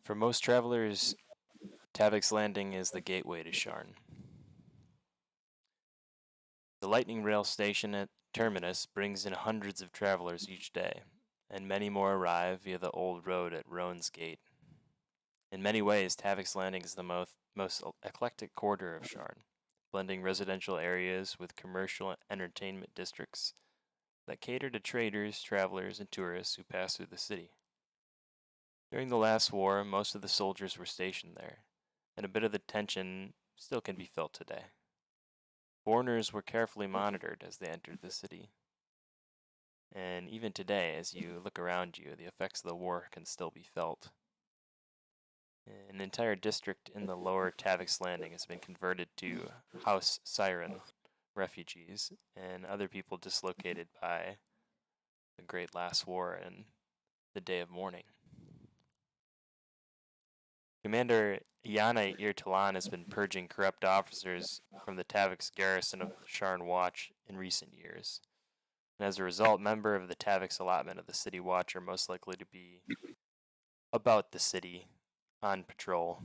For most travelers, Tavik's Landing is the gateway to Sharn. The lightning rail station at Terminus brings in hundreds of travelers each day, and many more arrive via the old road at Roan's Gate. In many ways, Tavik's Landing is the most eclectic quarter of Sharn, blending residential areas with commercial and entertainment districts that cater to traders, travelers, and tourists who pass through the city. During the last war, most of the soldiers were stationed there, and a bit of the tension still can be felt today. Foreigners were carefully monitored as they entered the city. And even today, as you look around you, the effects of the war can still be felt. An entire district in the lower Tavik's Landing has been converted to House Siren refugees and other people dislocated by the Great Last War and the Day of Mourning. Commander Yana Irtalan has been purging corrupt officers from the Tavik's garrison of Sharn Watch in recent years. And as a result, members of the Tavik's allotment of the City Watch are most likely to be about the city, on patrol,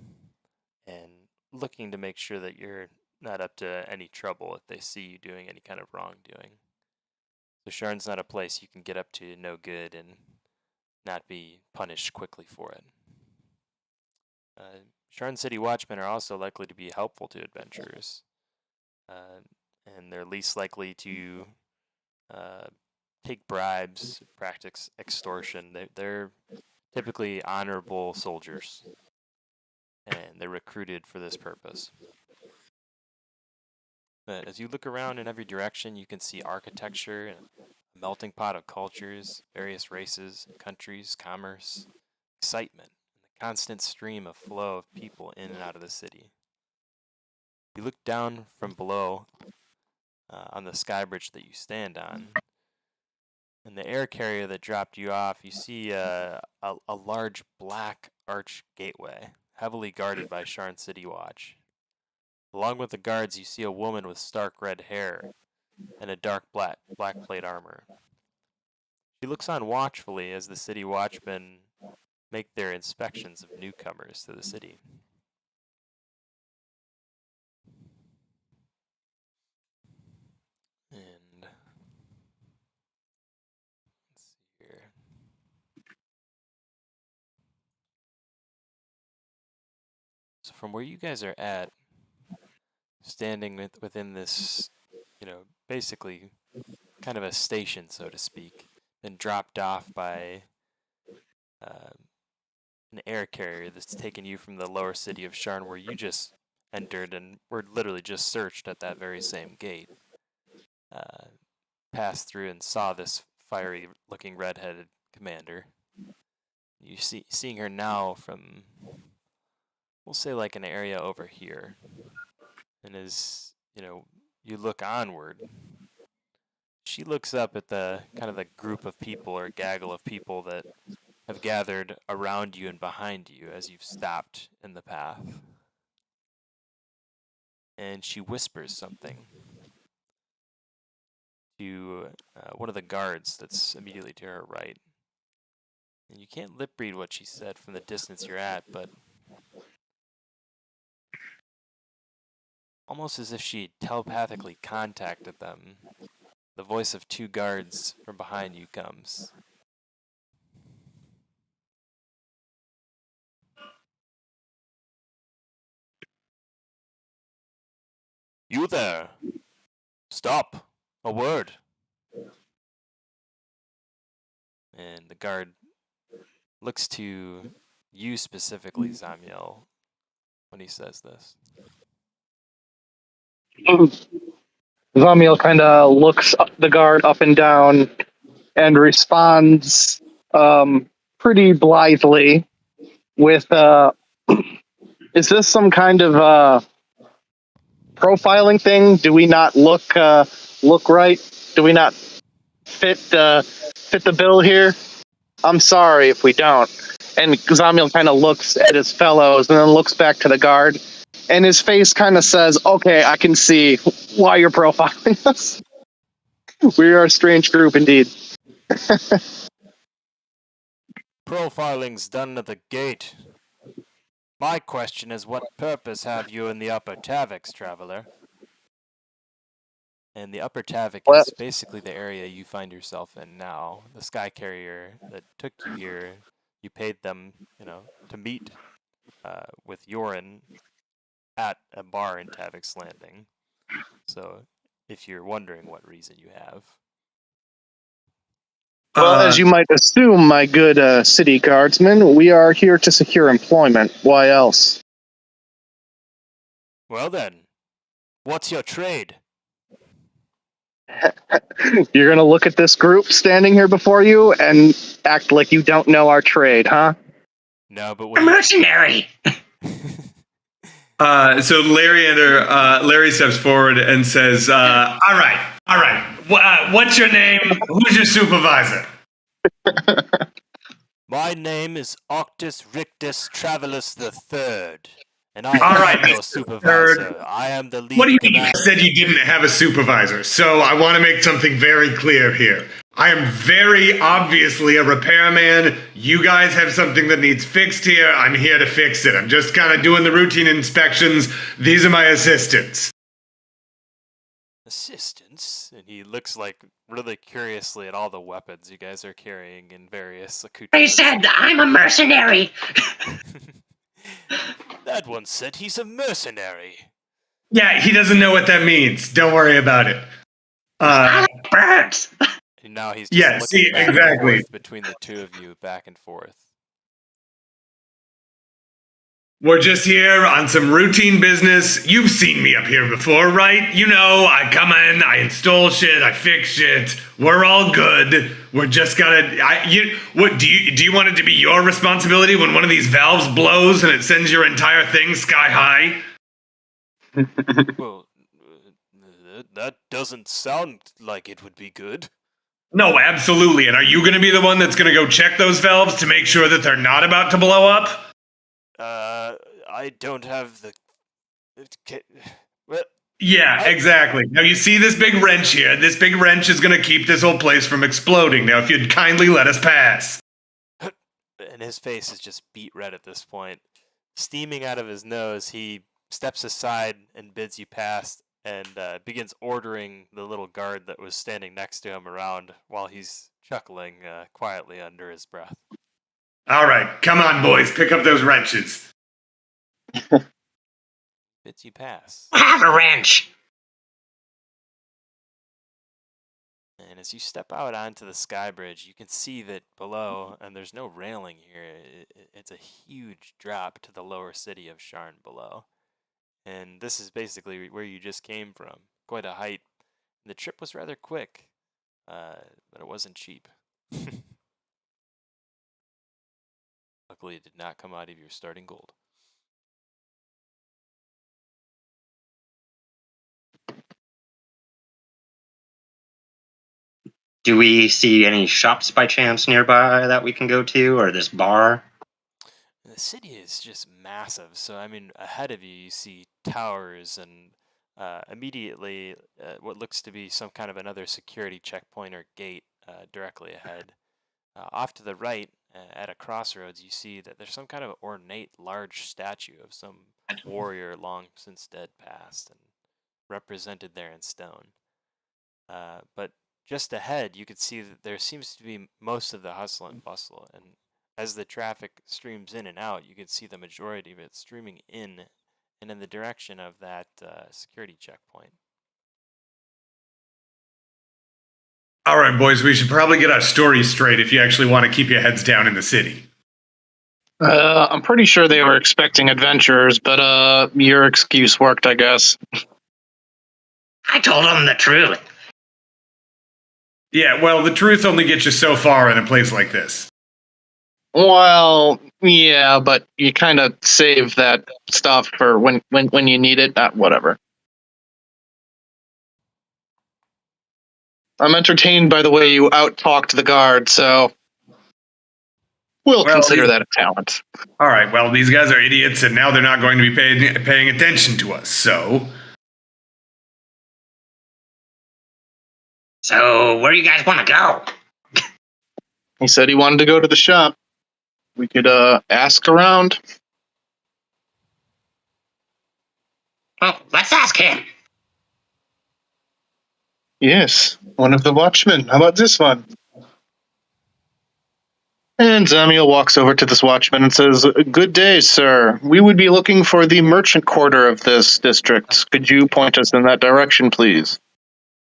and looking to make sure that you're not up to any trouble if they see you doing any kind of wrongdoing. So Sharn's not a place you can get up to no good and not be punished quickly for it. Sharn City Watchmen are also likely to be helpful to adventurers, and they're least likely to take bribes, practice extortion. They're typically honorable soldiers, and they're recruited for this purpose. But as you look around in every direction, you can see architecture and a melting pot of cultures, various races, countries, commerce, excitement, constant stream of flow of people in and out of the city. You look down from below on the sky bridge that you stand on, and the air carrier that dropped you off, you see a large black arch gateway, heavily guarded by Sharn City Watch. Along with the guards, you see a woman with stark red hair and a dark black plate armor. She looks on watchfully as the city watchmen make their inspections of newcomers to the city. And let's see here. So from where you guys are at, standing within this, basically kind of a station, so to speak, then dropped off by an air carrier that's taken you from the lower city of Sharn, where you just entered and were literally just searched at that very same gate. Passed through and saw this fiery-looking red-headed commander. You seeing her now from, we'll say, like an area over here, and as you look onward, she looks up at the kind of the group of people or gaggle of people that have gathered around you and behind you as you've stopped in the path. And she whispers something to one of the guards that's immediately to her right. And you can't lip read what she said from the distance you're at, but almost as if she telepathically contacted them, the voice of two guards from behind you comes. You there! Stop! A word! And the guard looks to you specifically, Zamiel, when he says this. Zamiel kind of looks the guard up and down and responds pretty blithely with, is this some kind of profiling thing? Do we not look right? Do we not fit the bill here? I'm sorry if we don't. And Zamiel kind of looks at his fellows and then looks back to the guard, and his face kind of says, okay, I can see why you're profiling us. We are a strange group indeed. Profiling's done at the gate. My question is, what purpose have you in the Upper Tavix, traveler? And the Upper Tavik Well, is basically the area you find yourself in now. The sky carrier that took you here, you paid them, to meet with Yorin at a bar in Tavik's Landing. So, if you're wondering what reason you have. well, as you might assume, my good city guardsman, we are here to secure employment. Why else? Well then, what's your trade? You're going to look at this group standing here before you and act like you don't know our trade, huh? No, but A mercenary! So Larry steps forward and says, all right. What's your name? Who's your supervisor? My name is Octus Rictus Travelus III, and I All am right, your Mr. supervisor. I am the lead What do you mean? commander. You said you didn't have a supervisor, so I want to make something very clear here. I am very obviously a repairman. You guys have something that needs fixed here. I'm here to fix it. I'm just kind of doing the routine inspections. These are my assistants. Assistants? And he looks like really curiously at all the weapons you guys are carrying in various They accoutrements. said I'm a mercenary! That one said he's a mercenary. Yeah, he doesn't know what that means. Don't worry about it. I like birds! And now he's just Yeah, looking see, back exactly. and forth between the two of you, back and forth. We're just here on some routine business. You've seen me up here before, right? You know, I come in, I install shit, I fix shit. We're all good. We're just gotta. Do you want it to be your responsibility when one of these valves blows and it sends your entire thing sky high? Well, that doesn't sound like it would be good. No, absolutely. And are you going to be the one that's going to go check those valves to make sure that they're not about to blow up? I don't have the. Well, Yeah, exactly. Now you see this big wrench here. This big wrench is going to keep this whole place from exploding. Now, if you'd kindly let us pass. and his face is just beet red at this point. Steaming out of his nose, he steps aside and bids you pass, and begins ordering the little guard that was standing next to him around while he's chuckling quietly under his breath. All right, come on, boys, pick up those wrenches. Bids you pass. Have a wrench! And as you step out onto the sky bridge, you can see that below, and there's no railing here, it's a huge drop to the lower city of Sharn below. And this is basically where you just came from. Quite a height. The trip was rather quick, but it wasn't cheap. Luckily, it did not come out of your starting gold. Do we see any shops by chance nearby that we can go to, or this bar? The city is just massive, so I mean, ahead of you, you see towers and immediately what looks to be some kind of another security checkpoint or gate directly ahead. Off to the right, at a crossroads, you see that there's some kind of ornate large statue of some warrior long since dead past and represented there in stone. But just ahead, you could see that there seems to be most of the hustle and bustle, and as the traffic streams in and out, you can see the majority of it streaming in and in the direction of that security checkpoint. All right, boys, we should probably get our stories straight if you actually want to keep your heads down in the city. I'm pretty sure they were expecting adventurers, but your excuse worked, I guess. I told them the truth. Yeah, well, the truth only gets you so far in a place like this. Well, yeah, but you kind of save that stuff for when you need it. Whatever. I'm entertained by the way you out-talked the guard, so we'll consider that a talent. All right, well, these guys are idiots, and now they're not going to be paying attention to us, so... So, where do you guys want to go? He said he wanted to go to the shop. We could ask around. Well, let's ask him. Yes, one of the watchmen. How about this one? And Zamiel walks over to this watchman and says, "Good day, sir. We would be looking for the merchant quarter of this district. Could you point us in that direction, please?"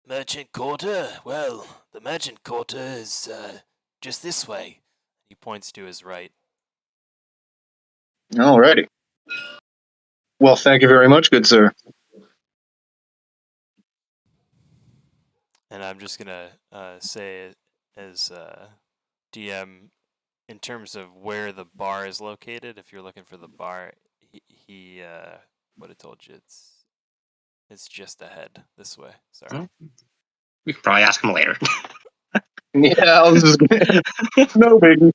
Merchant quarter? Well, the merchant quarter is just this way. He points to his right. Alrighty. Well, thank you very much, good sir. And I'm just gonna say as DM in terms of where the bar is located. If you're looking for the bar, he would have told you it's just ahead this way. Sorry. We could probably ask him later. Yeah, I was just no biggie.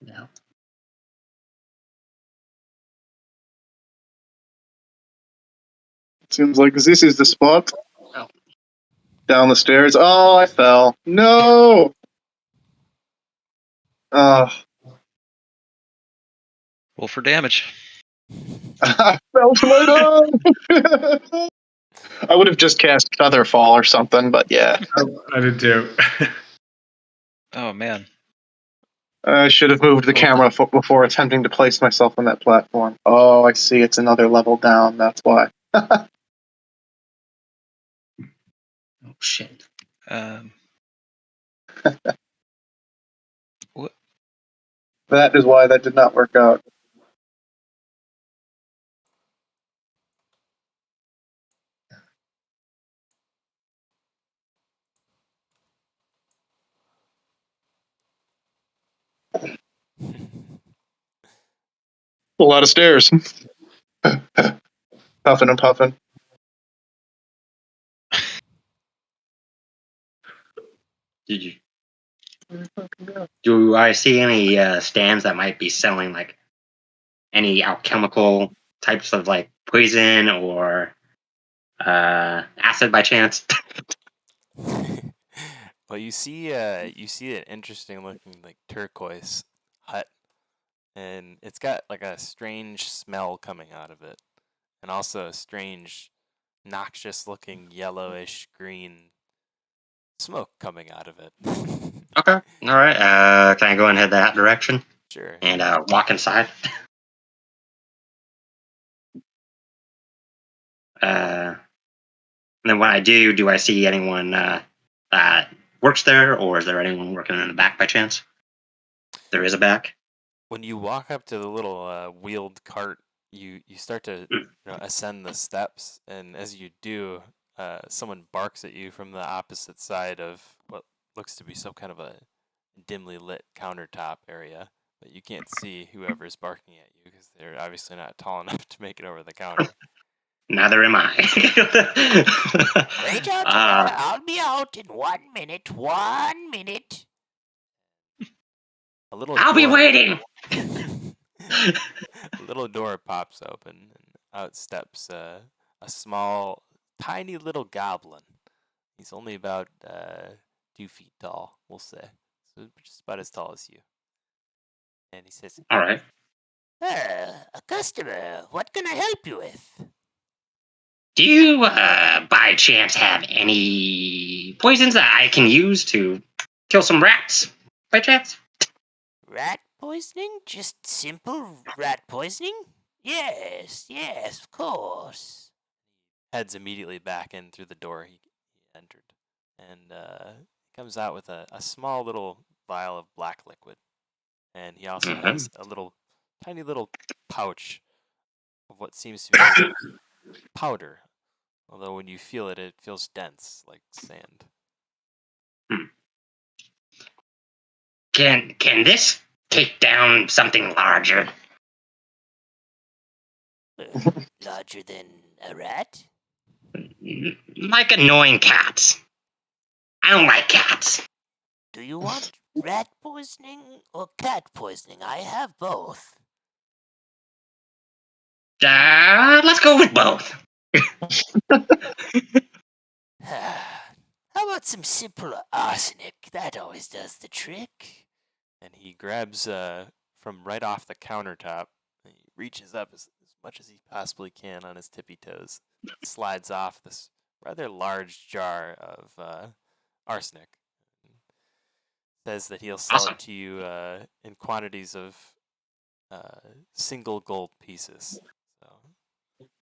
No. Seems like this is the spot. Oh. Down the stairs. Oh, I fell. No! Oh, Roll for damage. I fell to my dog! I would have just cast Featherfall or something, but yeah. I did too. Oh man. I should have moved the camera before attempting to place myself on that platform. Oh, I see. It's another level down. That's why. Oh shit. What? That is why that did not work out. A lot of stairs. Puffing and puffing. Did you? Do I see any stands that might be selling like any alchemical types of like poison or acid by chance? Well, you see an interesting looking like turquoise hut, and it's got like a strange smell coming out of it, and also a strange, noxious looking yellowish green smoke coming out of it. Okay. All right. Can I go and head that direction Sure. and walk inside? And then when I do I see anyone that works there, or is there anyone working in the back by chance? There is a back. When you walk up to the little wheeled cart, you start to ascend the steps, and as you do, someone barks at you from the opposite side of what looks to be some kind of a dimly lit countertop area, but you can't see whoever's barking at you because they're obviously not tall enough to make it over the counter. Neither am I. Wait out there. I'll be out in 1 minute. 1 minute. A little I'll be waiting. A little door pops open, and out steps a small, tiny little goblin. He's only about 2 feet tall, we'll say. So just about as tall as you. And he says, All right. A customer. What can I help you with? Do you, by chance, have any poisons that I can use to kill some rats? By chance? Rat poisoning? Just simple rat poisoning? Yes, of course. heads immediately back in through the door he entered, and comes out with a small little vial of black liquid, and he also has a tiny little pouch of what seems to be powder. Although when you feel it, it feels dense like sand. Can this take down something larger? Larger than a rat? Like annoying cats. I don't like cats. Do you want rat poisoning or cat poisoning? I have both. Let's go with both. How about some simple arsenic? That always does the trick. And he grabs from right off the countertop He reaches up as much as he possibly can on his tippy toes, slides off this rather large jar of arsenic. Says that he'll sell Awesome. it to you in quantities of single gold pieces. So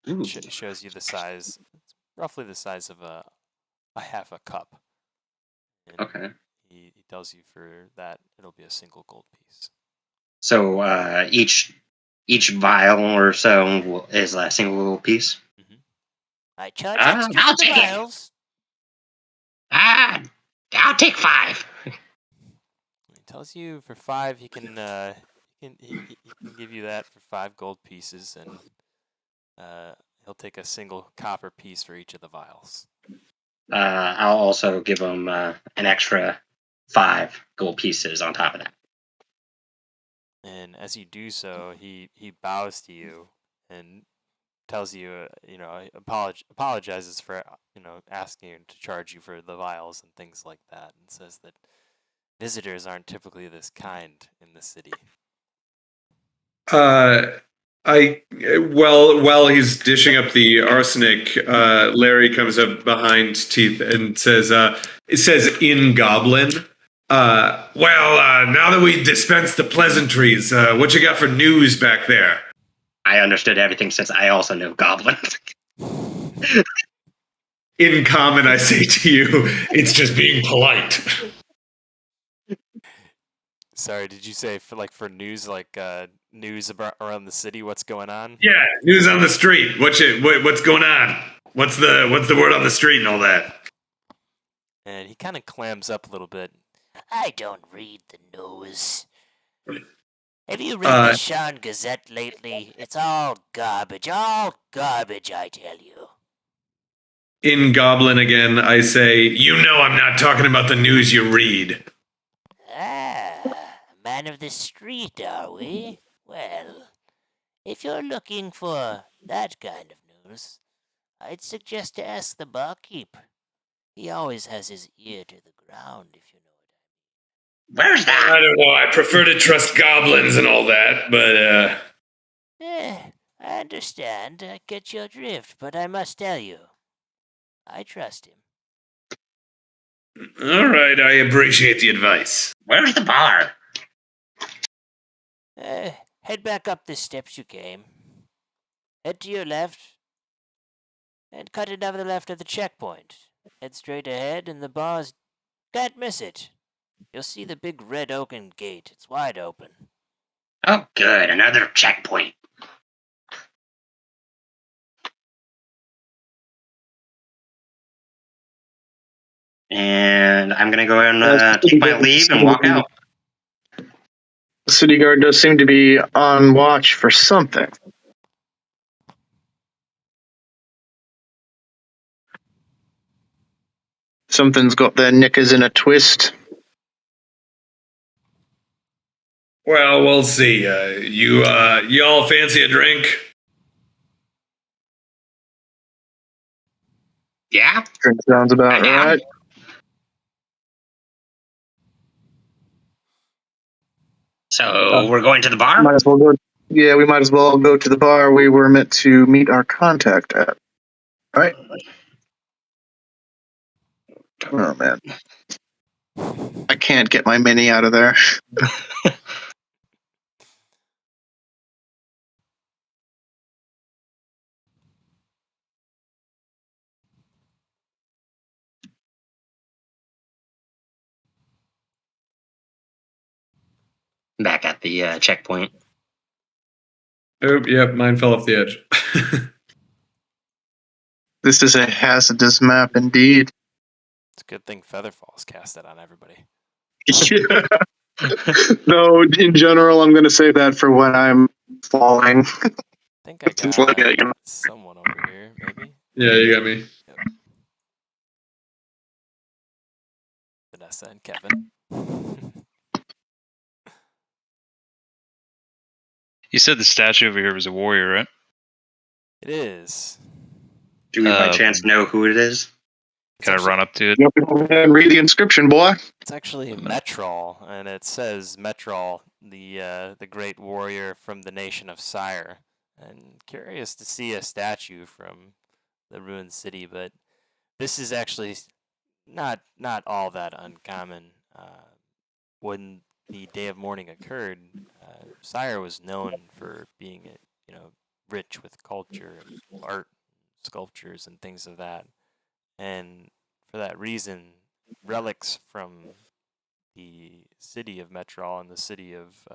Ooh. shows you the size. It's roughly the size of a half a cup. And Okay. he tells you for that it'll be a single gold piece. So each vial or so is a single little piece. I charge extra I'll for the take it. vials. I'll take 5. He tells you for 5 he can he can give you that for 5 gold pieces, and he'll take a single copper piece for each of the vials. I'll also give him an extra 5 gold pieces on top of that. And as you do so, he bows to you and tells you, apologizes for, asking you to charge you for the vials and things like that, and says that visitors aren't typically this kind in the city. While he's dishing up the arsenic, Larry comes up behind Teeth and says, it says in Goblin, now that we dispensed the pleasantries, what you got for news back there? I understood everything since I also know Goblin. In common, I say to you, it's just being polite. Sorry, did you say for news, news about around the city? What's going on? Yeah, news on the street. What's going on? What's the word on the street and all that? And he kind of clams up a little bit. I don't read the news. Have you read the Shan Gazette lately? It's all garbage, I tell you. In Goblin again, I say, I'm not talking about the news you read. Ah, man of the street, are we? Well, if you're looking for that kind of news, I'd suggest to ask the barkeep. He always has his ear to the ground, if you know what Where's that? I don't know. I prefer to trust goblins and all that, but I understand. I get your drift, but I must tell you, I trust him. all right. I appreciate the advice. Where's the bar? Head back up the steps you came. Head to your left, and cut it over the left of the checkpoint. Head straight ahead, and the bar's can't miss it. You'll see the big red oaken gate. It's wide open. Oh, good. Another checkpoint. And I'm going to go ahead and take my leave and walk out. The city guard does seem to be on watch for something. Something's got their knickers in a twist. Well, we'll see. You all fancy a drink? Yeah? Drink sounds about right. So we're going to the bar? Might as well go. Yeah, we might as well go to the bar we were meant to meet our contact at. All right. Oh man, I can't get my mini out of there. Back at the checkpoint. Oh, yep, mine fell off the edge. This is a hazardous map indeed. It's a good thing Featherfall's cast that on everybody. No, in general, I'm going to say that for when I'm falling. I think I It's like got someone over here, maybe. Yeah, you got me. Yep. Vanessa and Kevin. You said the statue over here was a warrior, right? It is. Do we by chance know who it is? It's Can I actually, run up to it? Yep, go ahead and read the inscription, boy. it's actually Metrol, and it says Metrol, the great warrior from the nation of Sire. And curious to see a statue from the ruined city, but this is actually not all that uncommon. When the day of mourning occurred, Sire was known for being, rich with culture and art, sculptures, and things of that. And for that reason, relics from the city of Metrol and the city of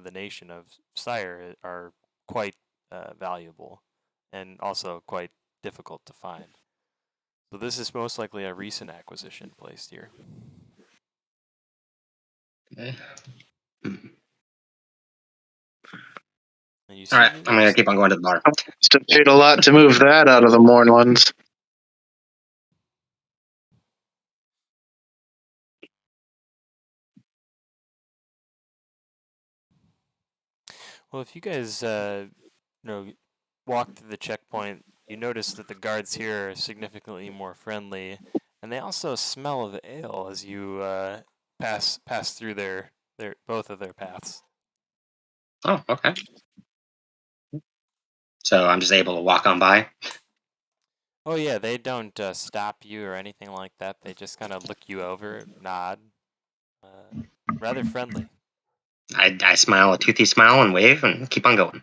the nation of Sire are quite valuable and also quite difficult to find. So this is most likely a recent acquisition placed here. Okay. And you All right, see, I'm gonna keep on going to the bar. Must have paid a lot to move that out of the Mournlands. well, if you guys, walk through the checkpoint, you notice that the guards here are significantly more friendly, and they also smell of ale as you pass through their both of their paths. Oh, okay. So I'm just able to walk on by. Oh yeah, they don't stop you or anything like that. They just kind of look you over, nod, rather friendly. I smile a toothy smile and wave and keep on going.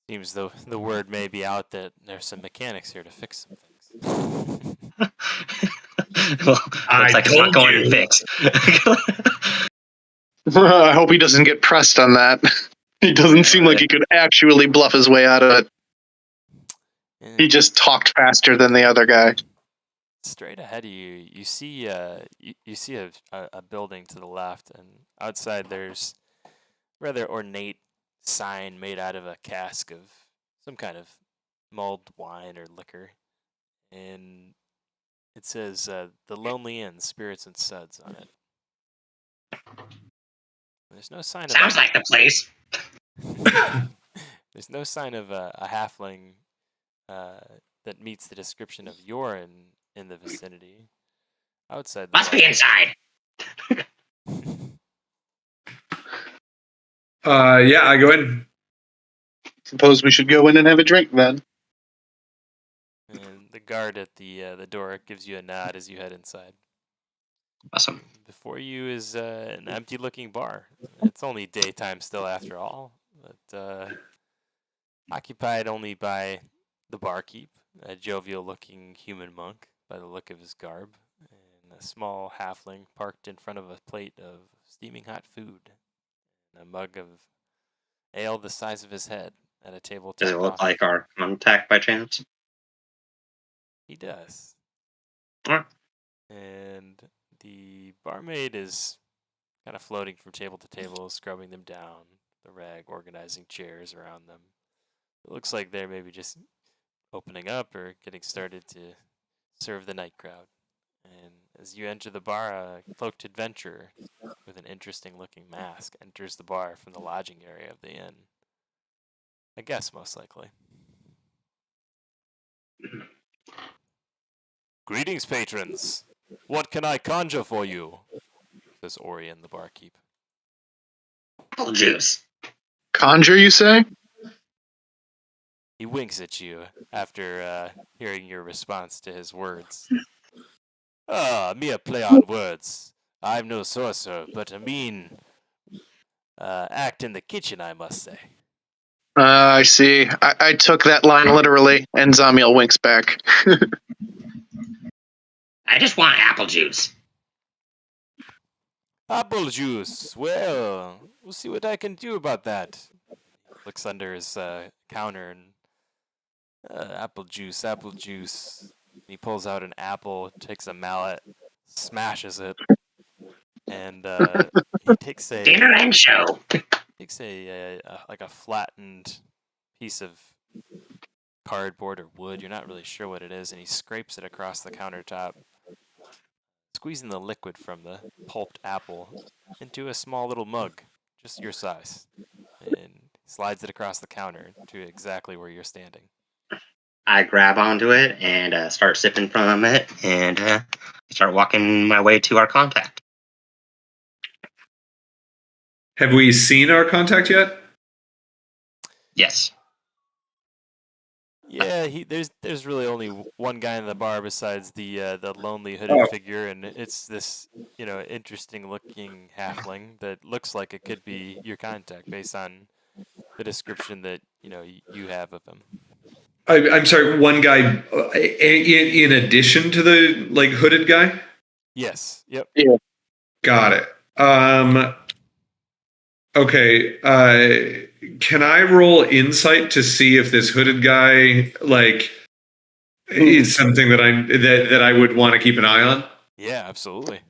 Seems the word may be out that there's some mechanics here to fix some things. Well, I looks like it's not told going you. fixed. I hope he doesn't get pressed on that. He doesn't seem like he could actually bluff his way out of it. He just talked faster than the other guy. Straight ahead of you, you see you see a building to the left, and outside there's a rather ornate sign made out of a cask of some kind of mulled wine or liquor, and it says "The Lonely Inn, Spirits and Suds" on it. There's no sign of Sounds like the place. there's no sign of a halfling that meets the description of your in the vicinity. Outside the Must be bar. inside. Yeah, I go in. Suppose we should go in and have a drink then. And the guard at the door gives you a nod as you head inside. Awesome. Before you is an empty-looking bar. It's only daytime still, after all, but occupied only by the barkeep, a jovial-looking human monk by the look of his garb, and a small halfling parked in front of a plate of steaming hot food, and a mug of ale the size of his head at a table Does it topped look off. like our contact by chance? He does. Alright. And the barmaid is kind of floating from table to table, scrubbing them down, the rag, organizing chairs around them. It looks like they're maybe just opening up or getting started to serve the night crowd. And as you enter the bar, a cloaked adventurer with an interesting looking mask enters the bar from the lodging area of the inn. A guest, most likely. Greetings, patrons. What can I conjure for you? Says Orion, the barkeep. Apple juice. Conjure, you say? He winks at you after hearing your response to his words. Mere play on words. I'm no sorcerer, but a mean act in the kitchen, I must say. I see. I took that line literally, and Zamiel winks back. I just want apple juice. Apple juice. Well, we'll see what I can do about that. Looks under his counter and apple juice, apple juice. He pulls out an apple, takes a mallet, smashes it, and he takes Dinner and show. takes a like a flattened piece of cardboard or wood. You're not really sure what it is, and he scrapes it across the countertop, squeezing the liquid from the pulped apple into a small little mug, just your size, and slides it across the counter to exactly where you're standing. I grab onto it and start sipping from it and start walking my way to our contact. Have we seen our contact yet? Yes. Yeah, there's really only one guy in the bar besides the lonely hooded figure, and it's this interesting looking halfling that looks like it could be your contact based on the description that you have of him. I'm sorry, one guy in addition to the hooded guy? Yes. Yep. Yeah. Got it. Okay. Can I roll insight to see if this hooded guy is something that I would want to keep an eye on? Yeah, absolutely.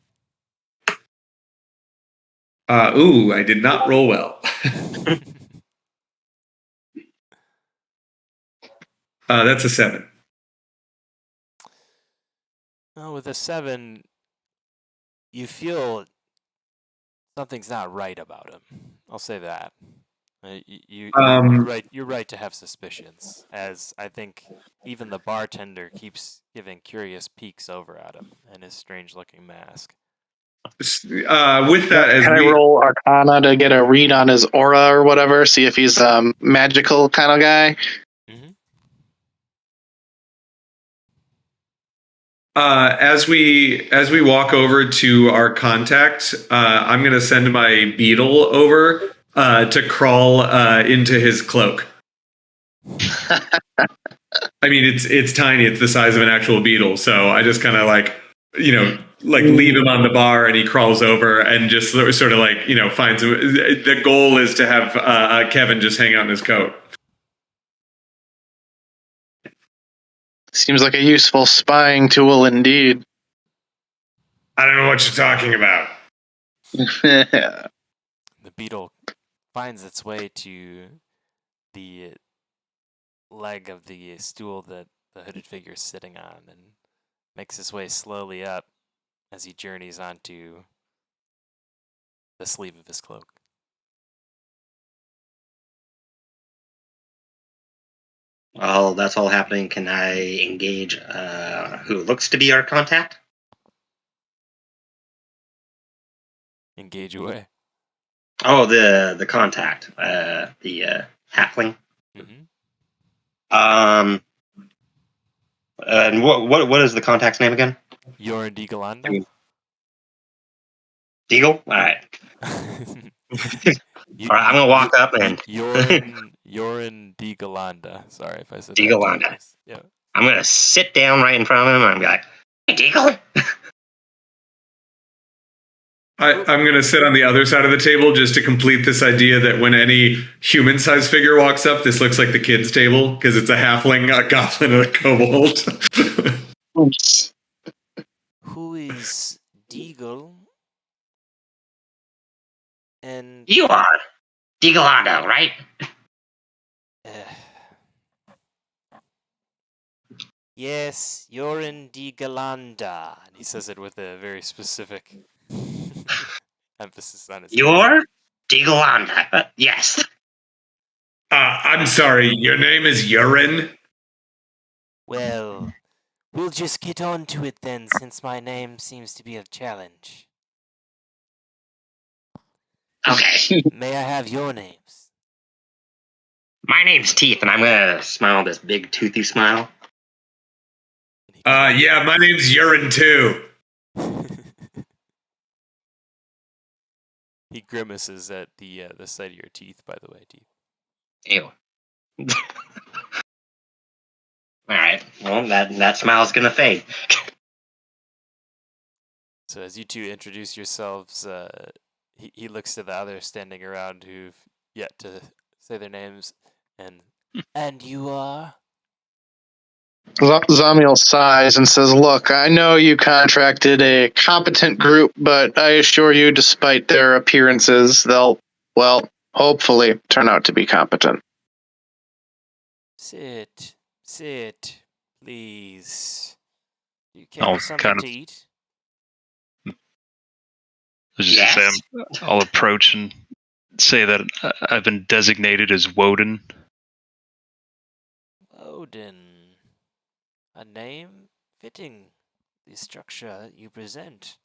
I did not roll well. That's a 7. Well, with a 7, you feel something's not right about him. I'll say that. You're right. You're right to have suspicions, as I think even the bartender keeps giving curious peeks over at him and his strange-looking mask. With that, can I roll Arcana to get a read on his aura or whatever? See if he's a magical kind of guy. Mm-hmm. As we walk over to our contact, I'm going to send my beetle over to crawl into his cloak. I mean, it's tiny; it's the size of an actual beetle. So I just kind of leave him on the bar, and he crawls over and just sort of finds him. The goal is to have Kevin just hang out in his coat. Seems like a useful spying tool indeed. I don't know what you're talking about. The beetle finds its way to the leg of the stool that the hooded figure is sitting on and makes his way slowly up as he journeys onto the sleeve of his cloak. While that's all happening, can I engage who looks to be our contact? Engage away. Oh, the contact, the halfling. Mm-hmm. And what is the contact's name again? You're in Deagalanda? Deagle? All right. All right, I'm gonna walk up and you're in Deagalanda. Sorry if I said Deagalanda. that. Yeah. I'm gonna sit down right in front of him and I'm like, "Hey, Deagle." I'm going to sit on the other side of the table just to complete this idea that when any human-sized figure walks up, this looks like the kids' table because it's a halfling, a goblin, and a kobold. Oops. Who is Deagle? And You are Deagalando, right? yes, you're in Deagalanda. And he says it with a very specific emphasis on his You're Deagalanda. Yes. I'm sorry, your name is Urine? Well, we'll just get on to it then, since my name seems to be a challenge. Okay. May I have your names? My name's Teeth, and I'm gonna smile this big toothy smile. Yeah, my name's Urine too. He grimaces at the sight of your teeth, by the way, Teeth. Ew. All right. Well, that smile's gonna fade. So as you two introduce yourselves, he looks to the others standing around who've yet to say their names, and you are? Zamiel sighs and says, "Look, I know you contracted a competent group, but I assure you, despite their appearances, they'll, well, hopefully turn out to be competent." Sit, please. Do you care for something to eat? I was just Yes. gonna say, I'll approach and say that I've been designated as Woden. Woden. a name fitting the structure you present.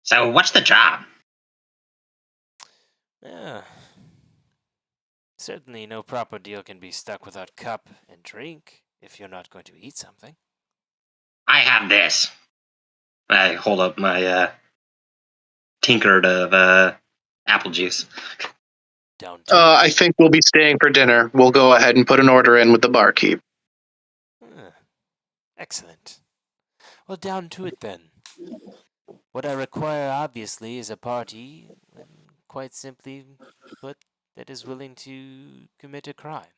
So, what's the job? Yeah. Certainly no proper deal can be stuck without cup and drink if you're not going to eat something. I have this. I hold up my tinkered of apple juice. Down to it. I think we'll be staying for dinner. We'll go ahead and put an order in with the barkeep. Excellent. Well, down to it then. What I require, obviously, is a party, and quite simply put, that is willing to commit a crime.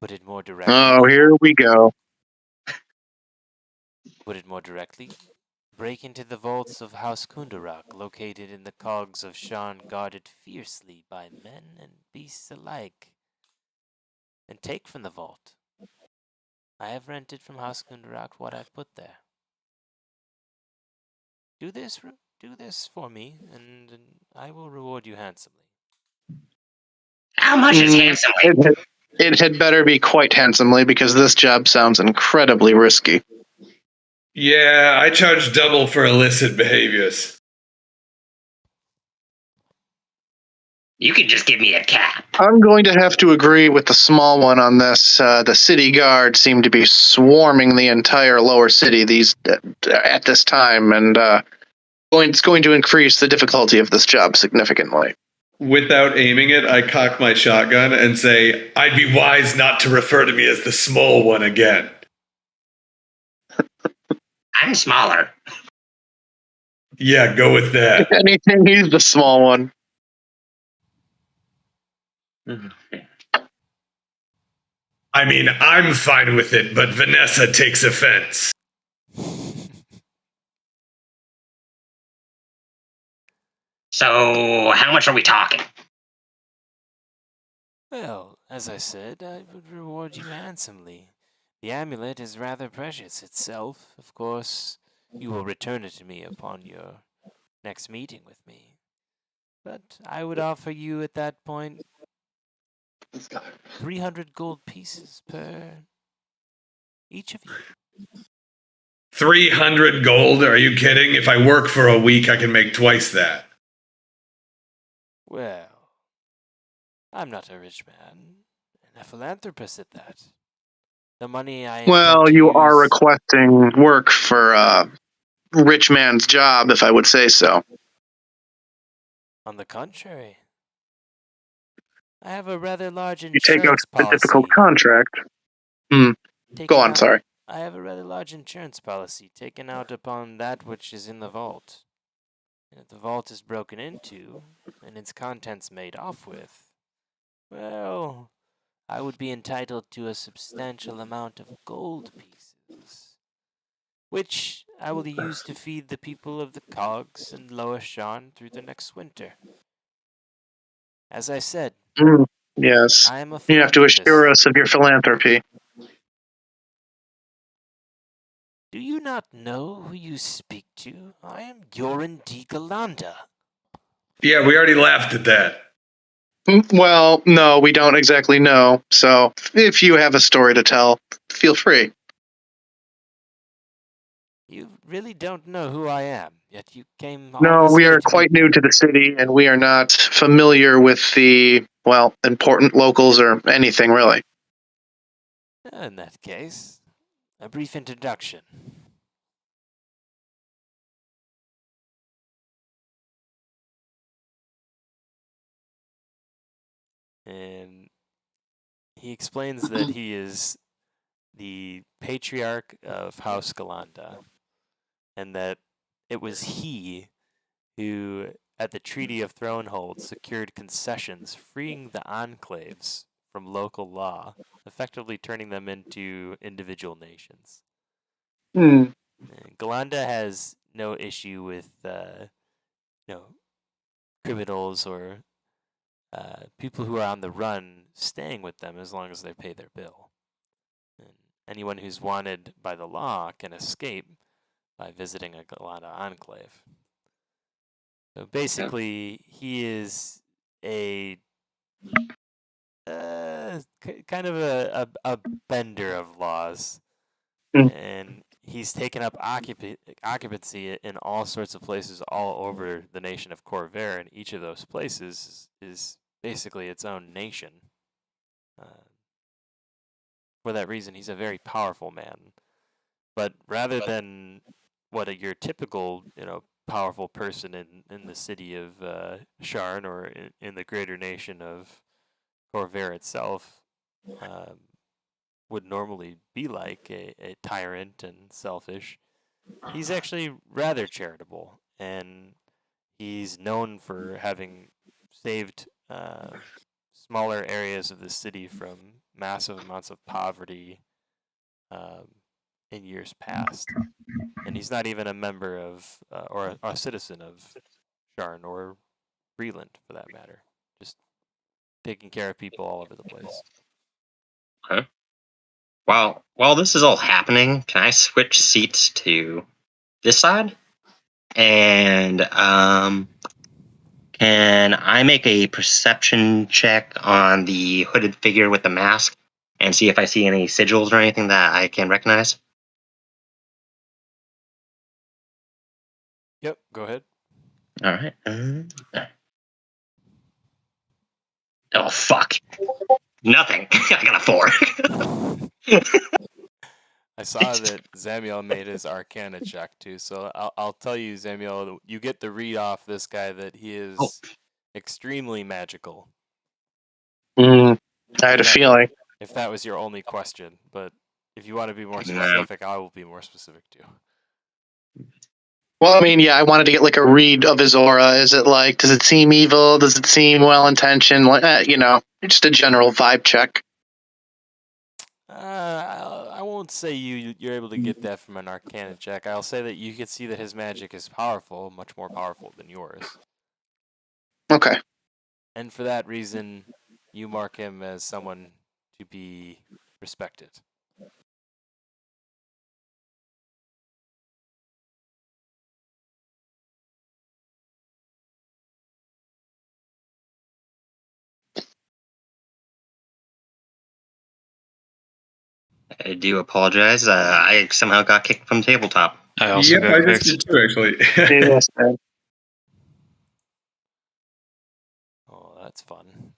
Put it more directly. Oh, here we go. Put it more directly. Break into the vaults of House Kundarak, located in the cogs of Shan, guarded fiercely by men and beasts alike, and take from the vault. I have rented from House Kundarak what I've put there. Do this for me, and I will reward you handsomely. How much is handsomely? It had better be quite handsomely because this job sounds incredibly risky. Yeah, I charge double for illicit behaviors. You could just give me a cap. I'm going to have to agree with the small one on this. The city guard seem to be swarming the entire lower city at this time, and it's going to increase the difficulty of this job significantly. Without aiming it, I cock my shotgun and say, I'd be wise not to refer to me as the small one again. I'm smaller. Yeah, go with that. If anything, he's the small one. I mean, I'm fine with it, but Vanessa takes offense. So, how much are we talking? Well, as I said, I would reward you handsomely. The amulet is rather precious itself. Of course, you will return it to me upon your next meeting with me. But I would offer you at that point 300 gold pieces per each of you. 300 gold? Are you kidding? If I work for a week, I can make twice that. Well, I'm not a rich man, and a philanthropist at that. The money I Well, intend to you are use requesting work for a rich man's job, if I would say so. on the contrary. I have a rather large You take out insurance a difficult policy. contract. Go on, sorry. I have a rather large insurance policy taken out upon that which is in the vault. And if the vault is broken into, and its contents made off with, well, I would be entitled to a substantial amount of gold pieces, which I will use to feed the people of the Cogs and Lower Shan through the next winter. As I said, Yes. I am a You have to philanthropist. assure us of your philanthropy. Do you not know who you speak to? I am Yoran D. Galanda. Yeah, we already laughed at that. Well, no, we don't exactly know. So if you have a story to tell, feel free. You really don't know who I am, yet you came all No, this we way are to quite meet new to the city, and we are not familiar with the, important locals or anything really. In that case, a brief introduction. And he explains that he is the patriarch of House Galanda, and that it was he who, at the Treaty of Thronehold, secured concessions freeing the enclaves from local law, effectively turning them into individual nations. Galanda has no issue with criminals or people who are on the run staying with them as long as they pay their bill. And anyone who's wanted by the law can escape by visiting a Galanda enclave. So basically, he is a kind of a bender of laws, Hmm. and he's taken up occupancy in all sorts of places all over the nation of Corvair, and each of those places is basically its own nation. For that reason, he's a very powerful man. But rather than what your typical, powerful person in the city of Sharn or in the greater nation of Corvair itself would normally be like a tyrant and selfish, he's actually rather charitable, and he's known for having saved smaller areas of the city from massive amounts of poverty in years past. And he's not even a member of or a citizen of Sharn or Breland, for that matter. Just taking care of people all over the place. Okay. While this is all happening, can I switch seats to this side? And can I make a perception check on the hooded figure with the mask and see if I see any sigils or anything that I can recognize? Yep, go ahead. All right. Oh fuck! Nothing. I got a 4. I saw that Zamiel made his Arcana check too, so I'll tell you, Zamiel, you get the read off this guy that he is extremely magical. I had a feeling. If that was your only question, but if you want to be more No. specific, I will be more specific too. Well, I mean, yeah, I wanted to get like a read of his aura. Is it like, does it seem evil? Does it seem well intentioned? Like, just a general vibe check. I won't say you're able to get that from an Arcana check. I'll say that you can see that his magic is powerful, much more powerful than yours. Okay. And for that reason, you mark him as someone to be respected. I do apologize. I somehow got kicked from tabletop. I also Yep, got I just kicked. did too, actually. Yes, man. Oh, that's fun.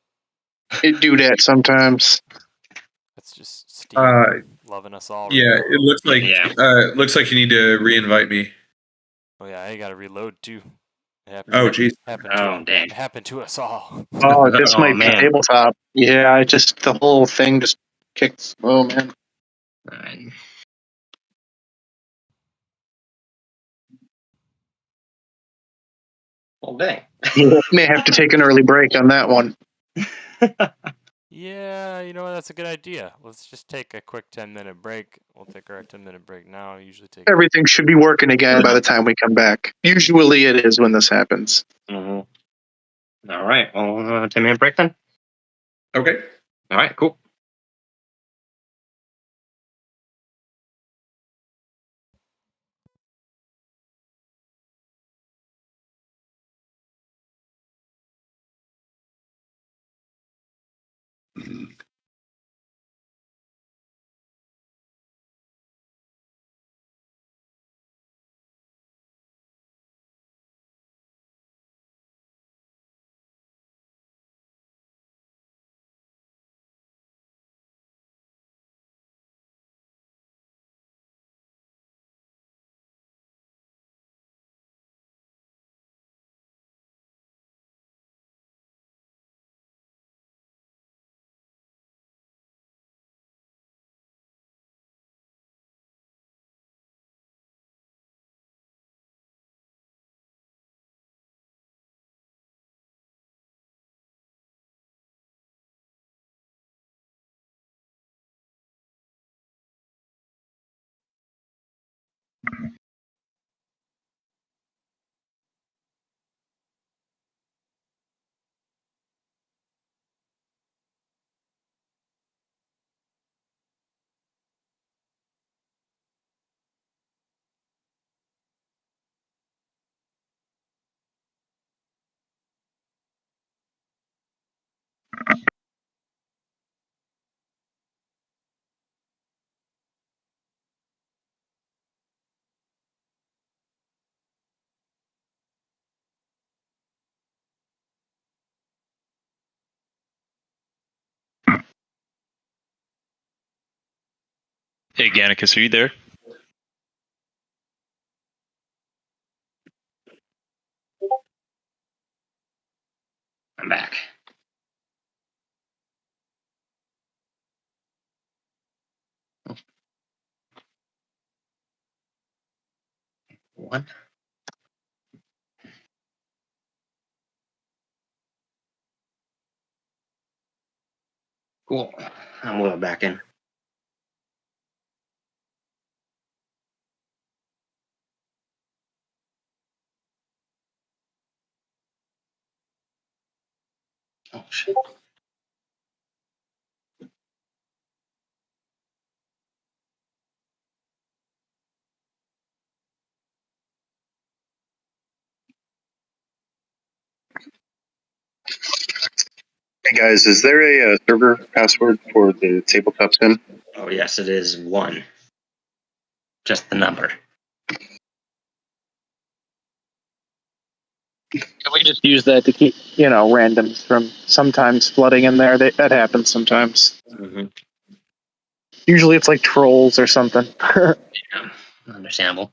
It do that sometimes. That's just Steam loving us all right Yeah, now. it looks like you need to re-invite me. Oh yeah, I gotta reload too. Oh, jeez. Damn. It happened to us all. Oh, this Oh, might be man. tabletop. Yeah, the whole thing just kicked. Oh, man. All right. Well, dang. You may have to take an early break on that one. Yeah, you know what? That's a good idea. Let's just take a quick 10-minute break. We'll take our 10-minute break now. Usually take. Everything should be working again by the time we come back. Usually it is when this happens. All right. Well, 10-minute break then. Okay. All right. Cool. Hey, Gannicus, are you there? I'm back. One. Cool. I'm well back in. Oh shit. Hey guys, is there a server password for the tabletop sim? Oh yes, it is 1. Just the number. Can we just use that to keep, randoms from sometimes flooding in there? That happens sometimes. Mm-hmm. Usually it's like trolls or something. Yeah, understandable.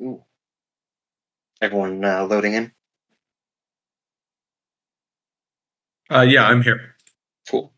Ooh. Everyone loading in? Yeah, I'm here. Cool.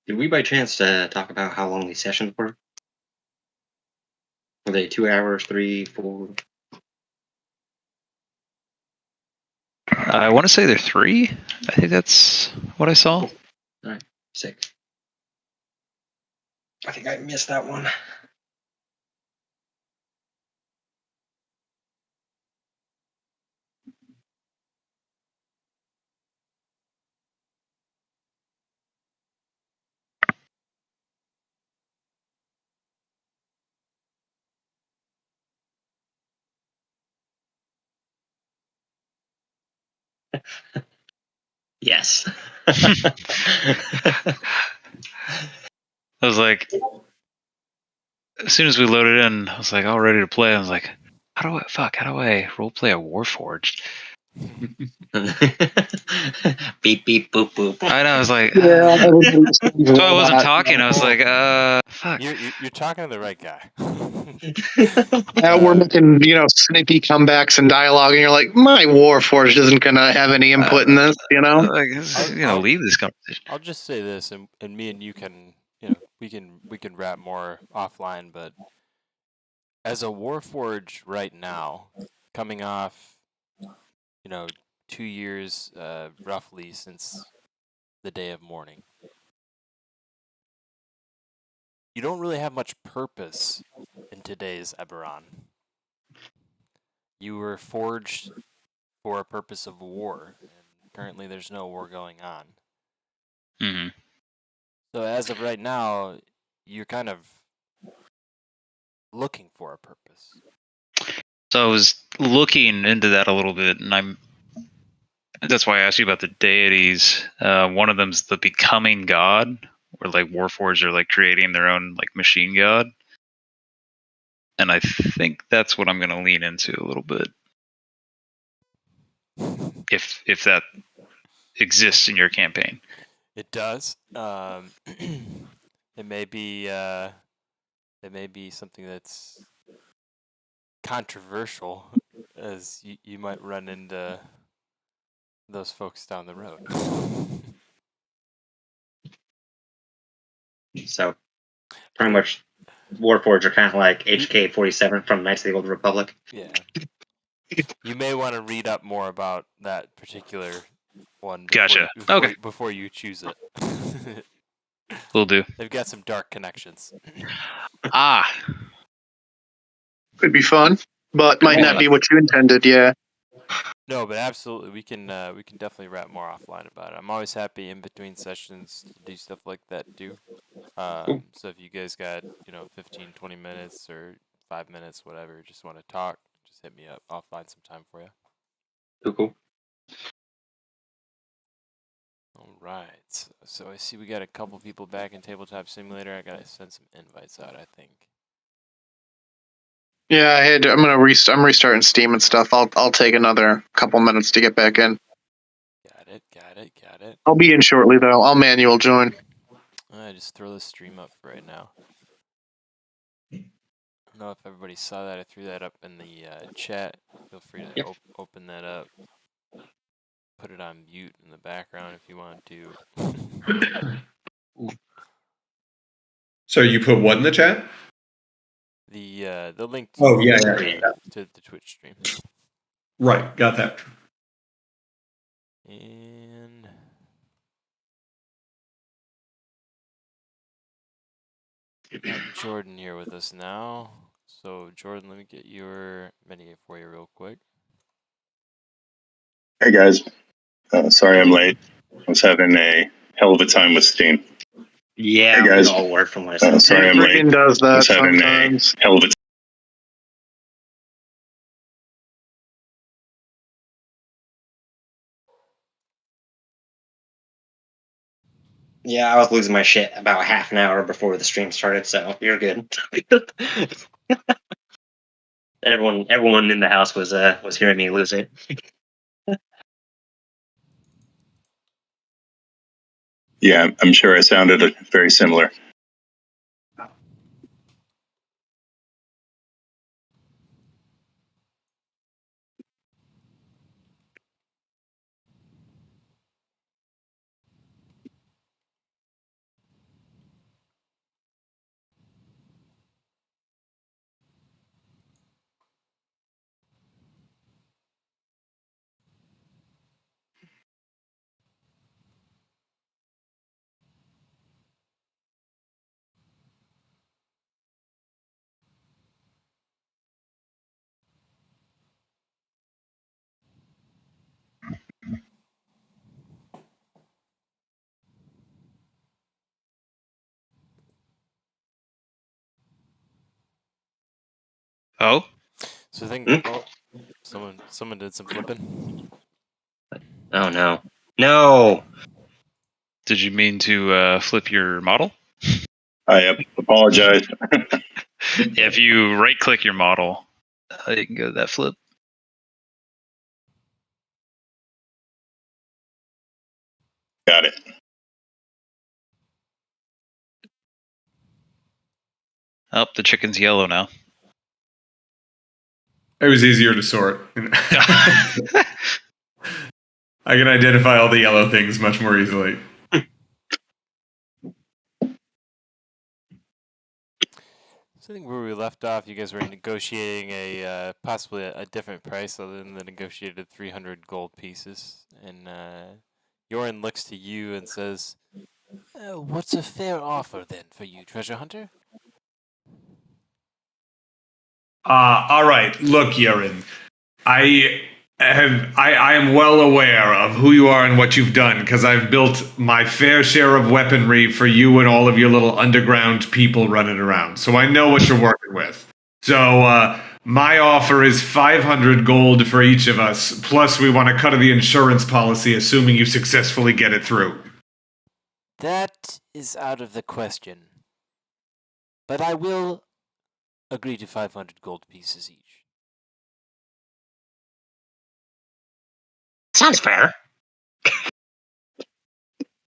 Did we by chance talk about how long these sessions were? Were they 2 hours, 3, 4? I want to say they're 3. I think that's what I saw. Cool. All right, 6. I think I missed that one. Yes. I was like, as soon as we loaded in, I was like, all ready to play. I was like, how do I roleplay a Warforged? Beep beep boop boop. I know, I was like, Yeah, everybody's so I wasn't talking. I was like, fuck. You're talking to the right guy. We're making, snippy comebacks and dialogue, and you're like, my Warforged isn't gonna have any input in this, Like, I'll- leave this conversation. I'll just say this, and me and you can, we can wrap more offline. But as a Warforged right now, coming off, 2 years roughly since the day of mourning, you don't really have much purpose in today's Eberron. You were forged for a purpose of war, and currently there's no war going on. Mm-hmm. So as of right now, you're kind of looking for a purpose. So I was looking into that a little bit, and that's why I asked you about the deities. One of them's the becoming god, where like Warforged are like creating their own like machine god. And I think that's what I'm gonna lean into a little bit. If that exists in your campaign. It does. It may be something that's controversial, as you might run into those folks down the road. So, pretty much, Warforged are kind of like HK-47 from Knights of the Old Republic. Yeah. You may want to read up more about that particular one. Gotcha. Okay. Before you choose it. Will do. They've got some dark connections. Ah. Could be fun, but might not be what you intended. Yeah. No, but absolutely, we can definitely wrap more offline about it. I'm always happy in between sessions to do stuff like that too. So if you guys got 15, 20 minutes or 5 minutes, whatever, just want to talk, just hit me up. I'll find some time for you. Cool. All right. So I see we got a couple people back in Tabletop Simulator. I gotta send some invites out, I think. Yeah, I'm restarting Steam and stuff. I'll take another couple minutes to get back in. Got it. I'll be in shortly though. I'll manual join. I just throw the stream up for right now. I don't know if everybody saw that. I threw that up in the chat. Feel free to open that up. Put it on mute in the background if you want to. So you put what in the chat? The link to, to the Twitch stream. Right, got that. And got Jordan here with us now. So Jordan, let me get your menu for you real quick. Hey guys, sorry I'm late. I was having a hell of a time with Steam. Yeah, hey guys, we all work from myself. Sorry I'm late. Does that I was having sometimes. a hell of a Yeah, I was losing my shit about half an hour before the stream started, so you're good. Everyone in the house was hearing me lose it. Yeah, I'm sure I sounded very similar. Oh, So I think someone did some flipping. Oh no. No! did you mean to flip your model? I apologize. Yeah, if you right-click your model, you can go to that flip. Got it. Oh, the chicken's yellow now. It was easier to sort. I can identify all the yellow things much more easily. So I think where we left off, you guys were negotiating a possibly a different price other than the negotiated 300 gold pieces. And Yorin looks to you and says, "What's a fair offer then for you, treasure hunter?" All right. Look, Yeren. I am well aware of who you are and what you've done because I've built my fair share of weaponry for you and all of your little underground people running around. So I know what you're working with. So my offer is 500 gold for each of us. Plus, we want to cut the insurance policy, assuming you successfully get it through. That is out of the question. But I will agree to 500 gold pieces each. Sounds fair.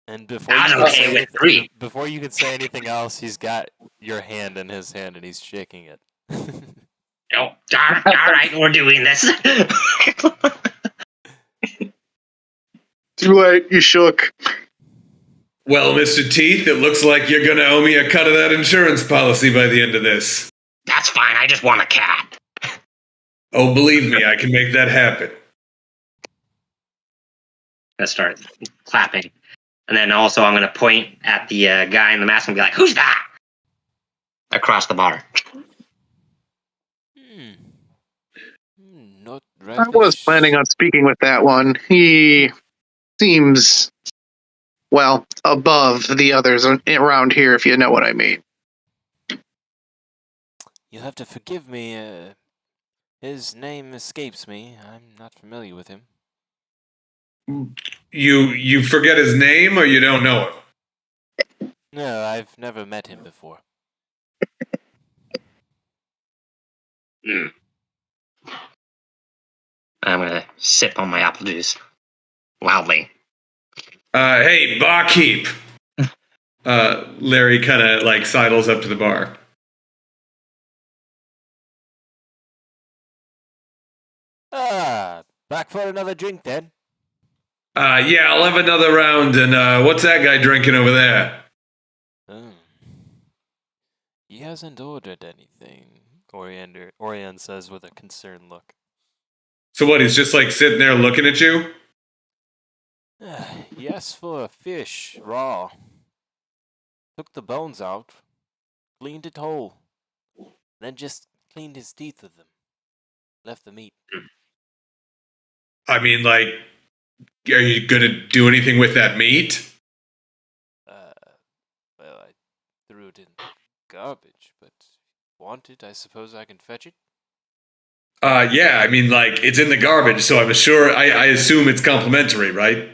And before I'm you can okay say with anything, 3. before you can say anything else, he's got your hand in his hand and he's shaking it. Oh, all right, we're doing this. Too late. You shook. Well, Mr. Teeth, it looks like you're going to owe me a cut of that insurance policy by the end of this. That's fine. I just want a cat. Oh, believe me, I can make that happen. I start clapping. And then also I'm going to point at the guy in the mask and be like, "Who's that?" Across the bar. Not right. I was planning on speaking with that one. He seems, well, above the others around here, if you know what I mean. You'll have to forgive me. His name escapes me. I'm not familiar with him. You forget his name or you don't know him? No, I've never met him before. I'm going to sip on my apple juice loudly. Hey, barkeep. Larry kind of like sidles up to the bar. Back for another drink then. Yeah, I'll have another round. And what's that guy drinking over there? Oh. He hasn't ordered anything, Orion says with a concerned look. So what? He's just like sitting there looking at you. He asked for a fish, raw. Took the bones out, cleaned it whole, then just cleaned his teeth with them. Left the meat. I mean, like, are you gonna do anything with that meat? Well, I threw it in the garbage, but want it, I suppose I can fetch it. Yeah, I mean, like, it's in the garbage, so I'm sure, I assume it's complimentary, right?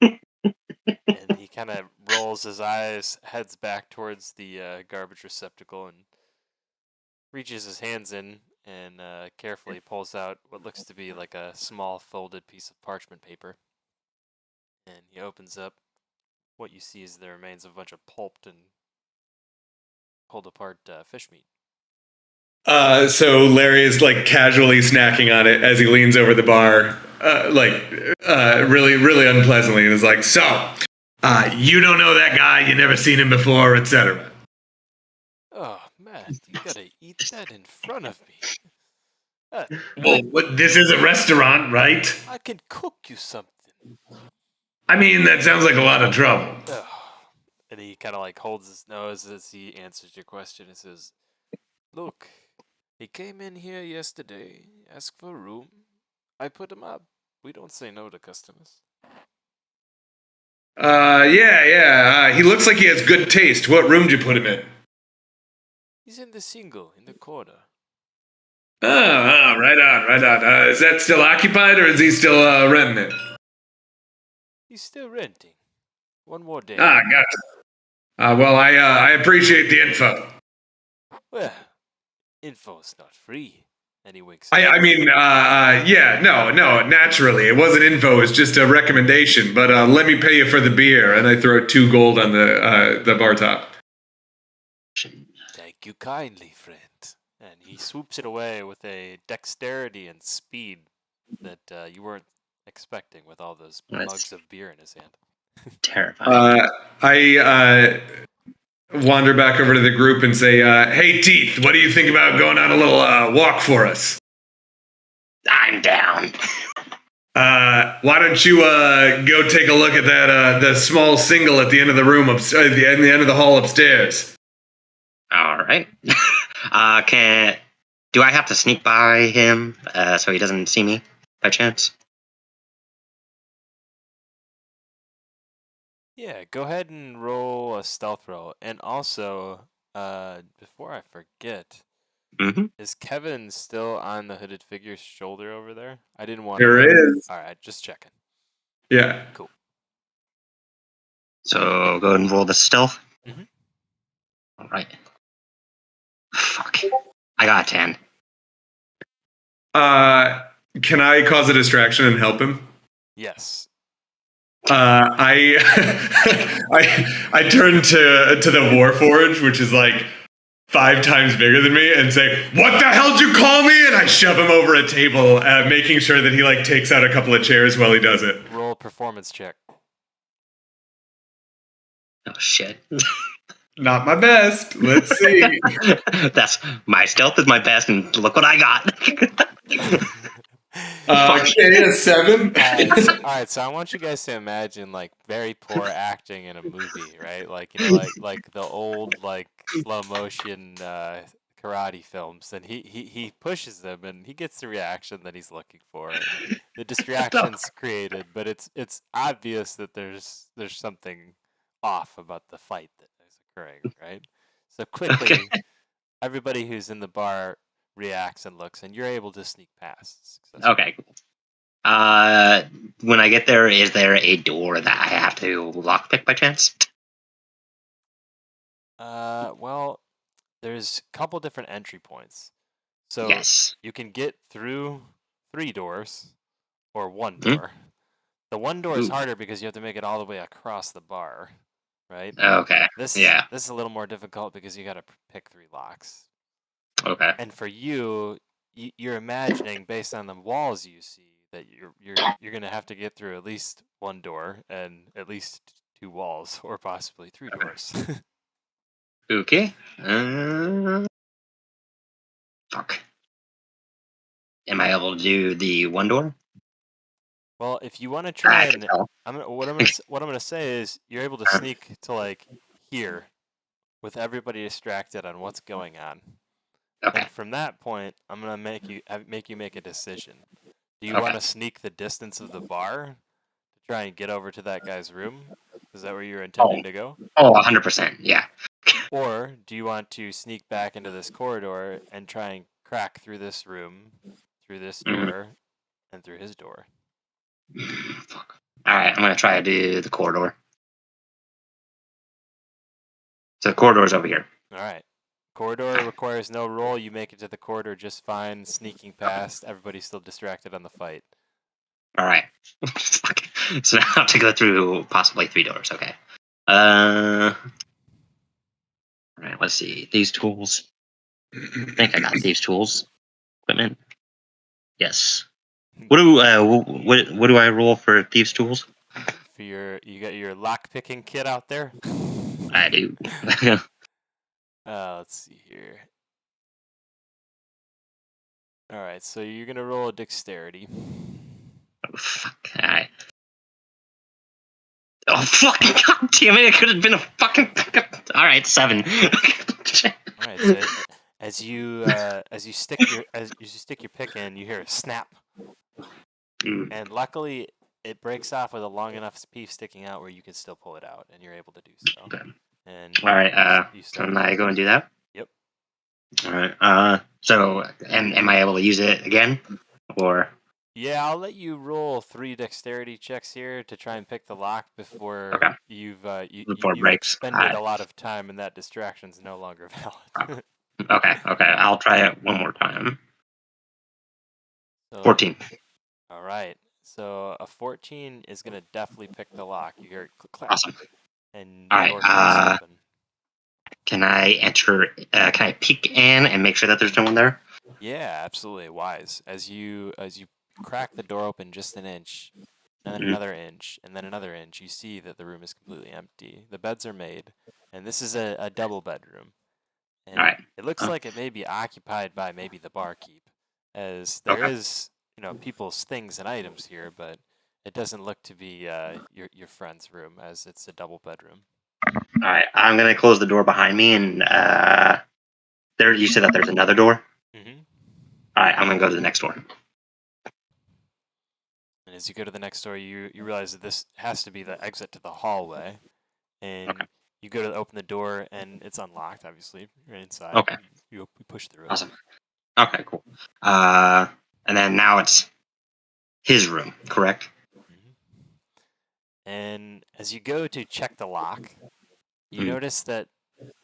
And he kind of rolls his eyes, heads back towards the garbage receptacle, and reaches his hands in and carefully pulls out what looks to be like a small folded piece of parchment paper. And he opens up. What you see is the remains of a bunch of pulped and pulled apart fish meat. So Larry is like casually snacking on it as he leans over the bar, really, really unpleasantly, and is like, "So, you don't know that guy, you never seen him before, etc." Oh man, you gotta eat that in front of me. Well, this is a restaurant, right? I can cook you something. I mean, that sounds like a lot of trouble. And he kind of like holds his nose as he answers your question. He says, "Look, he came in here yesterday, asked for a room. I put him up. We don't say no to customers." Yeah. He looks like he has good taste. What room did you put him in? He's in the single, in the corner. Oh, right on, right on. Is that still occupied, or is he still renting it? He's still renting. One more day. Ah, gotcha. Well, I appreciate the info. Well, info's not free. And he winks. I mean, yeah, no, naturally. It wasn't info, it's just a recommendation. But let me pay you for the beer. And I throw 2 gold on the bar top. Thank you kindly, friend. And he swoops it away with a dexterity and speed that you weren't expecting with all those mugs of beer in his hand. Terrifying. I wander back over to the group and say, hey, Teeth, what do you think about going on a little walk for us? I'm down. Why don't you go take a look at that the small single at the end of the room, at the end of the hall upstairs? All right. Do I have to sneak by him so he doesn't see me by chance? Yeah, go ahead and roll a stealth roll. And also, before I forget, is Kevin still on the hooded figure's shoulder over there? I didn't want There is. All right, just checking. Yeah. Cool. So go ahead and roll the stealth. Mhm. All right. Fuck. I got a 10. Can I cause a distraction and help him? Yes. I I turn to the Warforged, which is like 5 times bigger than me, and say, "What the hell did you call me?" And I shove him over a table, making sure that he like takes out a couple of chairs while he does it. Roll a performance check. Oh shit. Not my best. Let's see. That's my stealth is my best, and look what I got. Okay, a 7. All right, so I want you guys to imagine like very poor acting in a movie, right? Like like the old like slow motion karate films, and he pushes them and he gets the reaction that he's looking for. And the distraction's created, but it's obvious that there's something off about the fight that is occurring, right? So quickly, everybody who's in the bar reacts and looks, and you're able to sneak past. Okay. When I get there, is there a door that I have to lockpick by chance? Well, there's a couple different entry points. So Yes. you can get through 3 doors or 1 door. The 1 door is harder because you have to make it all the way across the bar, right? Okay. This is a little more difficult because you got to pick 3 locks. Okay. And for you're imagining based on the walls you see that you're going to have to get through at least 1 door and at least 2 walls or possibly 3 doors. Okay. Fuck. Am I able to do the 1 door? Well, if you want to try I can and tell. what I'm gonna say is you're able to sneak to like here with everybody distracted on what's going on. Okay. And from that point, I'm gonna make you make a decision. Do you want to sneak the distance of the bar to try and get over to that guy's room? Is that where you're intending to go? Oh, 100%. Yeah. Or do you want to sneak back into this corridor and try and crack through this room, through this door, and through his door? Fuck. All right, I'm gonna try to do the corridor. So the corridor's over here. All right. Corridor requires no roll. You make it to the corridor just fine, sneaking past. Everybody's still distracted on the fight. All right. So now I have to go through possibly 3 doors. Okay. All right. Let's see. These tools. I think I got these tools. Equipment. Yes. What do I roll for thieves' tools? For you got your lock picking kit out there. I do. Let's see here. All right, so you're gonna roll a dexterity. Oh, fuck. All right. Oh fucking god damn it! It could have been a fucking. All right, 7. All right, so as you stick your pick in, you hear a snap, and luckily it breaks off with a long enough piece sticking out where you can still pull it out, and you're able to do so. Okay. And All right. you Can I go and do that? Yep. All right. So, am I able to use it again, or? Yeah, I'll let you roll 3 dexterity checks here to try and pick the lock before Okay. Before it you've breaks. expended a lot of time and that distraction's no longer valid. Okay. I'll try it one more time. So, 14. all right. So a 14 is gonna definitely pick the lock. You hear it click clack, Awesome. and All the right. door kicks open. Can I enter? Can I peek in and make sure that there's no one there? Yeah, absolutely wise. As you crack the door open just an inch, and then Mhm. another inch, and then another inch, you see that the room is completely empty. The beds are made, and this is a double bedroom. All And right. it looks like it may be occupied by maybe the barkeep, as there Okay. is, people's things and items here, but it doesn't look to be your friend's room, as it's a double bedroom. All right. I'm gonna close the door behind me, and there. You said that there's another door. Mm-hmm. All right. I'm gonna go to the next door. And as you go to the next door, you realize that this has to be the exit to the hallway, and Okay. you go to open the door, and it's unlocked. Obviously, you're inside. Okay. You push through it. Awesome. Okay. Cool. And then now it's his room, correct? Mhm. And as you go to check the lock, you Mhm. notice that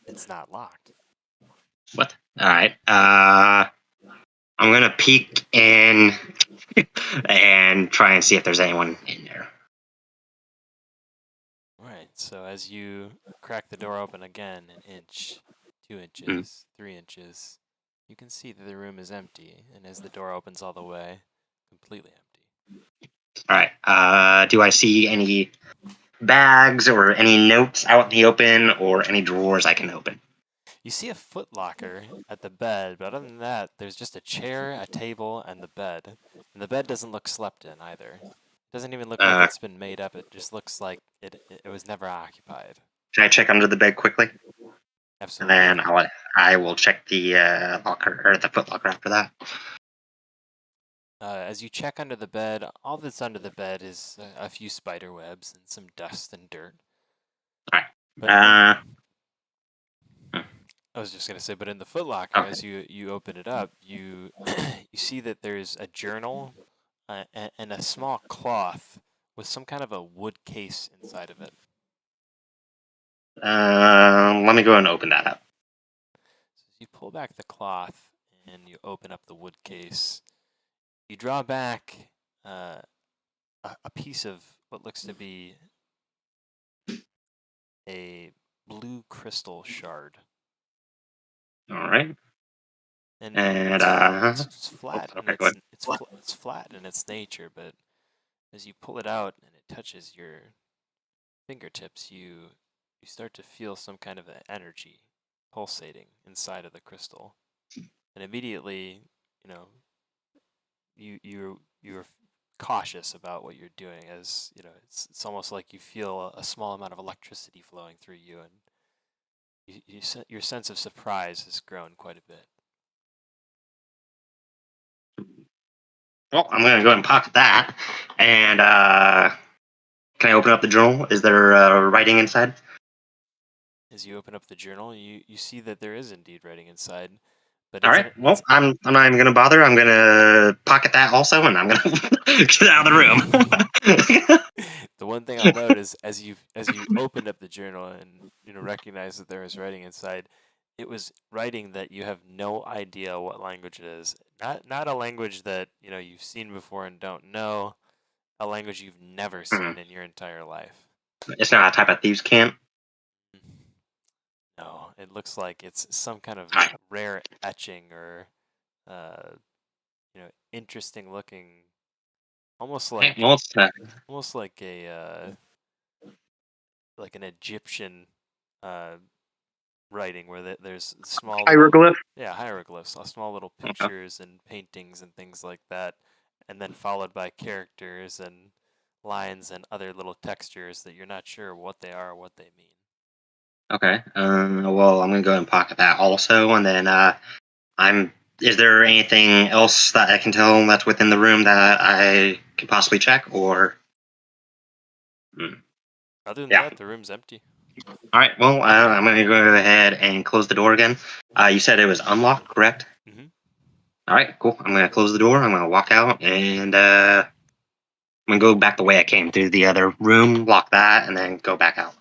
it's not locked. What? All right. I'm gonna peek in and try and see if there's anyone in there. All right. So as you crack the door open again, an inch, 2 Mhm. inches, 3 inches, you can see that the room is empty. And as the door opens all the way, completely empty. All right. Do I see any bags or any notes out in the open or any drawers I can open? You see a footlocker at the bed, but other than that, there's just a chair, a table, and the bed. And the bed doesn't look slept in either. It doesn't even look like Uh, it's been made up. It just looks like it was never occupied. can I check under the bed quickly? And Absolutely. then I will check the locker or the foot locker after that. As you check under the bed, all that's under the bed is a few spider webs and some dust and dirt. All right. But I was just gonna say, but in the footlocker, Okay. as you open it up, you you see that there's a journal and a small cloth with some kind of a wood case inside of it. Let me go and open that up. So as you pull back the cloth and you open up the wood case, you draw back a piece of what looks to be a blue crystal shard. All right. And And it's flat and okay, go ahead. it's flat in its nature, but as you pull it out and it touches your fingertips, you start to feel some kind of energy pulsating inside of the crystal, and immediately, you know, you're cautious about what you're doing, as you know it's almost like you feel a small amount of electricity flowing through you, and your sense of surprise has grown quite a bit. Well, I'm gonna go ahead and pocket that. And can I open up the journal? Is there writing inside? As you open up the journal, you see that there is indeed writing inside, but All it's right. Well, I'm not even gonna bother. I'm gonna pocket that also, and I'm gonna get out of the room. The one thing I'll note is as you opened up the journal and recognize that there is writing inside, it was writing that you have no idea what language it is. Not a language that you've seen before and don't know. A language you've never seen in your entire life. It's not a type of thieves' camp. No, it looks like it's some kind of All right. rare etching or interesting looking, almost Hey, like well, it's, a like an Egyptian writing where there's small little, Hieroglyph. hieroglyphs, small little okay. pictures and paintings and things like that, and then followed by characters and lines and other little textures that you're not sure what they are or what they mean. Okay. Well, I'm gonna go ahead and pocket that also, and then I'm. Is there anything else that I can tell that's within the room that I could possibly check, or? Other than Yeah. that, the room's empty. All right. Well, I'm going to go ahead and close the door again. You said it was unlocked, correct? Mhm. All right. Cool. I'm going to close the door. I'm going to walk out, and I'm going to go back the way I came through the other room, lock that, and then go back out.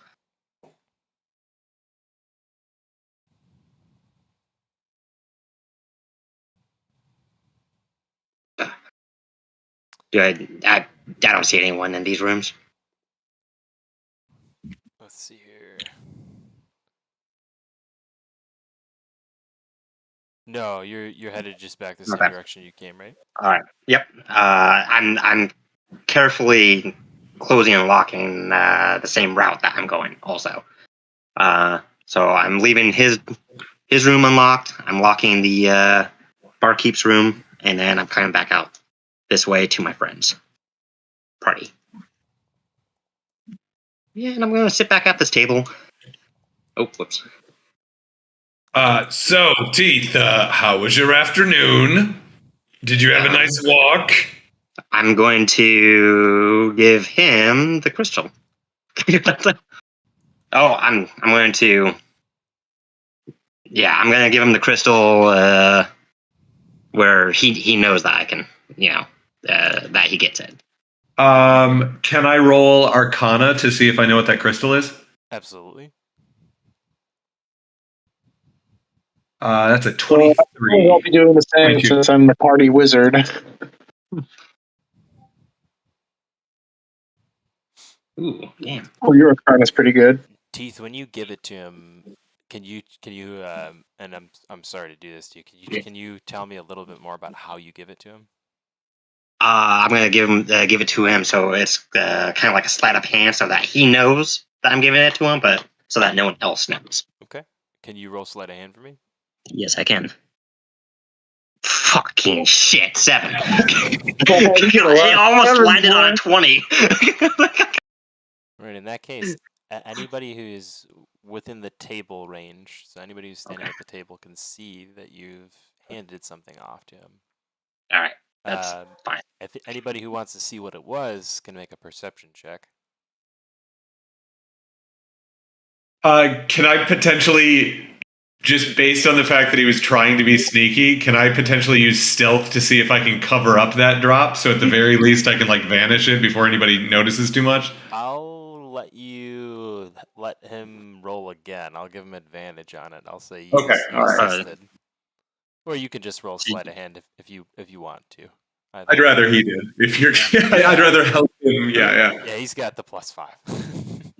I don't see anyone in these rooms. Let's see here. No, you're headed just back the same Okay. direction you came, right? All right. Yep. I'm carefully closing and locking the same route that I'm going. Also, so I'm leaving his room unlocked. I'm locking the barkeep's room, and then I'm coming back out this way to my friend's party. Yeah, and I'm gonna sit back at this table. Oh, whoops. So, Teeth, how was your afternoon? Did you have a nice walk? I'm going to give him the crystal. Oh, I'm going to. Yeah, I'm gonna give him the crystal where he knows that I can, that he gets it. Can I roll Arcana to see if I know what that crystal is? Absolutely. That's a Well, 23. I'll be doing the same 22. since I'm the party wizard. Ooh, damn. Well, your card is pretty good. Teeth, when you give it to him, can you and I'm sorry to do this to you. Can you tell me a little bit more about how you give it to him? I'm gonna give it to him, so it's kind of like a sleight of hand, so that he knows that I'm giving it to him, but so that no one else knows. Okay. Can you roll sleight of hand for me? Yes, I can. Fucking shit, 7. Oh, It almost seven, landed on a boy. 20. Right. In that case, anybody who is within the table range, so anybody who's standing at the table can see that you've handed something off to him. All right, that's fine. Anybody who wants to see what it was can make a perception check. Can I potentially, just based on the fact that he was trying to be sneaky, can I potentially use stealth to see if I can cover up that drop? So at the very least, I can like vanish it before anybody notices too much. I'll let him roll again. I'll give him advantage on it. I'll say Okay, you all right. assisted. Or you can just roll sleight of hand if you want to. I'd rather he did. If you're, I'd rather help him. Yeah. Yeah, he's got the +5.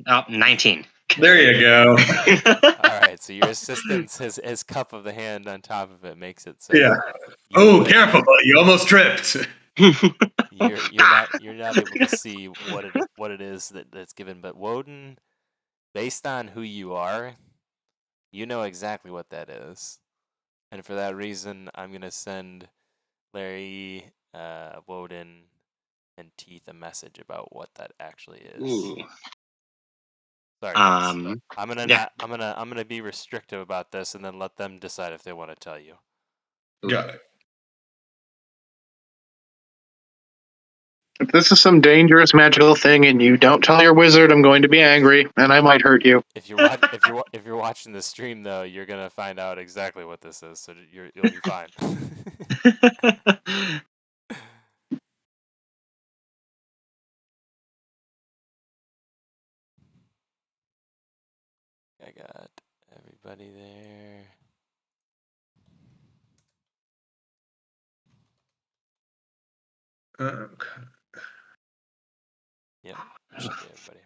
Oh, 19. There you go. All right, so your assistance, his cup of the hand on top of it makes it so. Yeah. Oh, careful, buddy! You almost tripped. You're not able to see what it is that's given, but Woden, based on who you are, you know exactly what that is, and for that reason, I'm gonna send Larry, Woden, and Teeth a message about what that actually is. Ooh. Sorry, guys. I'm yeah. gonna be restrictive about this, and then let them decide if they want to tell you. Got it. If this is some dangerous magical thing and you don't tell your wizard, I'm going to be angry and I might hurt you. If you're watching the stream though, you're gonna find out exactly what this is, so you'll be fine. I got everybody there. Okay. Yep, that should be everybody.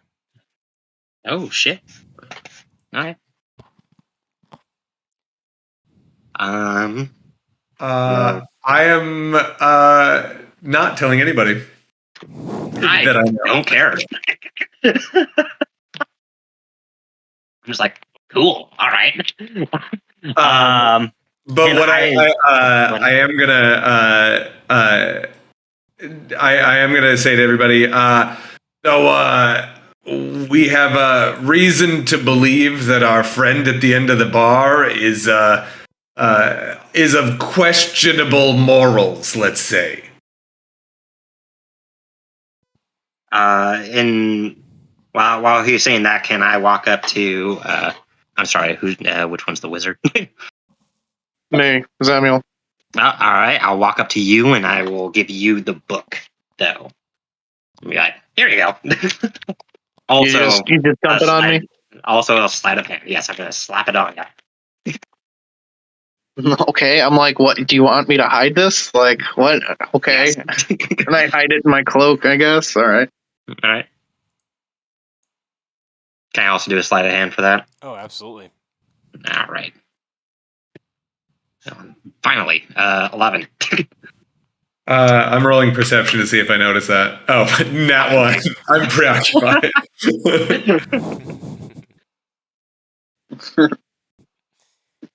Oh shit. All right. I am not telling anybody. I that I know. don't care. I'm just like, cool. All right. But what I am gonna I am gonna say to everybody, so we have a reason to believe that our friend at the end of the bar is of questionable morals, let's say. In While he's saying that, can I walk up to? I'm sorry. Which one's the wizard? Me, Samuel. All right. I'll walk up to you and I will give you the book, though. Be like, here you go. Also, You just dump it on me. Also, a sleight of hand. Yes, I'm gonna slap it on you. Okay, I'm like, what? Do you want me to hide this? Like, what? Okay, Yes. can I hide it in my cloak? I guess. All right. All right. Can I also do a sleight of hand for that? Oh, absolutely. All right. Finally, 11. I'm rolling perception to see if I notice that. Oh, nat one. I'm preoccupied.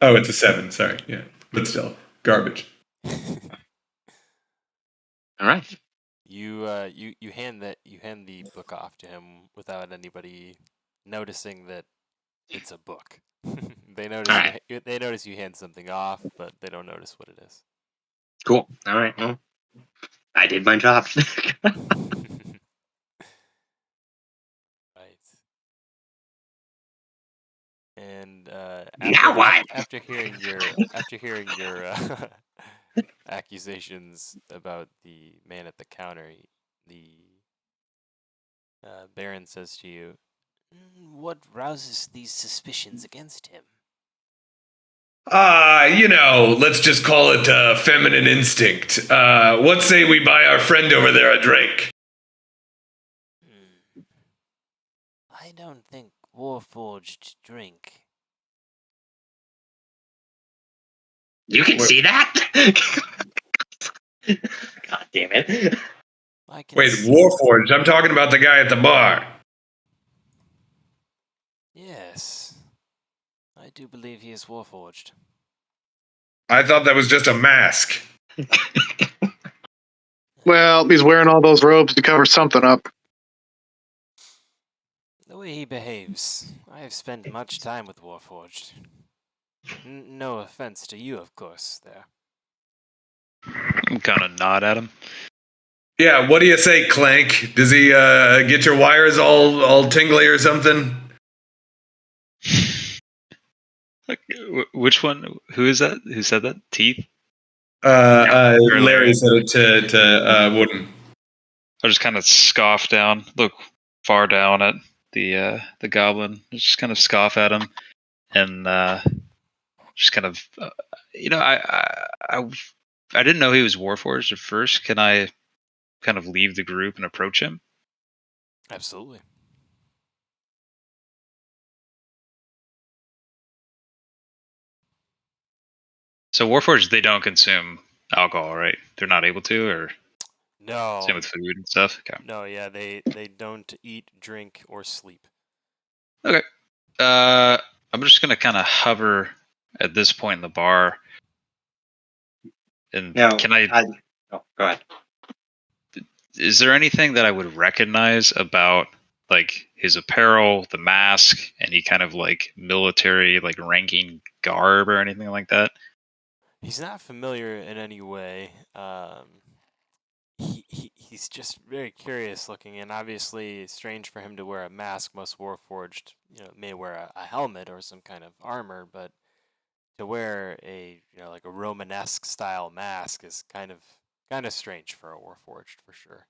Oh, it's a 7. Sorry. Yeah, but still garbage. All right. You hand the book off to him without anybody noticing that it's a book. They notice All right. they notice you hand something off, but they don't notice what it is. Cool. All right. Well, I did my job. Right. And Now what? after hearing your accusations about the man at the counter, the Baron says to you, "What rouses these suspicions against him?" Let's just call it feminine instinct. What say we buy our friend over there a drink? I don't think Warforged drink. You can see that? God damn it. I can Wait, s- Warforged. I'm talking about the guy at the bar. Yes, I do believe he is Warforged. I thought that was just a mask. Well, he's wearing all those robes to cover something up. The way he behaves, I have spent much time with Warforged. No offense to you, of course, there. I'm kind of nod at him. Yeah, what do you say, Clank? Does he get your wires all tingly or something? Which one? Who is that? Who said that? Teeth? Larry said it to Wooden. I just kind of scoff down, look far down at the goblin, just kind of scoff at him, and just kind of, I didn't know he was Warforged at first. Can I kind of leave the group and approach him? Absolutely. So Warforged, they don't consume alcohol, right? They're not able to, or No. same with food and stuff. Okay. No, yeah, they don't eat, drink, or sleep. Okay. I'm just gonna kind of hover at this point in the bar, and No, can I? Oh, go ahead. Is there anything that I would recognize about like his apparel, the mask, any kind of like military like ranking garb or anything like that? He's not familiar in any way. He's just very curious looking, and obviously it's strange for him to wear a mask. Most Warforged, may wear a helmet or some kind of armor, but to wear a like a Romanesque style mask is kind of strange for a Warforged for sure.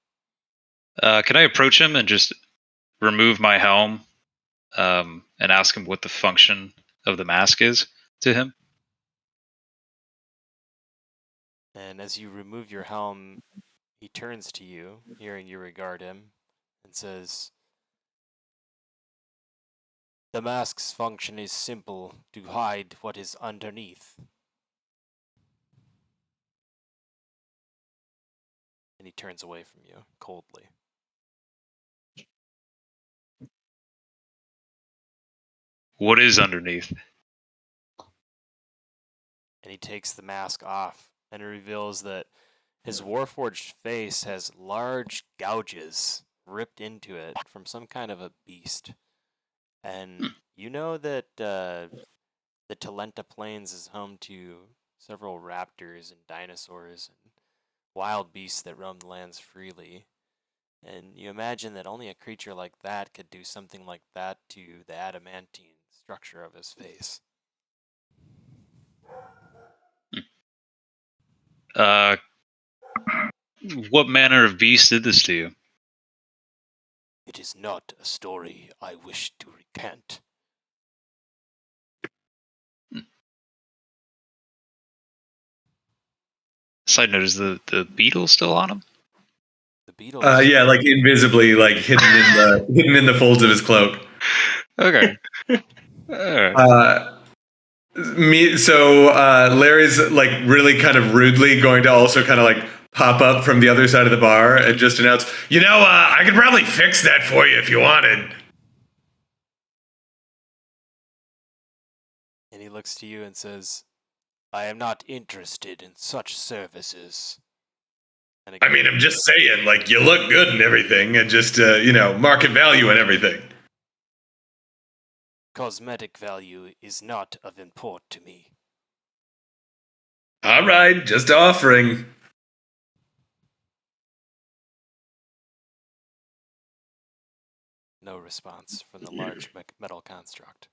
Can I approach him and just remove my helm and ask him what the function of the mask is to him? And as you remove your helm, he turns to you, hearing you regard him, and says, "The mask's function is simple, to hide what is underneath." And he turns away from you, coldly. What is underneath? And he takes the mask off, and it reveals that his Warforged face has large gouges ripped into it from some kind of a beast. And you know that the Talenta Plains is home to several raptors and dinosaurs and wild beasts that roam the lands freely. And you imagine that only a creature like that could do something like that to the adamantine structure of his face. What manner of beast did this to you? It is not a story I wish to recant. Side note, is the beetle still on him? The beetle. Yeah, like invisibly, like hidden in the folds of his cloak. Okay. Alright. So Larry's like really kind of rudely going to also kind of like pop up from the other side of the bar and just announce, I could probably fix that for you if you wanted. And he looks to you and says, I am not interested in such services. And I mean, I'm just saying, like, you look good and everything, and just, market value and everything. Cosmetic value is not of import to me. All right, just offering. No response from the large metal construct.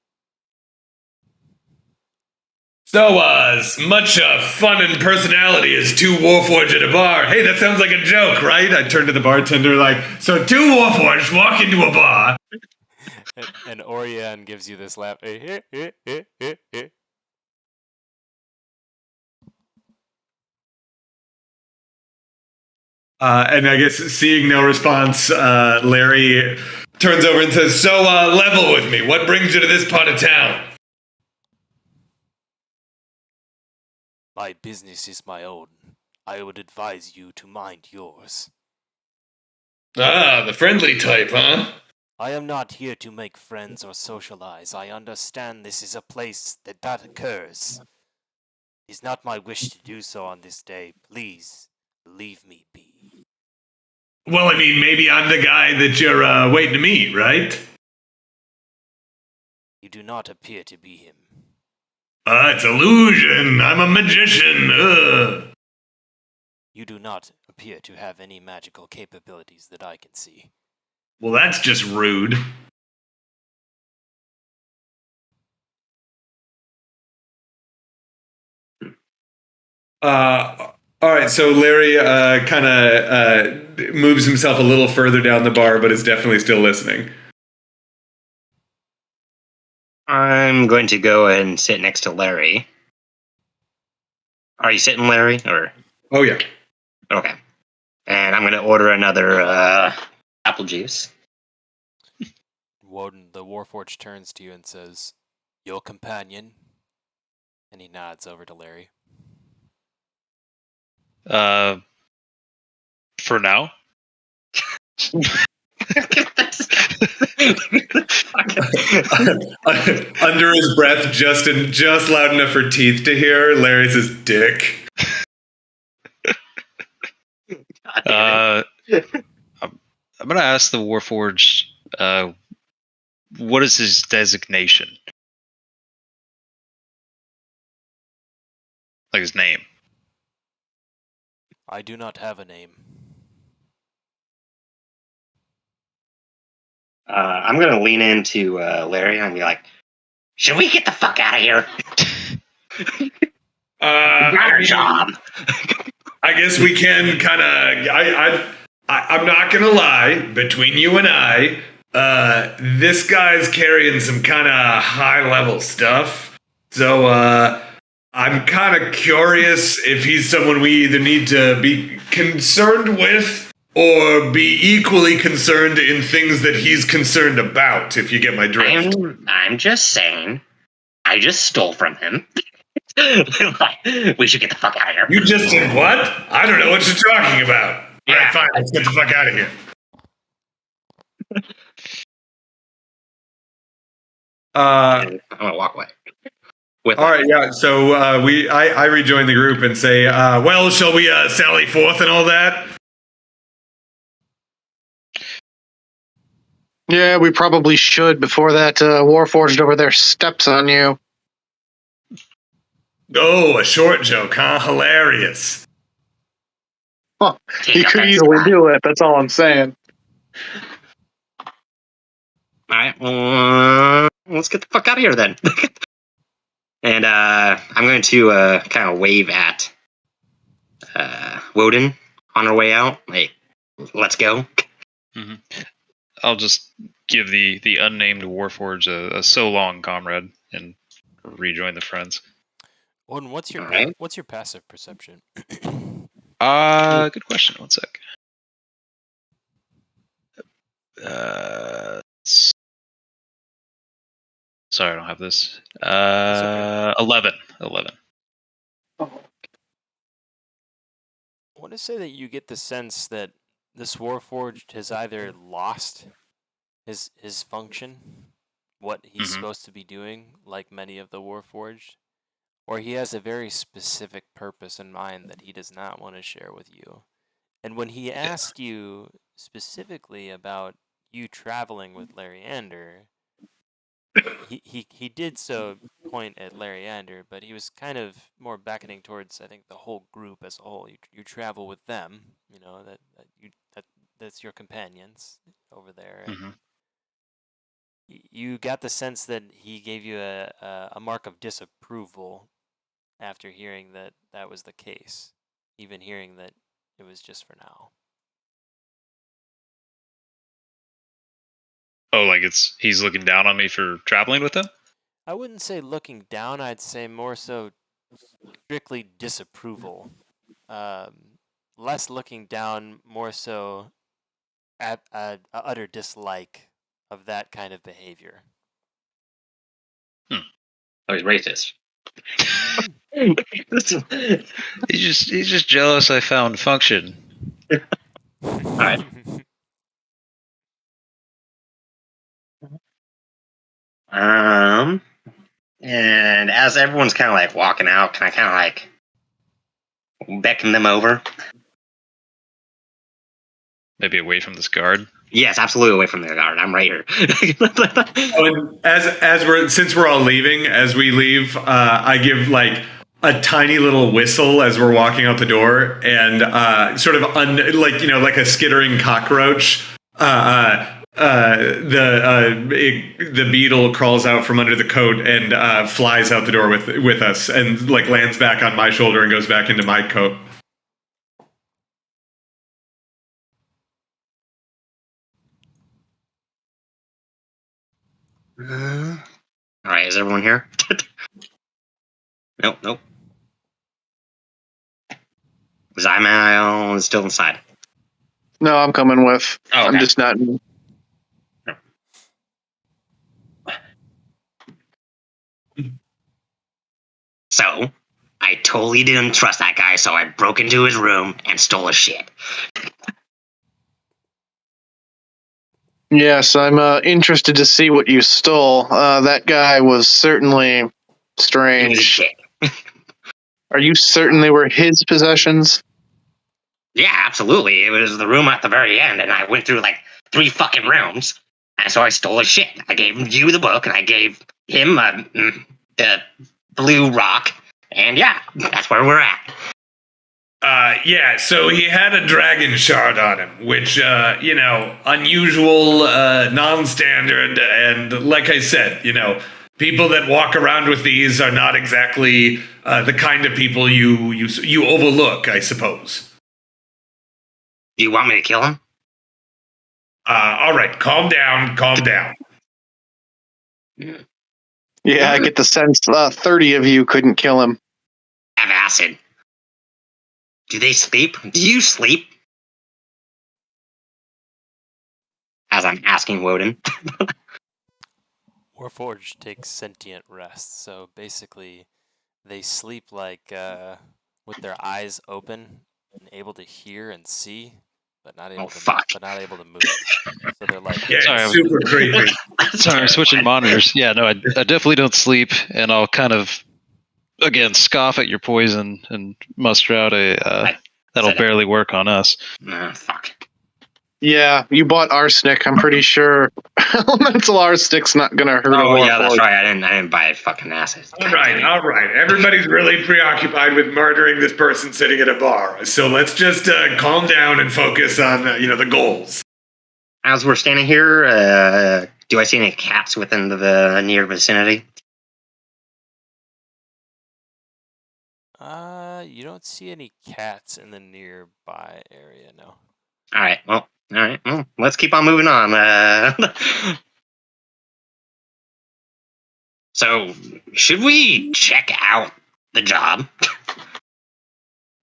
So, as much fun and personality as two Warforged at a bar. Hey, that sounds like a joke, right? I turn to the bartender like, so two Warforged walk into a bar. And Orion gives you this laugh. And I guess seeing no response, Larry turns over and says, so, level with me. What brings you to this part of town? My business is my own. I would advise you to mind yours. Ah, the friendly type, huh? I am not here to make friends or socialize. I understand this is a place that occurs. It is not my wish to do so on this day. Please, leave me be. Well, I mean, maybe I'm the guy that you're waiting to meet, right? You do not appear to be him. It's illusion. I'm a magician. Ugh. You do not appear to have any magical capabilities that I can see. Well, that's just rude. All right, so Larry kind of moves himself a little further down the bar, but is definitely still listening. I'm going to go and sit next to Larry. Are you sitting, Larry? Or Oh, yeah. okay. And I'm going to order another apple juice. Woden, the Warforged turns to you and says, "Your companion?" And he nods over to Larry. For now. Under his breath, just loud enough for teeth to hear, Larry says, "Dick." I'm gonna ask the Warforged, what is his designation? Like his name. I do not have a name. I'm going to lean into Larry and be like, should we get the fuck out of here? Got our job. I guess we can kind of. I'm not gonna lie. Between you and I, this guy's carrying some kind of high level stuff. So I'm kind of curious if he's someone we either need to be concerned with or be equally concerned in things that he's concerned about. If you get my drift. I'm just saying. I just stole from him. We should get the fuck out of here. You just did what? I don't know what you're talking about. Yeah, all right, fine. Let's get the fuck out of here. I'm gonna walk away. All right, yeah. So I rejoin the group and say, well, shall we sally forth and all that? Yeah, we probably should before that Warforged over there steps on you. Oh, a short joke, huh? Hilarious. Huh. He could easily do it. That's all I'm saying. All right, well, let's get the fuck out of here then. And I'm going to kind of wave at Woden on our way out. Like, let's go. Mm-hmm. I'll just give the unnamed Warforged a so long, comrade, and rejoin the friends. Odin, what's your Alright. what's your passive perception? Good question. One sec. Sorry, I don't have this. okay. 11. I want to say that you get the sense that this Warforged has either lost his function, what he's Mhm. supposed to be doing, like many of the Warforged, or he has a very specific purpose in mind that he does not want to share with you. And when he asked you specifically about you traveling with Larryander, he did so point at Larryander, but he was kind of more beckoning towards, I think, the whole group as a whole. You travel with them, you know, that's your companions over there. And Mhm. you got the sense that he gave you a mark of disapproval after hearing that that was the case, even hearing that it was just for now. Oh, like he's looking down on me for traveling with him? I wouldn't say looking down. I'd say more so strictly disapproval. Less looking down, more so at a utter dislike of that kind of behavior. Oh, he's racist. He's just jealous I found function. Alright. And as everyone's kind of like walking out, can I kind of like beckon them over? Maybe away from this guard. Yes, absolutely away from the guard. I'm right here. Oh, and since we're all leaving, as we leave, I give like a tiny little whistle as we're walking out the door, and sort of like a skittering cockroach. The beetle crawls out from under the coat and flies out the door with us, and like lands back on my shoulder and goes back into my coat. All right, is everyone here? Nope. Zymail is still inside. No, I'm coming with. Oh, I'm okay. just not. So, I totally didn't trust that guy, so I broke into his room and stole his shit. Yes, I'm interested to see what you stole. That guy was certainly He was a strange. dick. Are you certain they were his possessions? Yeah, absolutely. It was the room at the very end, and I went through like 3 fucking rooms, and so I stole his shit. I gave you the book, and I gave him the blue rock, and yeah, that's where we're at. Yeah, so he had a dragon shard on him, which, unusual, non-standard, and like I said, people that walk around with these are not exactly the kind of people you overlook, I suppose. Do you want me to kill him? All right, calm down. Yeah, I get the sense 30 of you couldn't kill him. Have acid. Do they sleep? Do you sleep? As I'm asking Woden. Warforged takes sentient rest, so basically they sleep like with their eyes open and able to hear and see, but not able to move. So they're like, Yeah, Sorry, it's super creepy. Sorry, I'm switching monitors. Yeah, no, I definitely don't sleep, and I'll kind of, again, scoff at your poison and muster out that'll barely work on us. Fuck. Yeah, you bought arsenic. I'm pretty sure elemental arsenic's not gonna hurt Oh a yeah, that's Warforged. right. I didn't buy fucking acid. All right. Everybody's really preoccupied with murdering this person sitting at a bar. So let's just calm down and focus on, the goals. As we're standing here, do I see any cats within the near vicinity? You don't see any cats in the nearby area, no. All right. Well, let's keep on moving on. So, should we check out the job?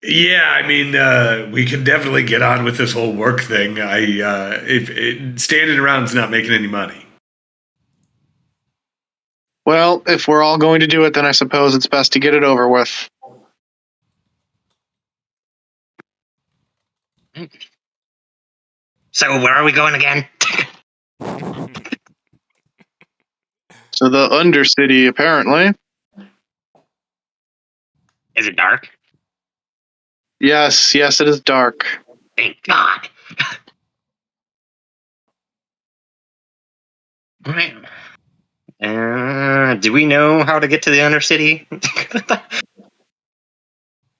Yeah, I mean, we can definitely get on with this whole work thing. If standing around's not making any money. Well, if we're all going to do it, then I suppose it's best to get it over with. So, where are we going again? So the Undercity, apparently. Is it dark? Yes, it is dark. Thank God. All right. Do we know how to get to the Undercity?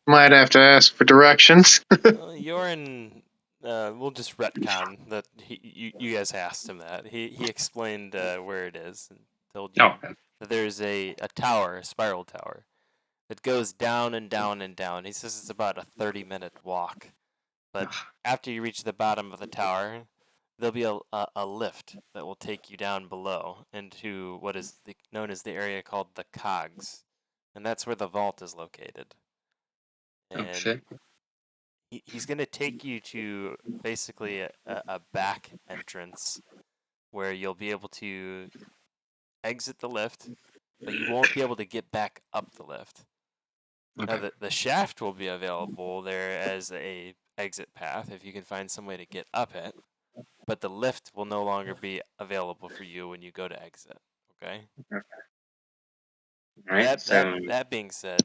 Might have to ask for directions. Yorin, we'll just retcon that you guys asked him that. He explained where it is and told you Oh, that there's a tower, a spiral tower, that goes down and down and down. He says it's about a 30-minute walk. But after you reach the bottom of the tower, there'll be a lift that will take you down below into what is known as the area called the Cogs. And that's where the vault is located. And shit. he's going to take you to basically a back entrance where you'll be able to exit the lift, but you won't be able to get back up the lift. Now, Okay. the shaft will be available there as a exit path if you can find some way to get up it, but the lift will no longer be available for you when you go to exit. Okay. All right. That being said,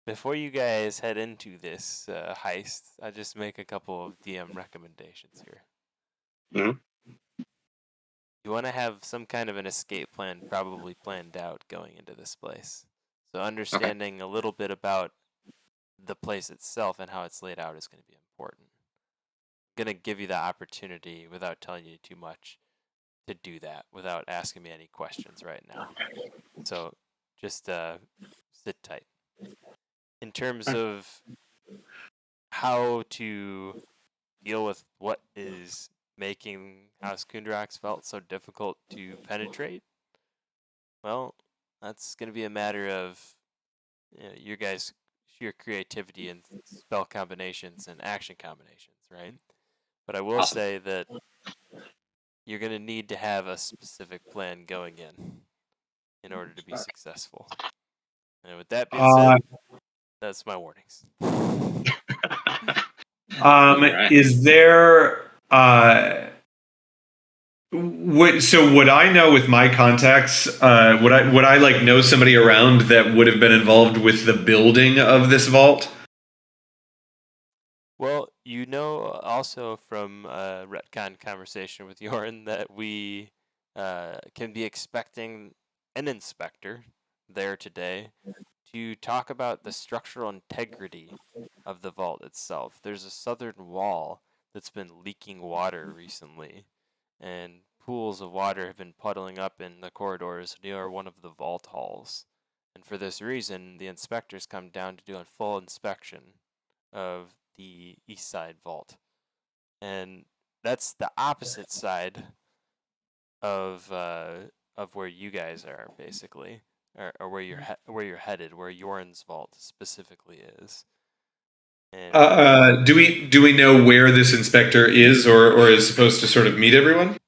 before you guys head into this heist, I just make a couple of DM recommendations here. Mhm. You want to have some kind of an escape plan probably planned out going into this place. So understanding a little bit about the place itself and how it's laid out is going to be important. I'm going to give you the opportunity, without telling you too much, to do that without asking me any questions right now. So just sit tight. In terms of how to deal with what is making House Kundrax felt so difficult to penetrate, well, that's going to be a matter of your guys' sheer creativity and spell combinations and action combinations, right? But I will Awesome. say that you're going to need to have a specific plan going in order to be successful. And with that being said, that's my warnings. Right. Is there would I know with my contacts? Would I like know somebody around that would have been involved with the building of this vault? Well, you know also from a retcon conversation with Yorin that we can be expecting an inspector there today to talk about the structural integrity of the vault itself. There's a southern wall that's been leaking water recently, and pools of water have been puddling up in the corridors near one of the vault halls. And for this reason, the inspectors come down to do a full inspection of the east side vault. And that's the opposite side of where you guys are, basically, or where you're headed, where Yorin's vault specifically is. And Do we know where this inspector is or is supposed to sort of meet everyone?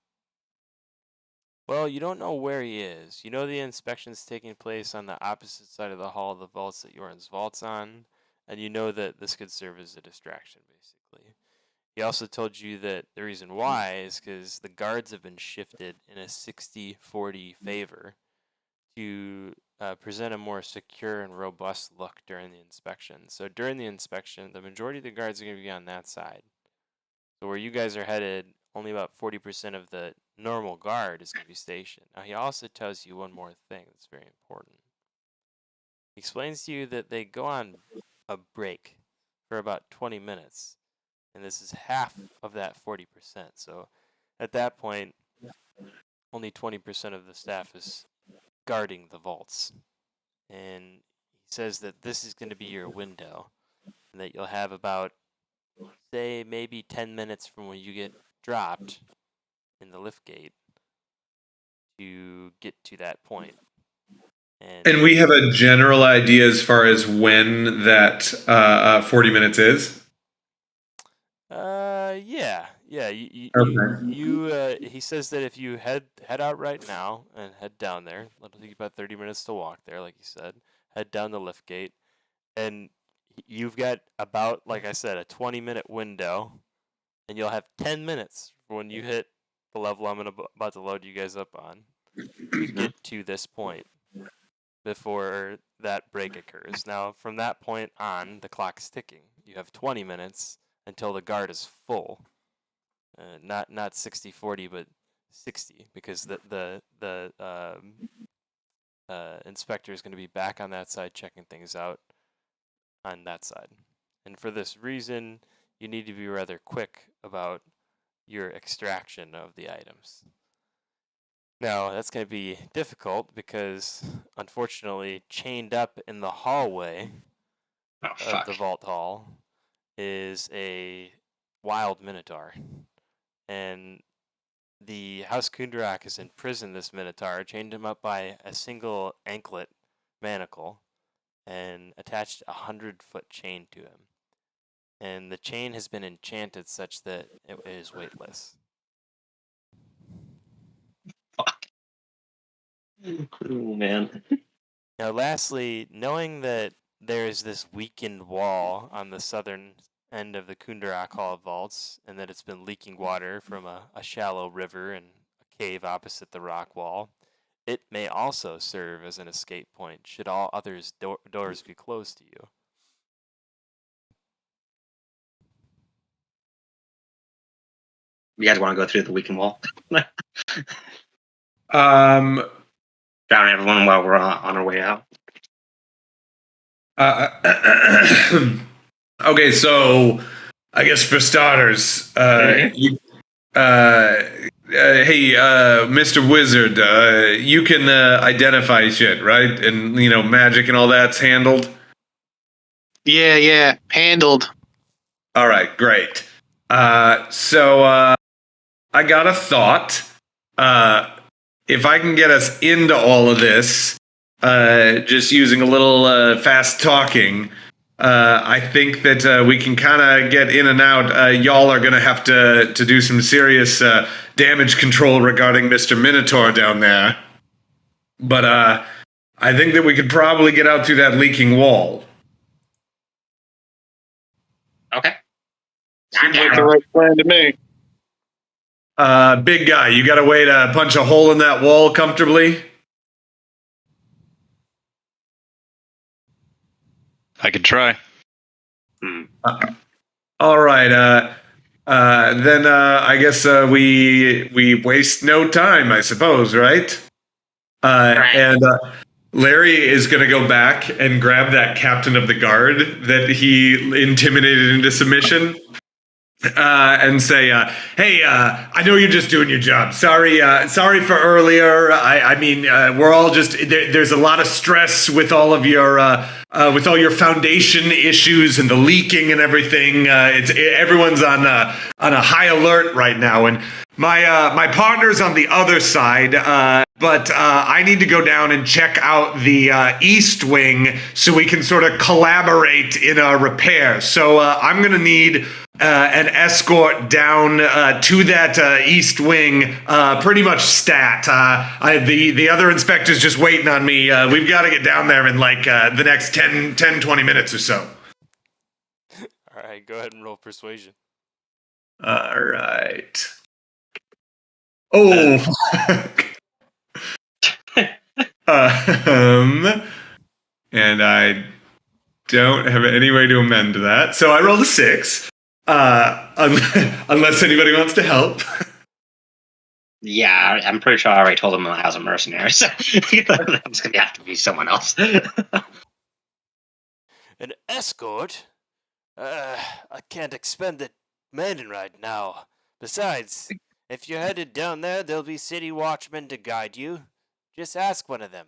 well, you don't know where he is. You know the inspection's taking place on the opposite side of the hall of the vaults that Yorin's vault's on, and you know that this could serve as a distraction, basically. He also told you that the reason why is because the guards have been shifted in a 60-40 favor to present a more secure and robust look during the inspection. So during the inspection, the majority of the guards are going to be on that side. So where you guys are headed, only about 40% of the normal guard is going to be stationed. Now, he also tells you one more thing that's very important. He explains to you that they go on a break for about 20 minutes. and this is half of that 40%. So at that point, only 20% of the staff is guarding the vaults. And he says that this is going to be your window, and that you'll have about, say, maybe 10 minutes from when you get dropped in the lift gate to get to that point. And we have a general idea as far as when that 40 minutes is? Yeah. He says that if you head out right now and head down there, it'll take you about 30 minutes to walk there, like you said. Head down the lift gate, and you've got about, like I said, a 20-minute window, and you'll have 10 minutes for when you hit the level I'm about to load you guys up on to get to this point before that break occurs. Now, from that point on, the clock's ticking. You have 20 minutes until the guard is full. Not 60-40, but 60, because the inspector is going to be back on that side checking things out on that side. And for this reason, you need to be rather quick about your extraction of the items. Now, that's going to be difficult because, unfortunately, chained up in the hallway of the vault hall is a wild minotaur. And the House Kundarak has imprisoned this minotaur, chained him up by a single anklet manacle, and attached a 100-foot chain to him. And the chain has been enchanted such that it is weightless. Fuck. Oh, man. Now, lastly, knowing that there is this weakened wall on the southern end of the Kundarak Hall vaults, and that it's been leaking water from a shallow river and a cave opposite the rock wall, it may also serve as an escape point should all others' doors be closed to you. You guys want to go through the weekend wall? Um, Drown everyone while we're on our way out. Okay, so I guess for starters, hey, Mr. Wizard, you can identify shit, right? And magic and all that's handled. Yeah, handled. All right, great. So I got a thought. If I can get us into all of this, just using a little fast talking, I think that we can kind of get in and out. Y'all are going to have to do some serious damage control regarding Mr. Minotaur down there. But I think that we could probably get out through that leaking wall. Okay. Seems like the right plan to me. Big guy, you got a way to punch a hole in that wall comfortably? I could try. All right. Then I guess we waste no time, I suppose, right? And Larry is going to go back and grab that captain of the guard that he intimidated into submission. And say, "Hey, I know you're just doing your job. Sorry for earlier. I mean, we're all just there's a lot of stress with all of your foundation issues and the leaking and everything. Everyone's on a high alert right now, and my partner's on the other side. But I need to go down and check out the east wing so we can sort of collaborate in our repair. So I'm going to need an escort down to that east wing, pretty much stat. The other inspector's just waiting on me. We've got to get down there in like the next 10, 20 minutes or so. All right, go ahead and roll persuasion. All right. Oh, fuck. And I don't have any way to amend that, so I rolled a 6. Unless anybody wants to help. Yeah, I'm pretty sure I already told him I was a mercenary, so that was going to have to be someone else. An escort? I can't expend it commanding right now. Besides, if you're headed down there, there'll be city watchmen to guide you. Just ask one of them.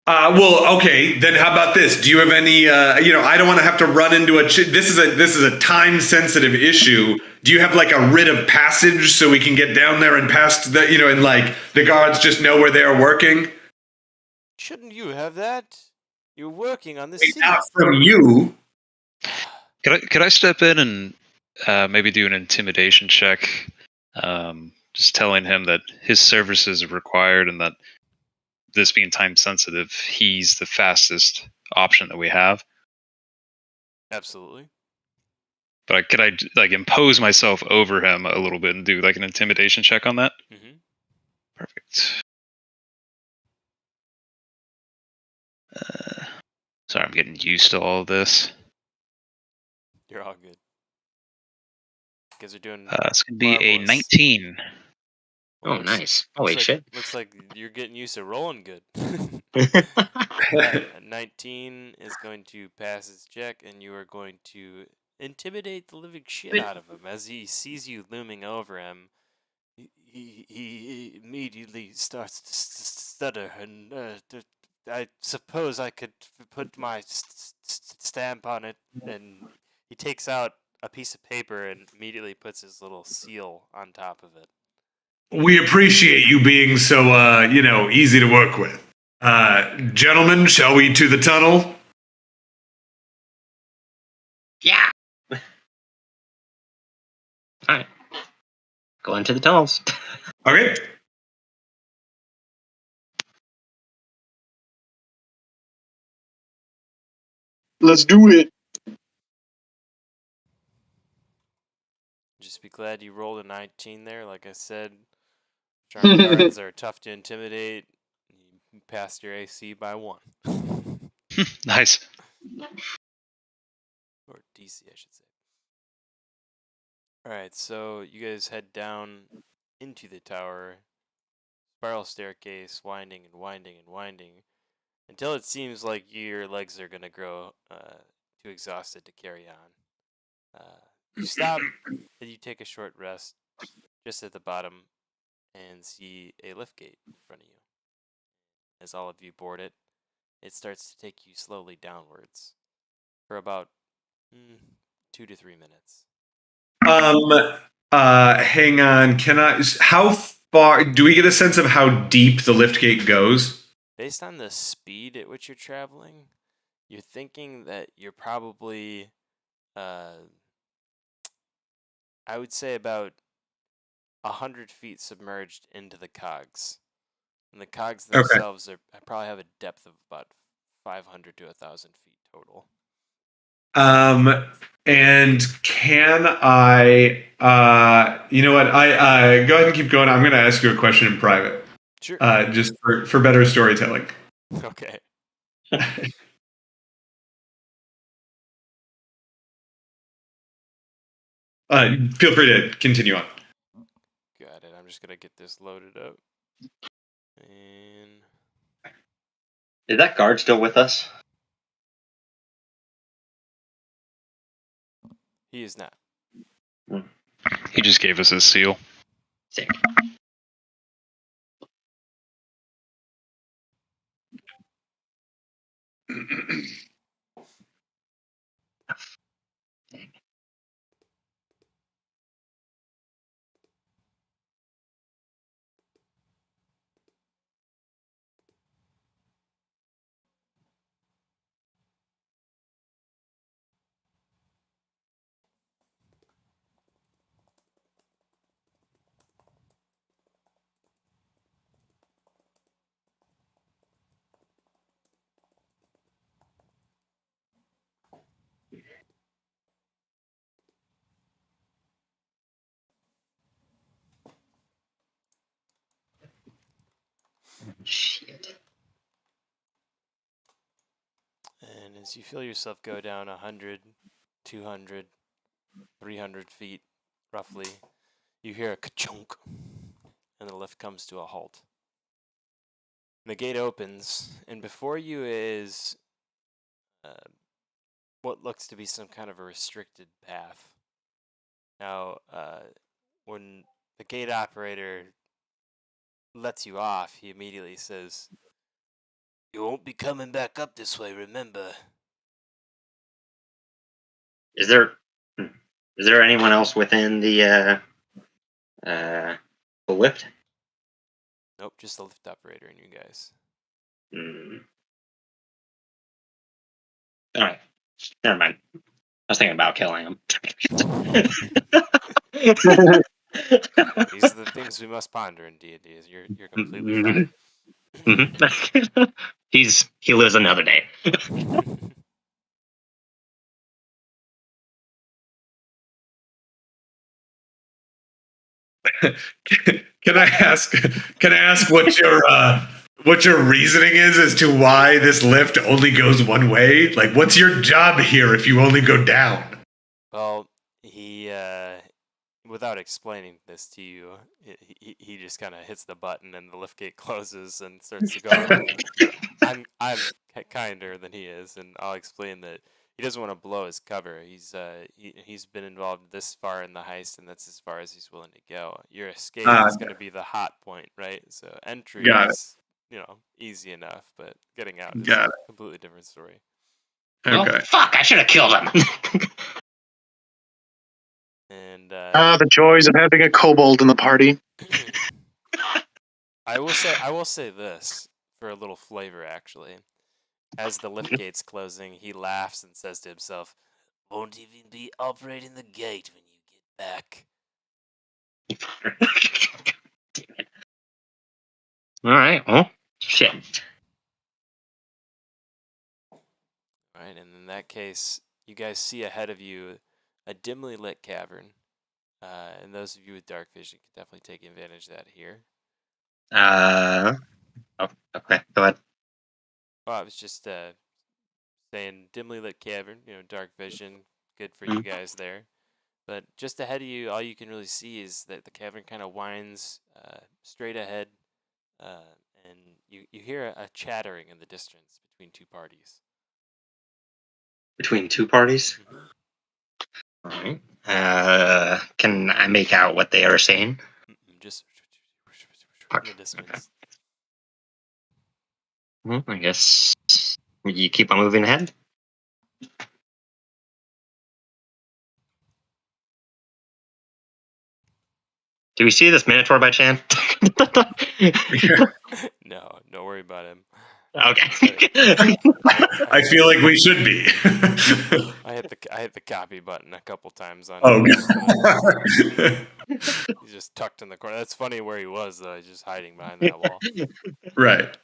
Well, okay. Then how about this? Do you have any? I don't want to have to run into a. This is a time sensitive issue. Do you have like a writ of passage so we can get down there and past the, and like the guards just know where they are working? Shouldn't you have that? You're working on the city. Not from you. Could I step in and maybe do an intimidation check? Just telling him that his services are required and that this being time sensitive, he's the fastest option that we have. Absolutely. But could I like impose myself over him a little bit and do like an intimidation check on that? Mm-hmm. Perfect. Sorry, I'm getting used to all of this. You're all good. You guys are doing. It's gonna be a marvelous. 19. Oh, Looks- nice. Holy looks shit. Looks like you're getting used to rolling good. 19 is going to pass his check, and you are going to intimidate the living shit out of him as he sees you looming over him. He immediately starts to stutter, and I suppose I could put my stamp on it. And he takes out a piece of paper and immediately puts his little seal on top of it. We appreciate you being so, easy to work with. Gentlemen, shall we to the tunnel? Yeah. All right. Go into the tunnels. Okay. Let's do it. Just be glad you rolled a 19 there. Like I said, charm guards are tough to intimidate. You passed your AC by 1. Nice. Or DC, I should say. Alright, so you guys head down into the tower. Spiral staircase, winding and winding and winding. Until it seems like your legs are going to grow too exhausted to carry on. You stop and you take a short rest just at the bottom and see a lift gate in front of you. As all of you board it, it starts to take you slowly downwards for about 2 to 3 minutes. Hang on. How far, do we get a sense of how deep the lift gate goes? Based on the speed at which you're traveling, you're thinking that you're probably, I would say about 100 feet submerged into the cogs. And the cogs themselves probably have a depth of about 500 to 1,000 feet total. And can I, you know what? I go ahead and keep going. I'm going to ask you a question in private. Sure. Just for better storytelling. Okay. Feel free to continue on. Got it. I'm just going to get this loaded up. And Is that guard still with us? he is not. He just gave us his seal. Sick. Shit. And as you feel yourself go down 100, 200, 300 feet, roughly, you hear a ka-chunk, and the lift comes to a halt. The gate opens, and before you is what looks to be some kind of a restricted path. Now, when the gate operator lets you off, he immediately says, "You won't be coming back up this way, remember." Is there anyone else within the lift? Nope, just the lift operator and you guys. All right, never mind. I was thinking about killing him. These are the things we must ponder in D&D. You're completely fine. He lives another day. Can I ask what your reasoning is as to why this lift only goes one way? Like, what's your job here if you only go down? Well, he, without explaining this to you, he just kind of hits the button and the lift gate closes and starts to go. I'm kinder than he is, and I'll explain that he doesn't want to blow his cover. He's been involved this far in the heist, and that's as far as he's willing to go. Your escape is going to be the hot point, right? So entry is, easy enough, but getting out is a completely different story. Well, fuck! I should have killed him. And the joys of having a kobold in the party. I will say this for a little flavor, actually. As the lift gate's closing, he laughs and says to himself, "Won't even be operating the gate when you get back." Damn it. All right. Well, shit. All right, and in that case, you guys see ahead of you a dimly lit cavern. And those of you with dark vision can definitely take advantage of that here. Okay. Go ahead. Well, I was just saying dimly lit cavern, dark vision, good for you guys there. But just ahead of you, all you can really see is that the cavern kind of winds straight ahead, and you hear a chattering in the distance between two parties. Between two parties? All right. Can I make out what they are saying? Just in the distance. Well, I guess you keep on moving ahead. Do we see this Minotaur by chance? No, don't worry about him. Okay. I feel like we should be. I hit the copy button a couple times on. Oh, God. He's just tucked in the corner. That's funny where he was though. He's just hiding behind that wall. Right.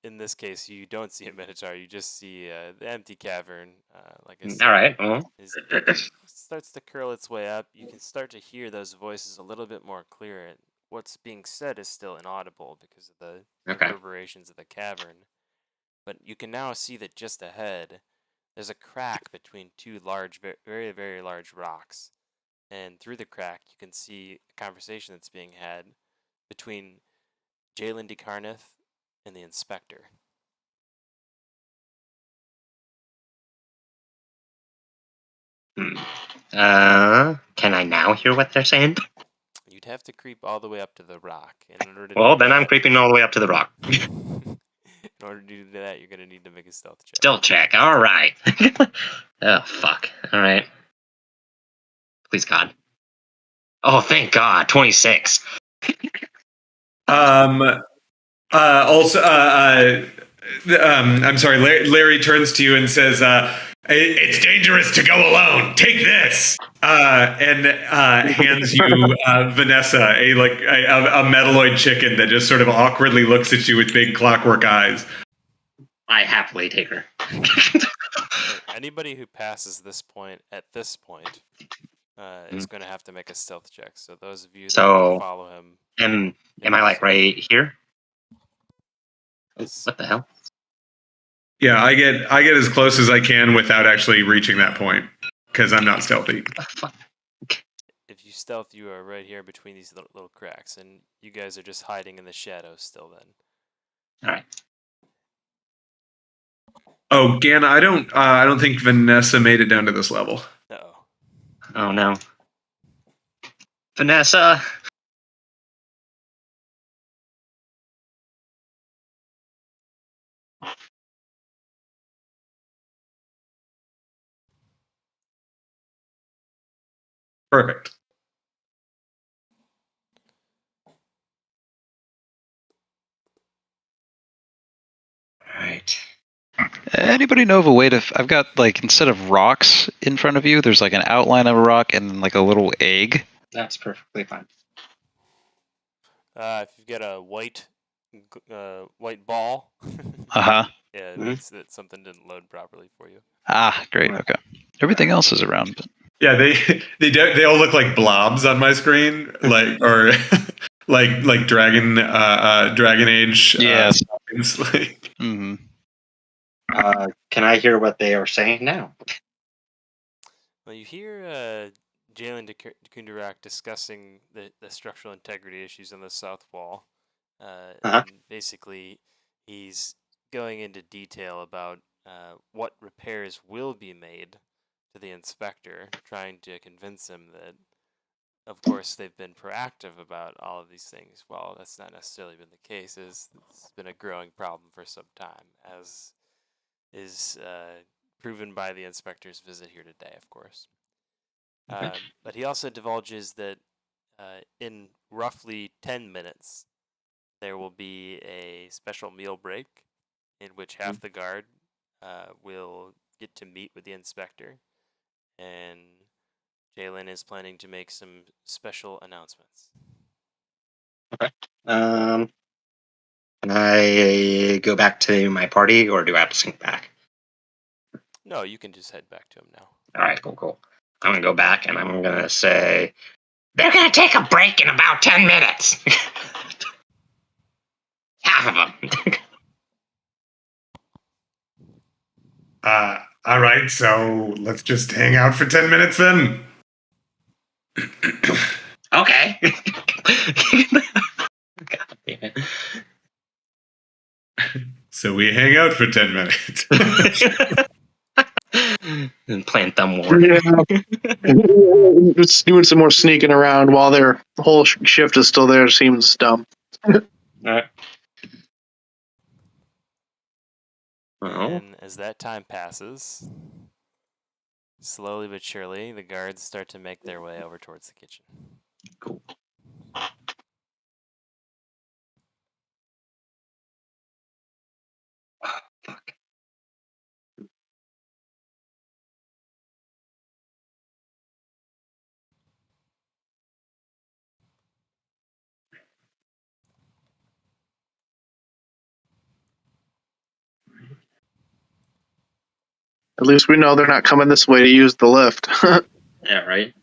In this case, you don't see a Minotaur. You just see the empty cavern. Like I said, all right. Well. It starts to curl its way up. You can start to hear those voices a little bit more clear. What's being said is still inaudible because of the reverberations of the cavern. But you can now see that just ahead, there's a crack between two large, very, very large rocks. And through the crack, you can see a conversation that's being had between Jalen DeCarneth and the inspector. Can I now hear what they're saying? You'd have to creep all the way up to the rock. In order to then I'm creeping all the way up to the rock. In order to do that, you're going to need to make a stealth check. Stealth check. All right. Oh, fuck. All right. Please, God. Oh, thank God. 26. Also, I'm sorry. Larry turns to you and says, "It's dangerous to go alone. Take this," and hands you Vanessa, a metalloid chicken that just sort of awkwardly looks at you with big clockwork eyes. I happily take her. Anybody who passes this point at this point is going to have to make a stealth check. So those of you that follow him. Am I like right here? Yes. What the hell? Yeah, I get as close as I can without actually reaching that point because I'm not stealthy. If you stealth, you are right here between these little cracks, and you guys are just hiding in the shadows still. Then. All right. Oh, Ganna, I don't think Vanessa made it down to this level. Uh-oh. Oh no. Vanessa. Perfect. All right. Anybody know of a way to? I've got like instead of rocks in front of you, there's like an outline of a rock and like a little egg. That's perfectly fine. If you've got a white ball, Uh huh. yeah, it Mhm. means that something didn't load properly for you. Ah, great. Okay. Everything else is around. But Yeah, they all look like blobs on my screen, like or like Dragon Age. Yes. Signs, like. hmm Can I hear what they are saying now? Well, you hear Jalen Kundarak discussing the structural integrity issues on the south wall. Uh-huh. And basically, he's going into detail about what repairs will be made to the inspector, trying to convince him that, of course, they've been proactive about all of these things. Well, that's not necessarily been the case. It's been a growing problem for some time, as is proven by the inspector's visit here today, of course. Okay. But he also divulges that in roughly 10 minutes, there will be a special meal break in which half the guard will get to meet with the inspector, and Jalen is planning to make some special announcements. Can I go back to my party, or do I have to sync back? No, you can just head back to him now. All right, cool. I'm gonna go back, and I'm gonna say they're gonna take a break in about 10 minutes. Half of them. All right, so let's just hang out for 10 minutes then. Okay. God damn it. So we hang out for 10 minutes. And plant them war. Yeah. Just doing some more sneaking around while their whole shift is still there seems dumb. Alright. Oh. And as that time passes, slowly but surely, the guards start to make their way over towards the kitchen. Cool. Fuck. At least we know they're not coming this way to use the lift. Yeah, right?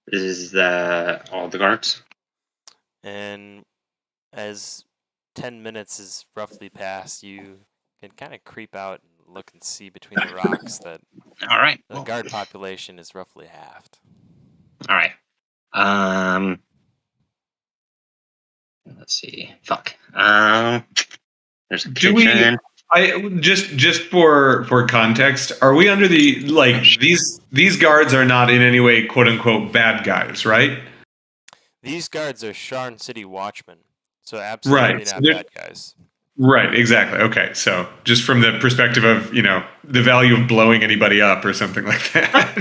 Is that all the guards? And as 10 minutes is roughly passed, you can kind of creep out and look and see between the rocks that Alright. the guard population is roughly halved. Alright. Let's see. Fuck. There's a Do we- kitchen. I just for context, are we under the these guards are not in any way quote unquote bad guys, right? These guards are Sharn City watchmen, so absolutely Right, so not they're- bad guys. Right, exactly. Okay, so just from the perspective of the value of blowing anybody up or something like that,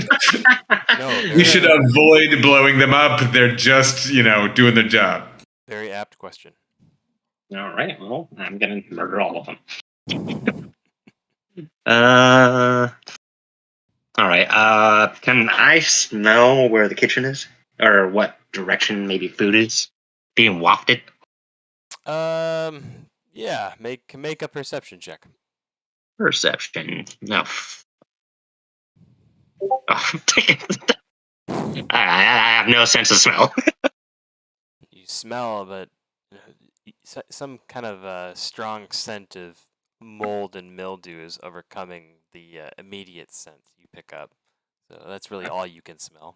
No, we should avoid blowing them up. They're just doing their job. Very apt question. Alright, well, I'm gonna murder all of them. Alright, can I smell where the kitchen is? Or what direction maybe food is being wafted? Yeah, make a perception check. Perception. No. Oh, I have no sense of smell. You smell, but some kind of strong scent of mold and mildew is overcoming the immediate scent you pick up. So that's really all you can smell.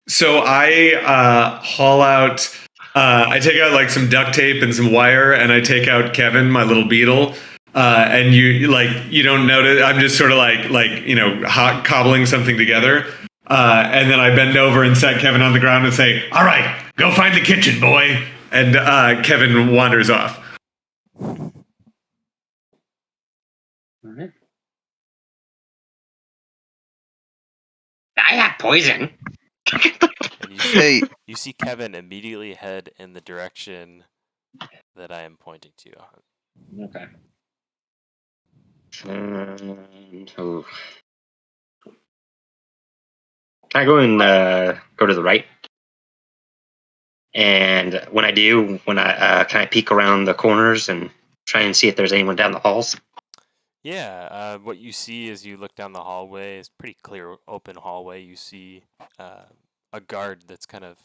So I haul out. I take out like some duct tape and some wire, and I take out Kevin, my little beetle. And you don't notice. I'm just sort of hot cobbling something together. And then I bend over and set Kevin on the ground and say, "All right, go find the kitchen, boy." And Kevin wanders off. All right. I had poison. And you see Kevin immediately head in the direction that I am pointing to. Okay. Oh. Can I go and go to the right? And when I do, can I peek around the corners and try and see if there's anyone down the halls? Yeah, what you see as you look down the hallway is pretty clear, open hallway. You see a guard that's kind of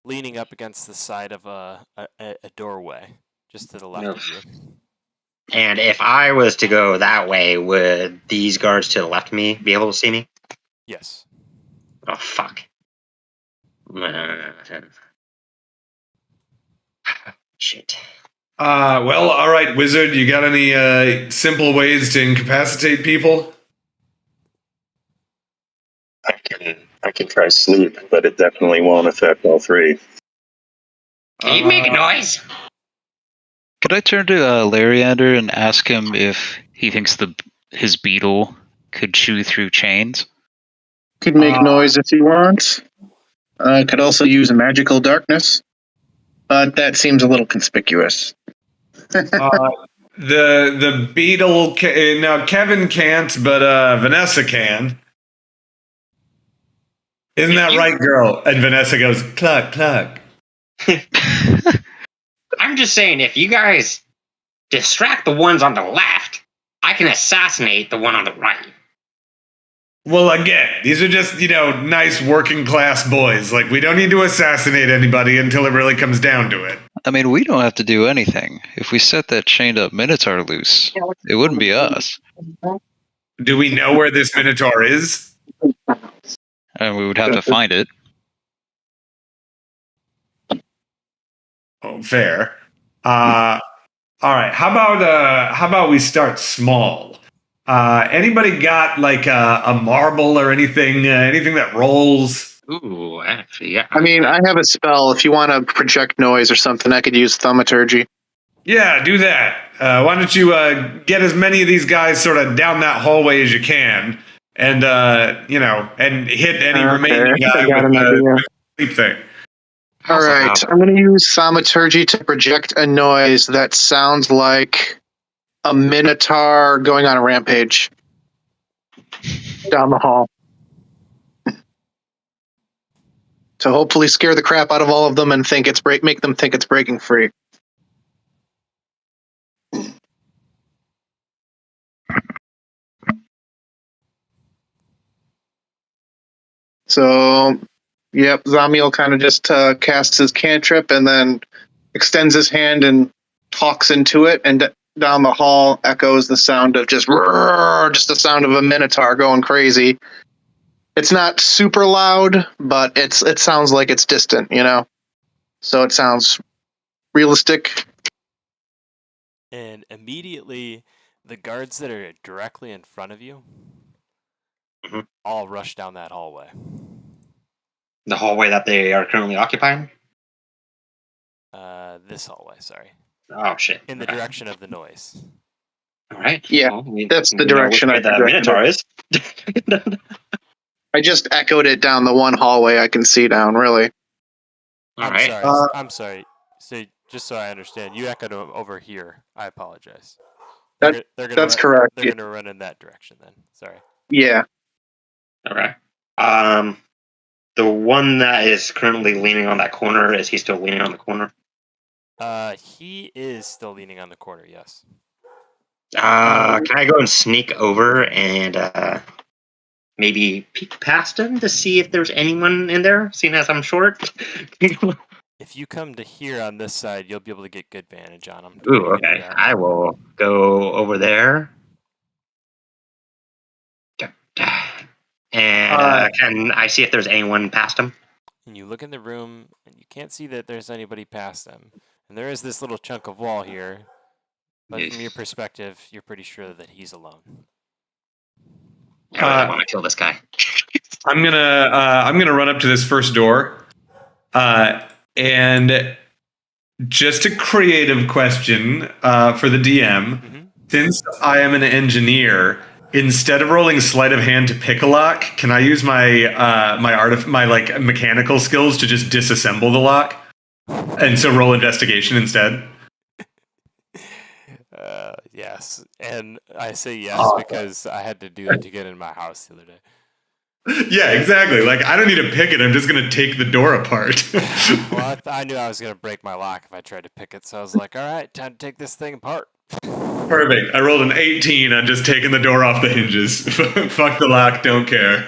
leaning up against the side of a doorway, just to the left of you. And if I was to go that way, would these guards to the left of me be able to see me? Yes. Oh, fuck. Shit. Well, all right, wizard. You got any simple ways to incapacitate people? I can try sleep, but it definitely won't affect all three. Can you make a noise? Could I turn to Lariander and ask him if he thinks his beetle could chew through chains? Could make noise if you want. Could also use a magical darkness, but that seems a little conspicuous. The beetle. Now Kevin can't, but Vanessa can. Isn't that right, girl? And Vanessa goes, "Cluck, cluck." I'm just saying, if you guys distract the ones on the left, I can assassinate the one on the right. Well, again, these are just, nice working class boys. Like, we don't need to assassinate anybody until it really comes down to it. I mean, we don't have to do anything. If we set that chained up Minotaur loose, it wouldn't be us. Do we know where this Minotaur is? And we would have to find it. Oh, fair. All right. How about we start small? Anybody got like a marble or anything that rolls? Ooh, actually, yeah. I mean, I have a spell. If you want to project noise or something, I could use thaumaturgy. Yeah, do that. Why don't you get as many of these guys sort of down that hallway as you can, and and hit any remaining guy with the sleep thing. All right, I'm going to use thaumaturgy to project a noise that sounds like a minotaur going on a rampage down the hall. To hopefully scare the crap out of all of them and make them think it's breaking free. So, yep, Zamiel kind of just casts his cantrip and then extends his hand and talks into it, and down the hall echoes the sound of just the sound of a minotaur going crazy. It's not super loud, but it sounds like it's distant, So it sounds realistic. And immediately, the guards that are directly in front of you all rush down that hallway. The hallway that they are currently occupying? This hallway, sorry. Oh, shit. In the direction of the noise. All right. Yeah, well, that's the direction I the Minotaur is. I just echoed it down the one hallway I can see down, really. I'm sorry. So, just so I understand, you echoed over here. I apologize. That's correct. They're going to run in that direction then. Sorry. Yeah. Okay. The one that is currently leaning on that corner, is he still leaning on the corner? He is still leaning on the corner, yes. Can I go and sneak over and maybe peek past him to see if there's anyone in there, seeing as I'm short? If you come to here on this side, you'll be able to get good vantage on him. Ooh, okay. I will go over there. And can I see if there's anyone past him? and you look in the room, and you can't see that there's anybody past them. And there is this little chunk of wall here, but from your perspective, you're pretty sure that he's alone. I really want to kill this guy. I'm gonna run up to this first door, and just a creative question for the DM. Mm-hmm. Since I am an engineer, instead of rolling sleight of hand to pick a lock, can I use my my like mechanical skills to just disassemble the lock, and so roll investigation instead? Yes, and I say yes Oh. because I had to do that to get in my house the other day. Yeah, exactly. Like, I don't need to pick it. I'm just gonna take the door apart. Well, I knew I was gonna break my lock if I tried to pick it, so I was like, "All right, time to take this thing apart." Perfect. I rolled an 18 on just taking the door off the hinges. Fuck the lock. Don't care.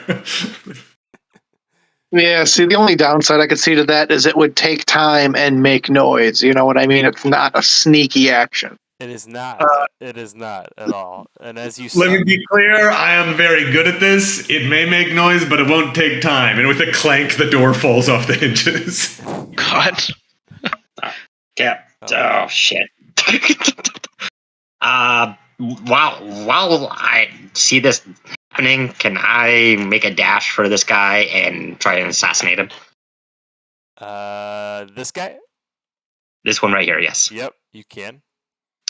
Yeah, see, the only downside I could see to that is it would take time and make noise. You know what I mean? It's not a sneaky action. It is not. It is not at all. And as you Let me said, be clear. I am very good at this. It may make noise, but it won't take time. And with a clank, the door falls off the hinges. God. Yeah. Oh shit. While I see this happening, can I make a dash for this guy and try and assassinate him? this guy. This one right here, yes. Yep, you can.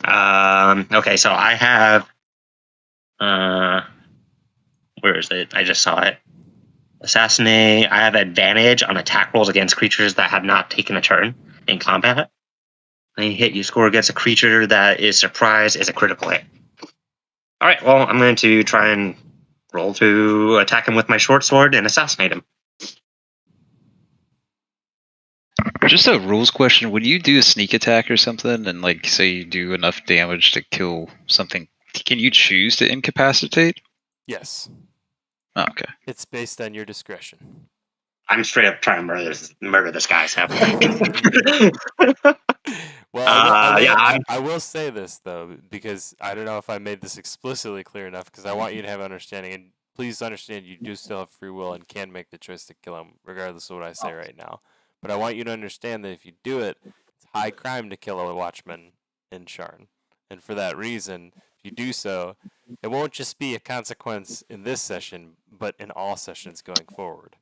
Okay, so I have. Where is it? I just saw it. Assassinate. I have advantage on attack rolls against creatures that have not taken a turn in combat. Any hit you score against a creature that is surprised is a critical hit. All right, well, I'm going to try and roll to attack him with my short sword and assassinate him. Just a rules question. When you do a sneak attack or something, and like say you do enough damage to kill something, can you choose to incapacitate? Yes, Oh, okay. it's based on your discretion. I'm straight up trying to murder this guy. So. Well, I will say this though, because I don't know if I made this explicitly clear enough. Because I want you to have understanding, and please understand you do still have free will and can make the choice to kill him, regardless of what I say right now. But I want you to understand that if you do it, it's high crime to kill a watchman in Sharn, and for that reason, if you do so, it won't just be a consequence in this session, but in all sessions going forward.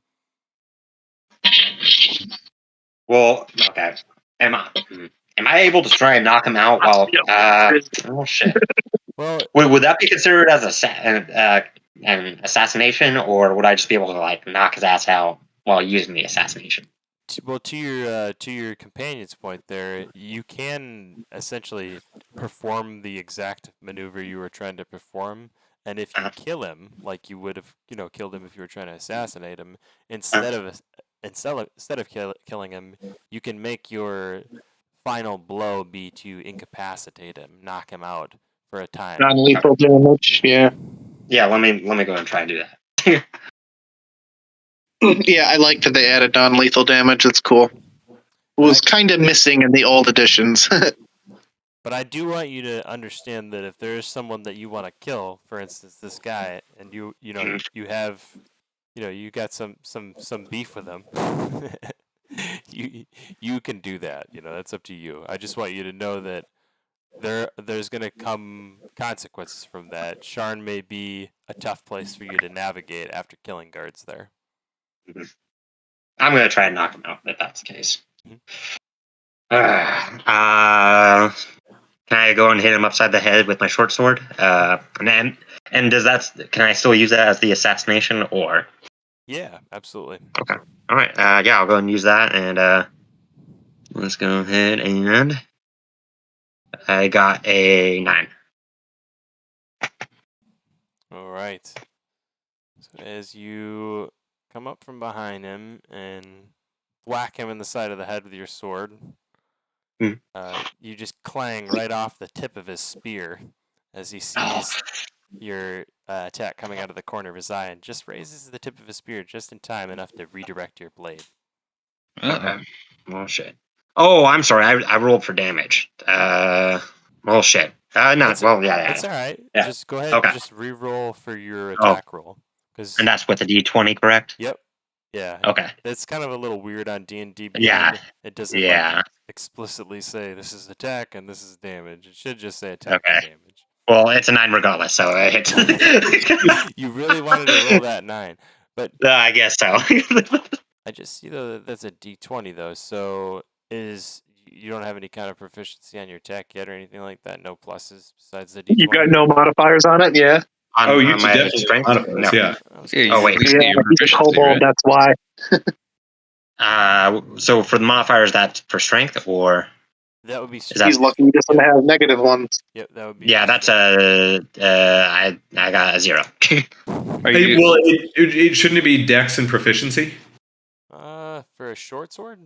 Well, okay. Am I able to try and knock him out while? Oh shit. Well, Would that be considered as an assassination, or would I just be able to like knock his ass out while using the assassination? to your companion's point there, you can essentially perform the exact maneuver you were trying to perform, and if you kill him, like you would have, killed him if you were trying to assassinate him, instead of killing him, you can make your final blow be to incapacitate him, knock him out for a time. Non-lethal damage, yeah. Yeah, let me go and try and do that. Yeah, I like that they added non-lethal damage. It's cool. It was kind of missing in the old editions. But I do want you to understand that if there is someone that you want to kill, for instance, this guy, and you have, you got some beef with him, you can do that. That's up to you. I just want you to know that there's going to come consequences from that. Sharn may be a tough place for you to navigate after killing guards there. I'm gonna try and knock him out if that's the case. Can I go and hit him upside the head with my short sword? And does can I still use that as the assassination, or? Yeah, absolutely. Okay. All right. Yeah, I'll go and use that, and let's go ahead and I got a 9. All right. So as you come up from behind him and whack him in the side of the head with your sword, you just clang right off the tip of his spear as he sees your attack coming out of the corner of his eye and just raises the tip of his spear just in time, enough to redirect your blade. Okay. Well, shit. Oh, I'm sorry. I rolled for damage. Well, shit. No. Well, yeah. It's all right. Yeah. Just go ahead Okay. and just re-roll for your attack roll. And that's with a D20, correct? Yep. Yeah. Okay. It's kind of a little weird on D&D Beyond. Yeah. It doesn't Yeah. explicitly say this is attack and this is damage. It should just say attack Okay. and damage. Well, it's a 9 regardless, so it's. You really wanted to roll that 9, but I guess so. I just see though that that's a D20 though. So you don't have any kind of proficiency on your attack yet or anything like that? No pluses besides the D20? You've got no modifiers on it, yeah. Oh, you on should my definitely strength? modify this, No. yeah. Yeah, Oh, wait. you Yeah, get your he's a proficiency, kobold, right? that's why. So for the modifiers, that's for strength, or That would be is strength. that? He's lucky he doesn't have negative ones. Yep, that would be. Yeah, for that's strength. I got a 0. Are Hey, you, well, it shouldn't it be Dex and proficiency? For a short sword.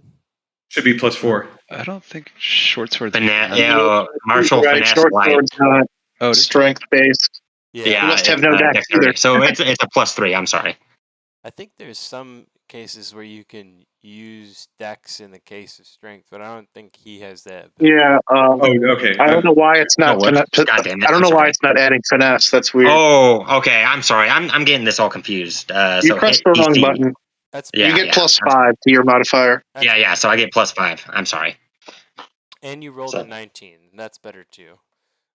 Should be +4. I don't think short swords. Martial Right, finesse short light. sword's not Oh, it is? strength based. Yeah, You must have it's, no dex dexterity. either. So it's a +3. I'm sorry. I think there's some cases where you can use dex in the case of strength, but I don't think he has that. Yeah, Oh, okay. I don't know why it's not. what? I God damn it, don't I'm know why sorry. it's not adding finesse. That's weird. Oh, okay. I'm sorry. I'm getting this all confused. You So pressed hit the wrong DC. button. That's Yeah, You get yeah. +5 to your modifier. Yeah. So I get +5. I'm sorry. And you rolled So- a 19. That's better too.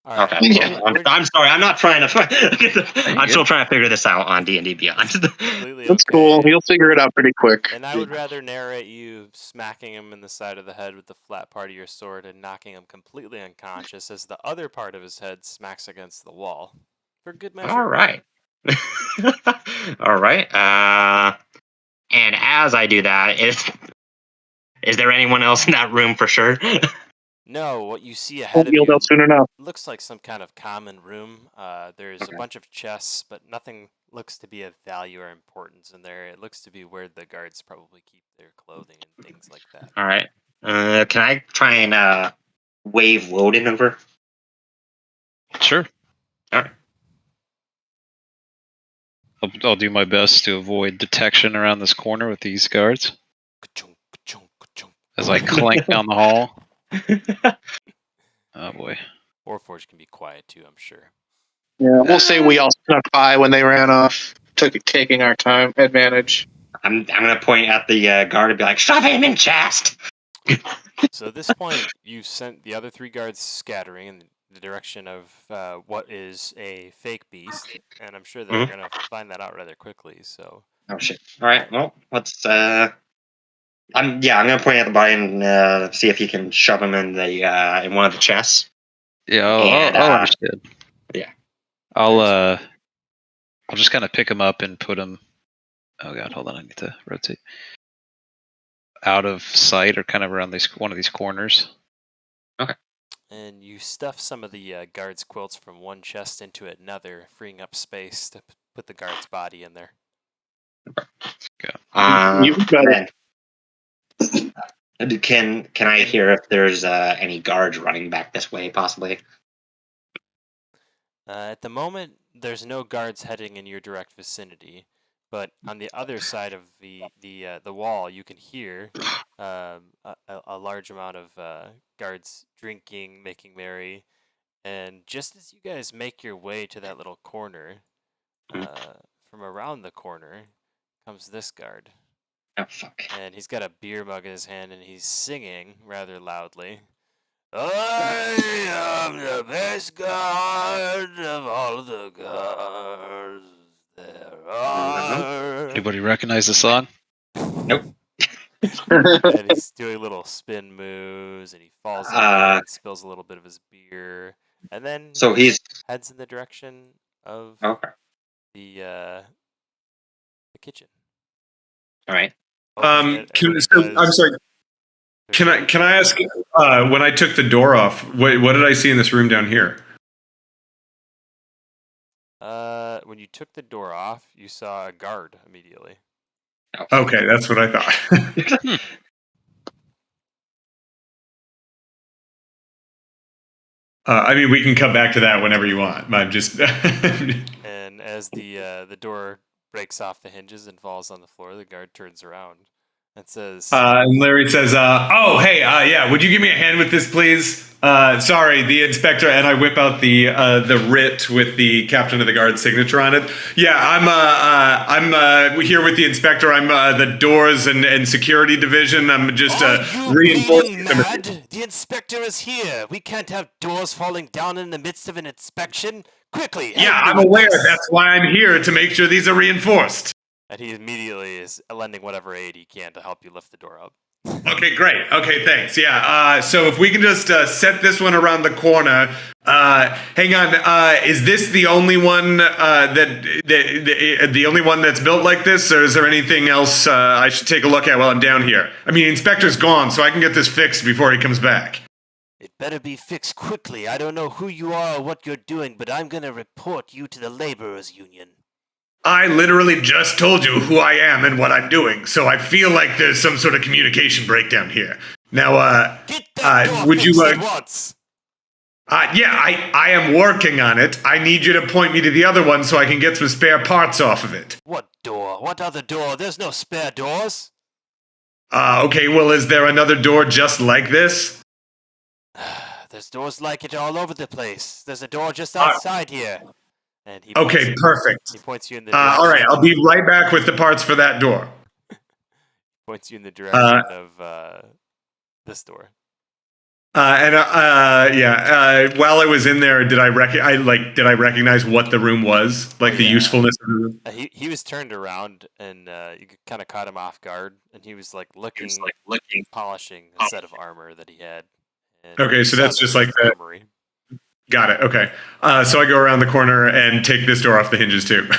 All right. Okay. Yeah. I'm sorry. I'm not trying to. I'm still trying to figure this out on D&D Beyond. Completely That's okay. cool. You'll figure it out pretty quick. And I would rather narrate you smacking him in the side of the head with the flat part of your sword and knocking him completely unconscious as the other part of his head smacks against the wall. For good measure. All right. All right. And as I do that, is there anyone else in that room for sure? No, what you see ahead of You'll you know soon enough. looks like some kind of common room. There's Okay. a bunch of chests, but nothing looks to be of value or importance in there. It looks to be where the guards probably keep their clothing and things like that. All right. Can I try and wave Woden over? Sure. All right. I'll do my best to avoid detection around this corner with these guards Ka-chunk, ka-chunk, ka-chunk. as I clank down the hall. Oh boy. Warforged can be quiet too, I'm sure. Yeah, we'll say we all snuck by when they ran off, taking our time advantage. I'm gonna point at the guard and be like, "Shove him in chest." So at this point, you've sent the other 3 guards scattering in the direction of what is a fake beast, and I'm sure they're going to find that out rather quickly. So Oh shit! All right. Well, let's. I'm gonna point at the body and see if he can shove him in the in one of the chests. Yeah, And, I'll understand. yeah. I'll just kind of pick him up and put him. Oh god, hold on, I need to rotate. Out of sight or kind of around one of these corners. and you stuff some of the guards' quilts from one chest into another, freeing up space to put the guard's body in there. You've got it. Can I hear if there's any guards running back this way, possibly? At the moment, there's no guards heading in your direct vicinity, but on the other side of the wall, you can hear a large amount of guards drinking, making merry, and just as you guys make your way to that little corner, from around the corner comes this guard, Oh fuck! and he's got a beer mug in his hand, and he's singing rather loudly. I am the best guard of all the guards there are. Anybody recognize the song? Nope. And he's doing little spin moves, and he falls over and spills a little bit of his beer, and then So he he's heads in the direction of okay. the kitchen. All right. And when he I'm does, sorry. Can I ask? When I took the door off, what did I see in this room down here? when you took the door off, you saw a guard immediately. Okay, that's what I thought. I mean, we can come back to that whenever you want. I'm just. And as the door breaks off the hinges and falls on the floor, the guard turns around. It says, And Larry says, "Oh, hey, yeah, would you give me a hand with this, please? Sorry, the inspector." And I whip out the writ with the captain of the guard signature on it. Yeah, I'm here with the inspector. I'm the doors and security division. I'm just "Are you reinforcing bleeding some. mad? The inspector is here. We can't have doors falling down in the midst of an inspection. Quickly, Yeah, help me I'm with aware. this." That's why I'm here to make sure these are reinforced. And he immediately is lending whatever aid he can to help you lift the door up. Okay, great. Okay, thanks. Yeah. So if we can just set this one around the corner. Hang on. Is this the only one the only one that's built like this, or is there anything else I should take a look at while I'm down here? I mean, inspector's gone, so I can get this fixed before he comes back. It better be fixed quickly. I don't know who you are or what you're doing, but I'm gonna report you to the laborers' union. I literally just told you who I am and what I'm doing, so I feel like there's some sort of communication breakdown here. Now, Get that door would you? fixed at once. Yeah, I am working on it. I need you to point me to the other one so I can get some spare parts off of it. What door? What other door? There's no spare doors. Okay, well, is there another door just like this? There's doors like it all over the place. There's a door just outside here. And he Okay, perfect. He points you in the direction. All right, I'll be right back with the parts for that door. Points you in the direction of this door. While I was in there, did I recognize what the room was? Like the usefulness of the room? He was turned around and you kind of caught him off guard, and he was like looking, polishing a set of armor that he had. And Okay, so that's just like the armory. Got it. Okay. So I go around the corner and take this door off the hinges too.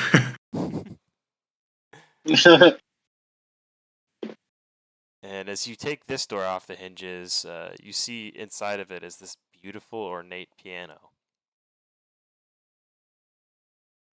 And as you take this door off the hinges, you see inside of it is this beautiful ornate piano.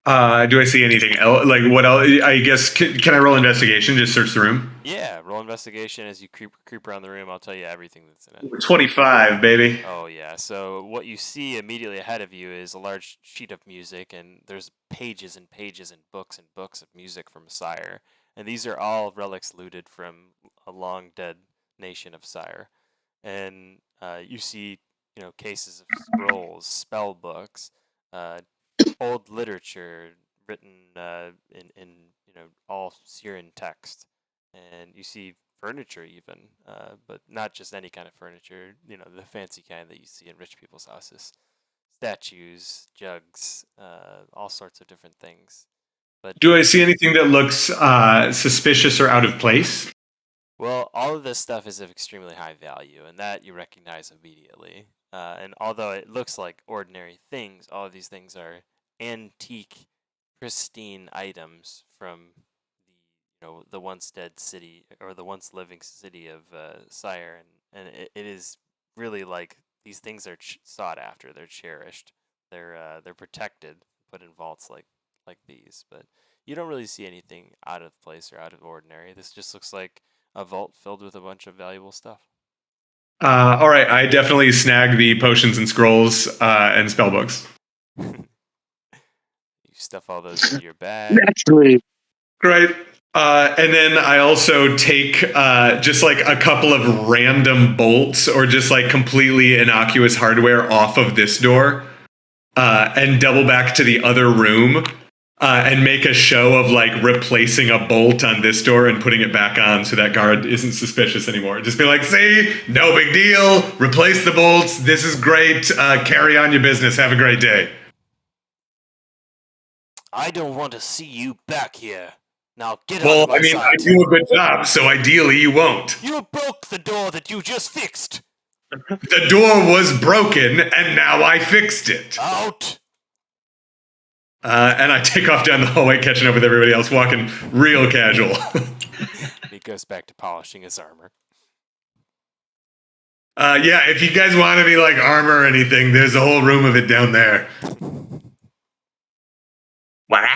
Do I see anything else? Like what else? I guess can I roll investigation? Just search the room. Yeah, roll investigation as you creep around the room. I'll tell you everything that's in it. 25, baby. Oh yeah. So what you see immediately ahead of you is a large sheet of music, and there's pages and pages and books of music from Sire. And these are all relics looted from a long dead nation of Sire. And you see, cases of scrolls, spell books, old literature written in all Syrian text, and you see furniture even, but not just any kind of furniture. The fancy kind that you see in rich people's houses, statues, jugs, all sorts of different things. But do I see anything that looks suspicious or out of place? Well, all of this stuff is of extremely high value, and that you recognize immediately. And although it looks like ordinary things, all of these things are antique, pristine items from the once dead city, or the once living city of Sire, and it is really like these things are sought after. They're cherished. They're protected, put in vaults like these. But you don't really see anything out of place or out of ordinary. This just looks like a vault filled with a bunch of valuable stuff. All right, I definitely snag the potions and scrolls and spell books. You stuff all those into your bag. Naturally. Great. And then I also take just like a couple of random bolts or just like completely innocuous hardware off of this door and double back to the other room and make a show of like replacing a bolt on this door and putting it back on so that guard isn't suspicious anymore. Just be like, see, no big deal. Replace the bolts. This is great. Carry on your business. Have a great day. I don't want to see you back here. Now get out of my sight. I do a good job, so ideally you won't. You broke the door that you just fixed. The door was broken, and now I fixed it. Out. And I take off down the hallway, catching up with everybody else, walking real casual. He goes back to polishing his armor. Yeah, if you guys want any like armor or anything, there's a whole room of it down there. What?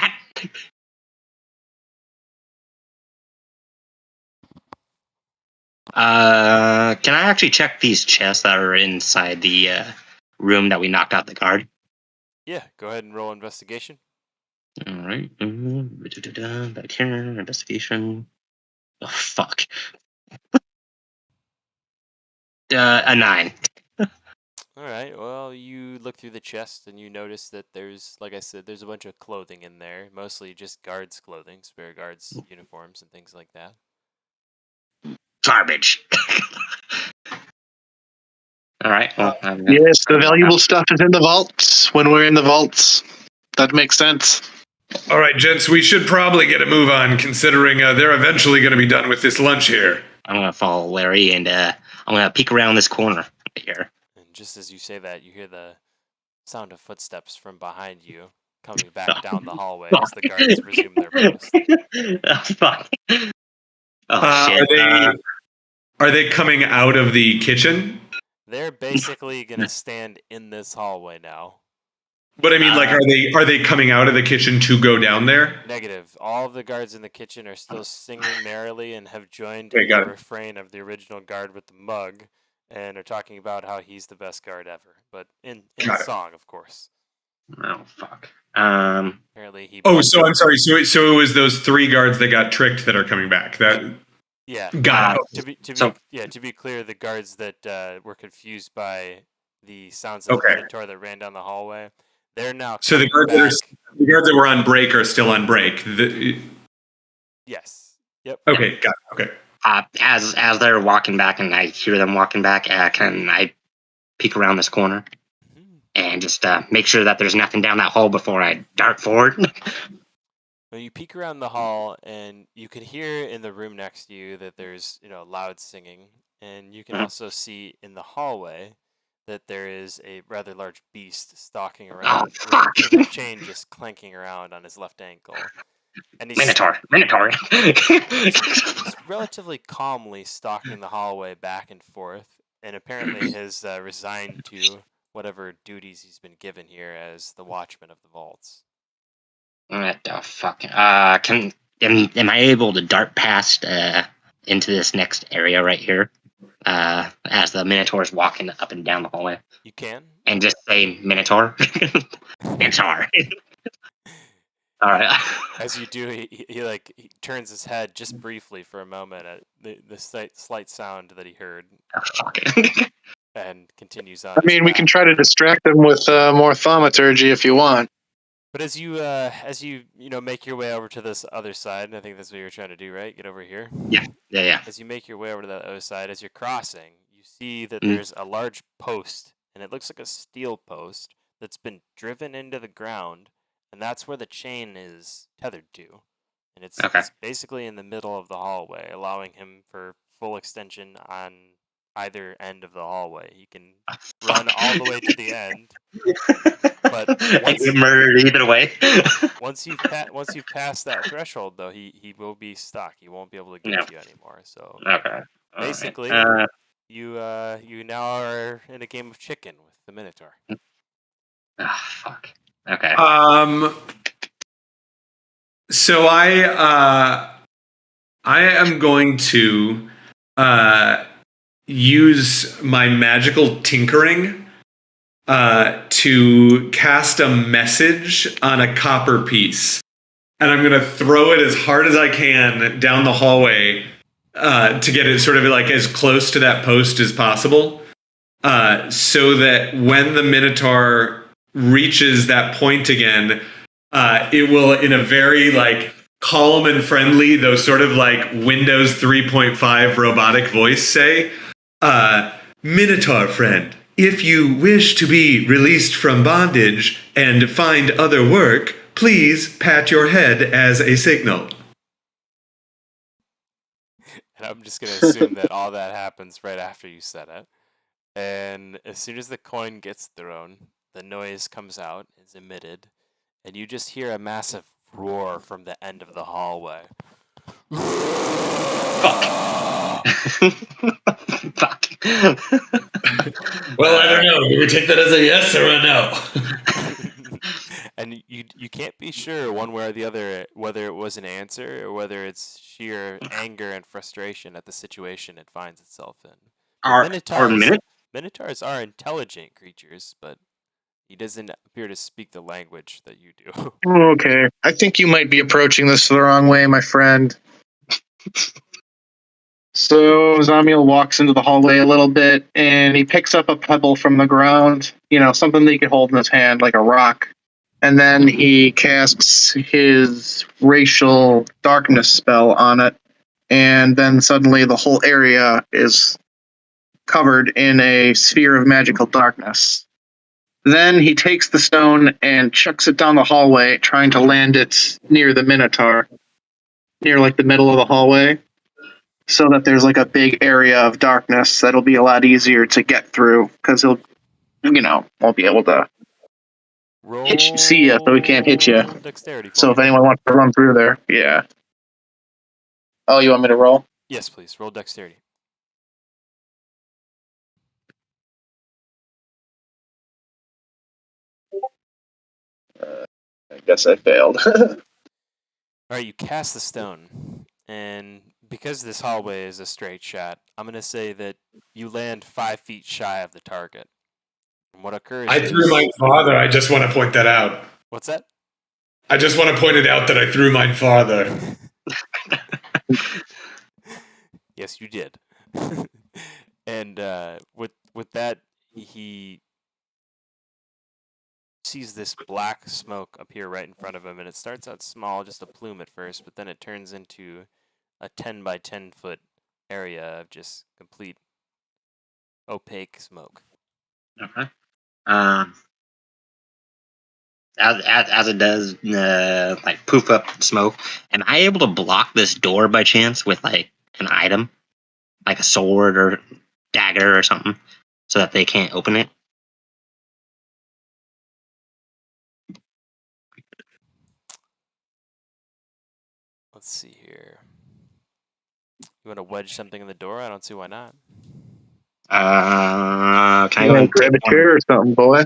Can I actually check these chests that are inside the room that we knocked out the guard? Yeah, go ahead and roll investigation. All right. Back here, investigation. Oh, fuck. A 9. All right. Well, you look through the chest and you notice that there's, like I said, there's a bunch of clothing in there, mostly just guards' clothing, spare guards' uniforms and things like that. Garbage. All right. Well, Yes, the valuable stuff is in the vaults when we're in the vaults. That makes sense. All right, gents, we should probably get a move on, considering they're eventually going to be done with this lunch here. I'm gonna follow Larry, and I'm gonna peek around this corner right here. And just as you say that, you hear the sound of footsteps from behind you coming back down the hallway as the guards resume their post. Oh, fuck. Oh shit. Are they coming out of the kitchen? They're basically gonna stand in this hallway now. But I mean, like, are they coming out of the kitchen to go down there? Negative. All of the guards in the kitchen are still singing merrily and have joined Okay, in got the it. refrain of the original guard with the mug, and are talking about how he's the best guard ever. But in Got it. song, of course. Oh fuck. Apparently he. Oh, so I'm sorry. So it was those 3 guards that got tricked that are coming back. That Yeah. got it. To be clear, the guards that were confused by the sounds of the Okay. Minotaur that ran down the hallway, they're now So the coming guards back. that were on break are still on break. Yes. Yep. Okay, got it. Okay. As they're walking back, and I hear them walking back, can I peek around this corner Mhm. and just make sure that there's nothing down that hall before I dart forward? Well, you peek around the hall, and you can hear in the room next to you that there's loud singing, and you can also see in the hallway that there is a rather large beast stalking around fuck. with a chain just clanking around on his left ankle. And he's Minotaur. he's relatively calmly stalking the hallway back and forth, and apparently has resigned to whatever duties he's been given here as the watchman of the vaults. What the fuck? Am I able to dart past into this next area right here? As the Minotaur's walking up and down the hallway, You can. and just say Minotaur. Minotaur. All right. As you do, he turns his head just briefly for a moment at the slight sound that he heard, Oh, fuck. and continues on. I mean, we can try to distract them with more thaumaturgy if you want. But as you make your way over to this other side, and I think that's what you're trying to do, right? Get over here. Yeah. As you make your way over to that other side, as you're crossing, you see that there's a large post, and it looks like a steel post that's been driven into the ground, and that's where the chain is tethered to. And it's basically in the middle of the hallway, allowing him for full extension on either end of the hallway. He can run all the way to the end. But I get murdered either way. once you've passed that threshold, though, he will be stuck. He won't be able to get you anymore. So Okay. basically, you now are in a game of chicken with the Minotaur. Fuck. Okay. So I am going to use my magical tinkering to cast a message on a copper piece, and I'm going to throw it as hard as I can down the hallway to get it sort of like as close to that post as possible, so that when the Minotaur reaches that point again, it will, in a very like calm and friendly, though sort of like Windows 3.5 robotic voice, say, Minotaur friend, if you wish to be released from bondage and find other work, please pat your head as a signal. And I'm just going to assume that all that happens right after you said it. And as soon as the coin gets thrown, the noise comes out, is emitted, and you just hear a massive roar from the end of the hallway. Fuck. Well, I don't know. Do we take that as a yes or a no? And you can't be sure one way or the other whether it was an answer or whether it's sheer anger and frustration at the situation it finds itself in. Minotaurs are intelligent creatures, but he doesn't appear to speak the language that you do. Okay. I think you might be approaching this the wrong way, my friend. So Zamiel walks into the hallway a little bit, and he picks up a pebble from the ground, something that he could hold in his hand, like a rock. And then he casts his racial darkness spell on it, and then suddenly the whole area is covered in a sphere of magical darkness. Then he takes the stone and chucks it down the hallway, trying to land it near the Minotaur, near like the middle of the hallway, so that there's like a big area of darkness that'll be a lot easier to get through, because he'll, won't be able to see you, so he can't hit you. Roll Dexterity for So me. if anyone wants to run through there, yeah. Oh, you want me to roll? Yes, please. Roll dexterity. I guess I failed. All right, you cast the stone, and because this hallway is a straight shot, I'm going to say that you land 5 feet shy of the target. And what occurs I threw is... mine farther. I just want to point that out. What's that? I just want to point it out that I threw mine farther. Yes, you did. And with that, he sees this black smoke appear right in front of him, and it starts out small, just a plume at first, but then it turns into a 10 by 10 foot area of just complete opaque smoke. Okay. As it does, like poof up smoke. Am I able to block this door by chance with like an item, like a sword or dagger or something, so that they can't open it? Let's see here. You want to wedge something in the door? I don't see why not. Can I go and grab a take one? chair or something, boy?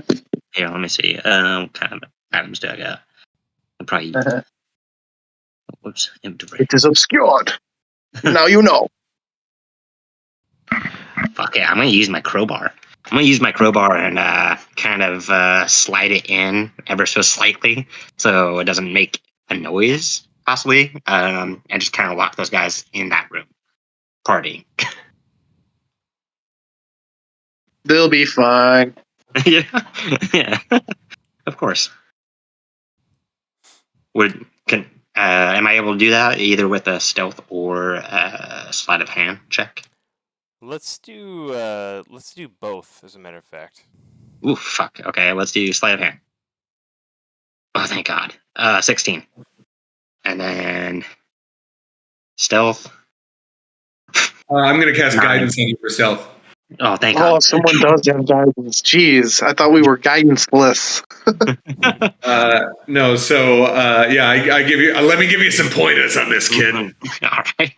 Here, let me see. What kind of items do I got? I'll probably. Whoops, inventory. It is obscured. Now you know. Fuck it, I'm gonna use my crowbar. I'm gonna use my crowbar and kind of slide it in ever so slightly, so it doesn't make a noise, possibly. And just kind of lock those guys in that room, party. They'll be fine. Yeah, yeah, of course. Am I able to do that either with a stealth or a sleight of hand check? Let's do both, as a matter of fact. Ooh, fuck. Okay, let's do sleight of hand. Oh, thank God. 16. And then stealth. I'm going to cast Nine. guidance on you for stealth. Oh, thank Oh, God. someone does have guidance. Jeez, I thought we were guidance-less. No, so yeah, I give you. Let me give you some pointers on this, kid. All right.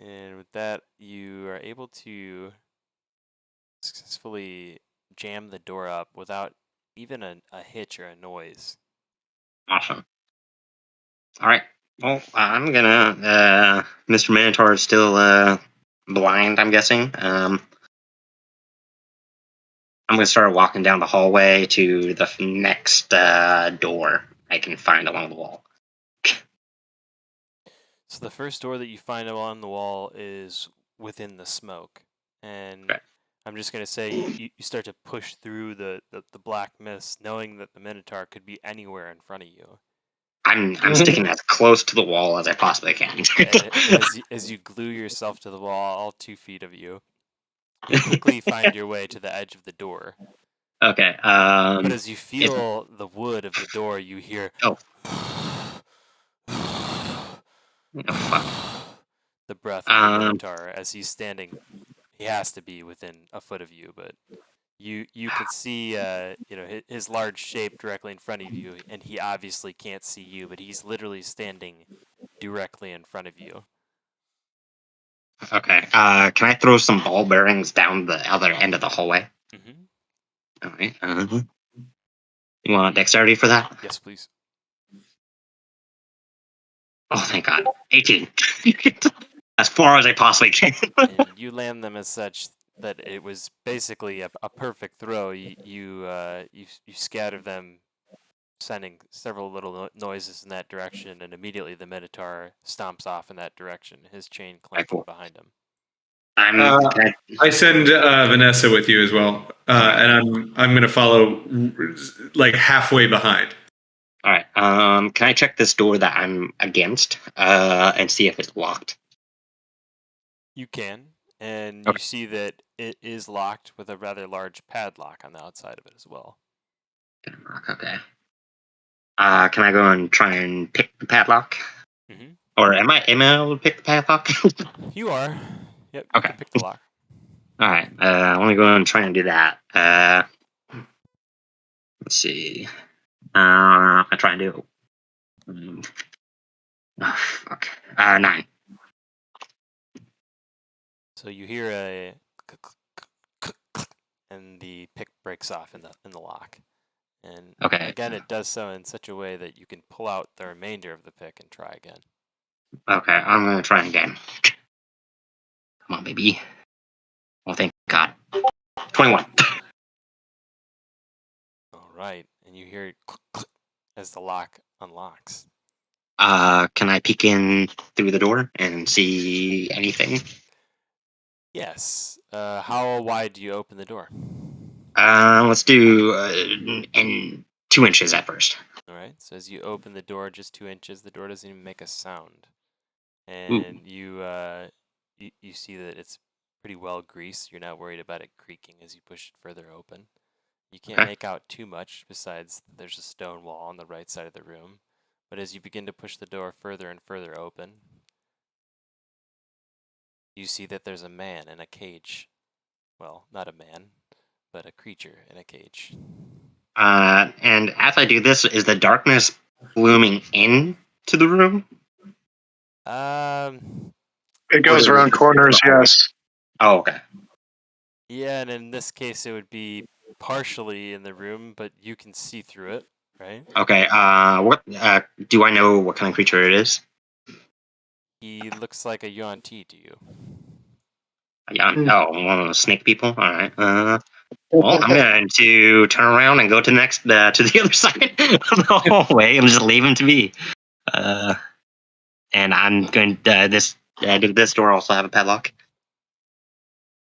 And with that, you are able to successfully jam the door up without even a hitch or a noise. Awesome. All right. Well, I'm gonna. Mr. Minotaur is still blind, I'm guessing. I'm gonna start walking down the hallway to the next door I can find along the wall. So the first door that you find along the wall is within the smoke. And Okay. I'm just going to say you start to push through the black mist, knowing that the Minotaur could be anywhere in front of you. I'm sticking as close to the wall as I possibly can. As you glue yourself to the wall, all 2 feet of you, you quickly find your way to the edge of the door. Okay. But as you feel the wood of the door, you hear... Oh. Oh, fuck. The breath of the Minotaur as he's standing. He has to be within a foot of you, but you could see his large shape directly in front of you, and he obviously can't see you, but he's literally standing directly in front of you. Okay. Can I throw some ball bearings down the other end of the hallway? Mm-hmm. All right. You want dexterity for that? Yes, please. Oh, thank God. 18. As far as I possibly can. And you land them as such that it was basically a perfect throw. You scatter them sending several little noises in that direction, and immediately the Minotaur stomps off in that direction, his chain clanking cool. behind him. I send Vanessa with you as well, and I'm going to follow like halfway behind. All right. Can I check this door that I'm against and see if it's locked? You can, and Okay. you see that it is locked with a rather large padlock on the outside of it as well. Okay. Can I go and try and pick the padlock? Mhm. Or am I able to pick the padlock? You are. Yep, you Okay. can pick the lock. All right. Let me go and try and do that. Let's see. I try and do. Oh, fuck. 9. So you hear a and the pick breaks off in the lock. And Okay. again, it does so in such a way that you can pull out the remainder of the pick and try again. Okay, I'm gonna try again. Come on, baby. Oh, thank God. 21. All right, and you hear click, click as the lock unlocks. Can I peek in through the door and see anything? Yes. How wide do you open the door? Let's do in 2 inches at first. All right. So as you open the door just 2 inches, the door doesn't even make a sound, Ooh. and you see that it's pretty well greased. You're not worried about it creaking as you push it further open. You can't Okay. make out too much besides there's a stone wall on the right side of the room. But as you begin to push the door further and further open, you see that there's a man in a cage. Well, not a man, but a creature in a cage. And as I do this, is the darkness blooming in to the room? It goes around corners, yes. Oh, okay. Yeah, and in this case it would be partially in the room, but you can see through it, right? Okay. What? Do I know what kind of creature it is? He looks like a Yuan Ti to you. Yeah. Oh, one of those snake people. All right. Well, I'm going to turn around and go to the next to the other side of the hallway and just leave him to be. And I'm going to did this door also have a padlock?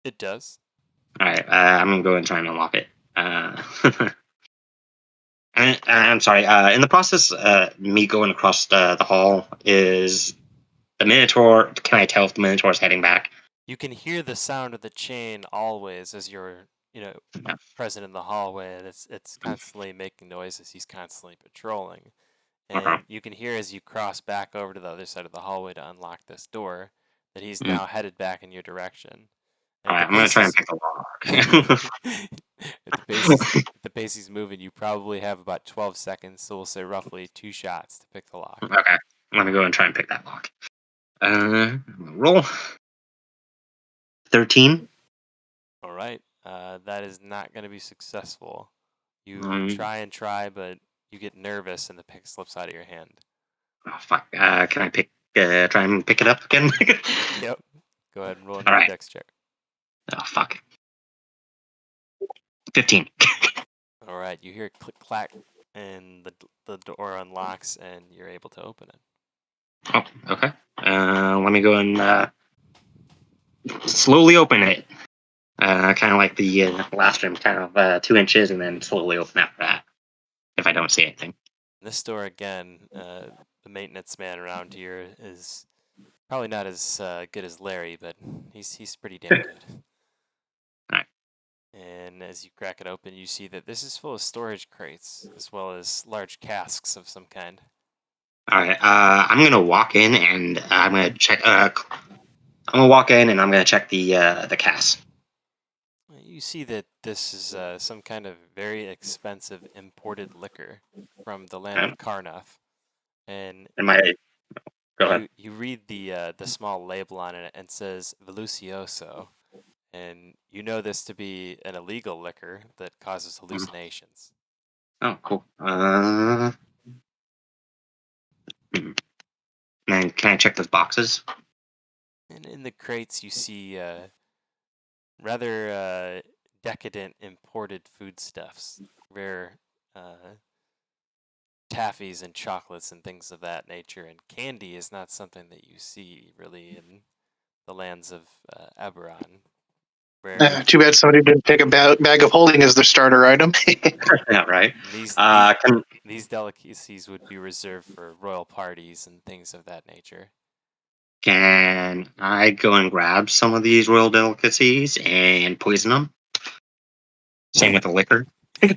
It does. All right. I'm going to go and try and unlock it. And I'm sorry. In the process, me going across the hall is the Minotaur. Can I tell if the Minotaur is heading back? You can hear the sound of the chain always as you're, present in the hallway. And it's constantly making noises. He's constantly patrolling. And you can hear as you cross back over to the other side of the hallway to unlock this door that he's now headed back in your direction. All right, I'm going to try and pick the lock. At the pace he's moving, you probably have about 12 seconds, so we'll say roughly 2 shots to pick the lock. Okay, I'm going to go and try and pick that lock. Roll. 13. All right, that is not going to be successful. You try, but you get nervous and the pick slips out of your hand. Oh, fuck. Can I try and pick it up again? Yep. Go ahead and roll another dex check. Oh, fuck. 15. All right, you hear click clack, and the door unlocks, and you're able to open it. Oh, okay. Let me go and slowly open it. Kind of like the last room, kind of 2 inches, and then slowly open after that. If I don't see anything. This door again, the maintenance man around here is probably not as good as Larry, but he's pretty damn good. Alright. And as you crack it open, you see that this is full of storage crates as well as large casks of some kind. All right. I'm gonna walk in and I'm gonna check. I'm gonna walk in and I'm gonna check the cask. You see that this is some kind of very expensive imported liquor from the land of Karnath, and Am I? Go ahead. you read the small label on it and it says Velucioso, and you know this to be an illegal liquor that causes hallucinations. Oh, cool. And can I check those boxes? And in the crates, you see rather decadent imported foodstuffs, rare taffies and chocolates and things of that nature, and candy is not something that you see really in the lands of Eberron. Where Too bad somebody didn't take a bag of holding as their starter item. Yeah, right. these Can these delicacies would be reserved for royal parties and things of that nature. can I go and grab some of these royal delicacies and poison them? Same with the liquor. Oh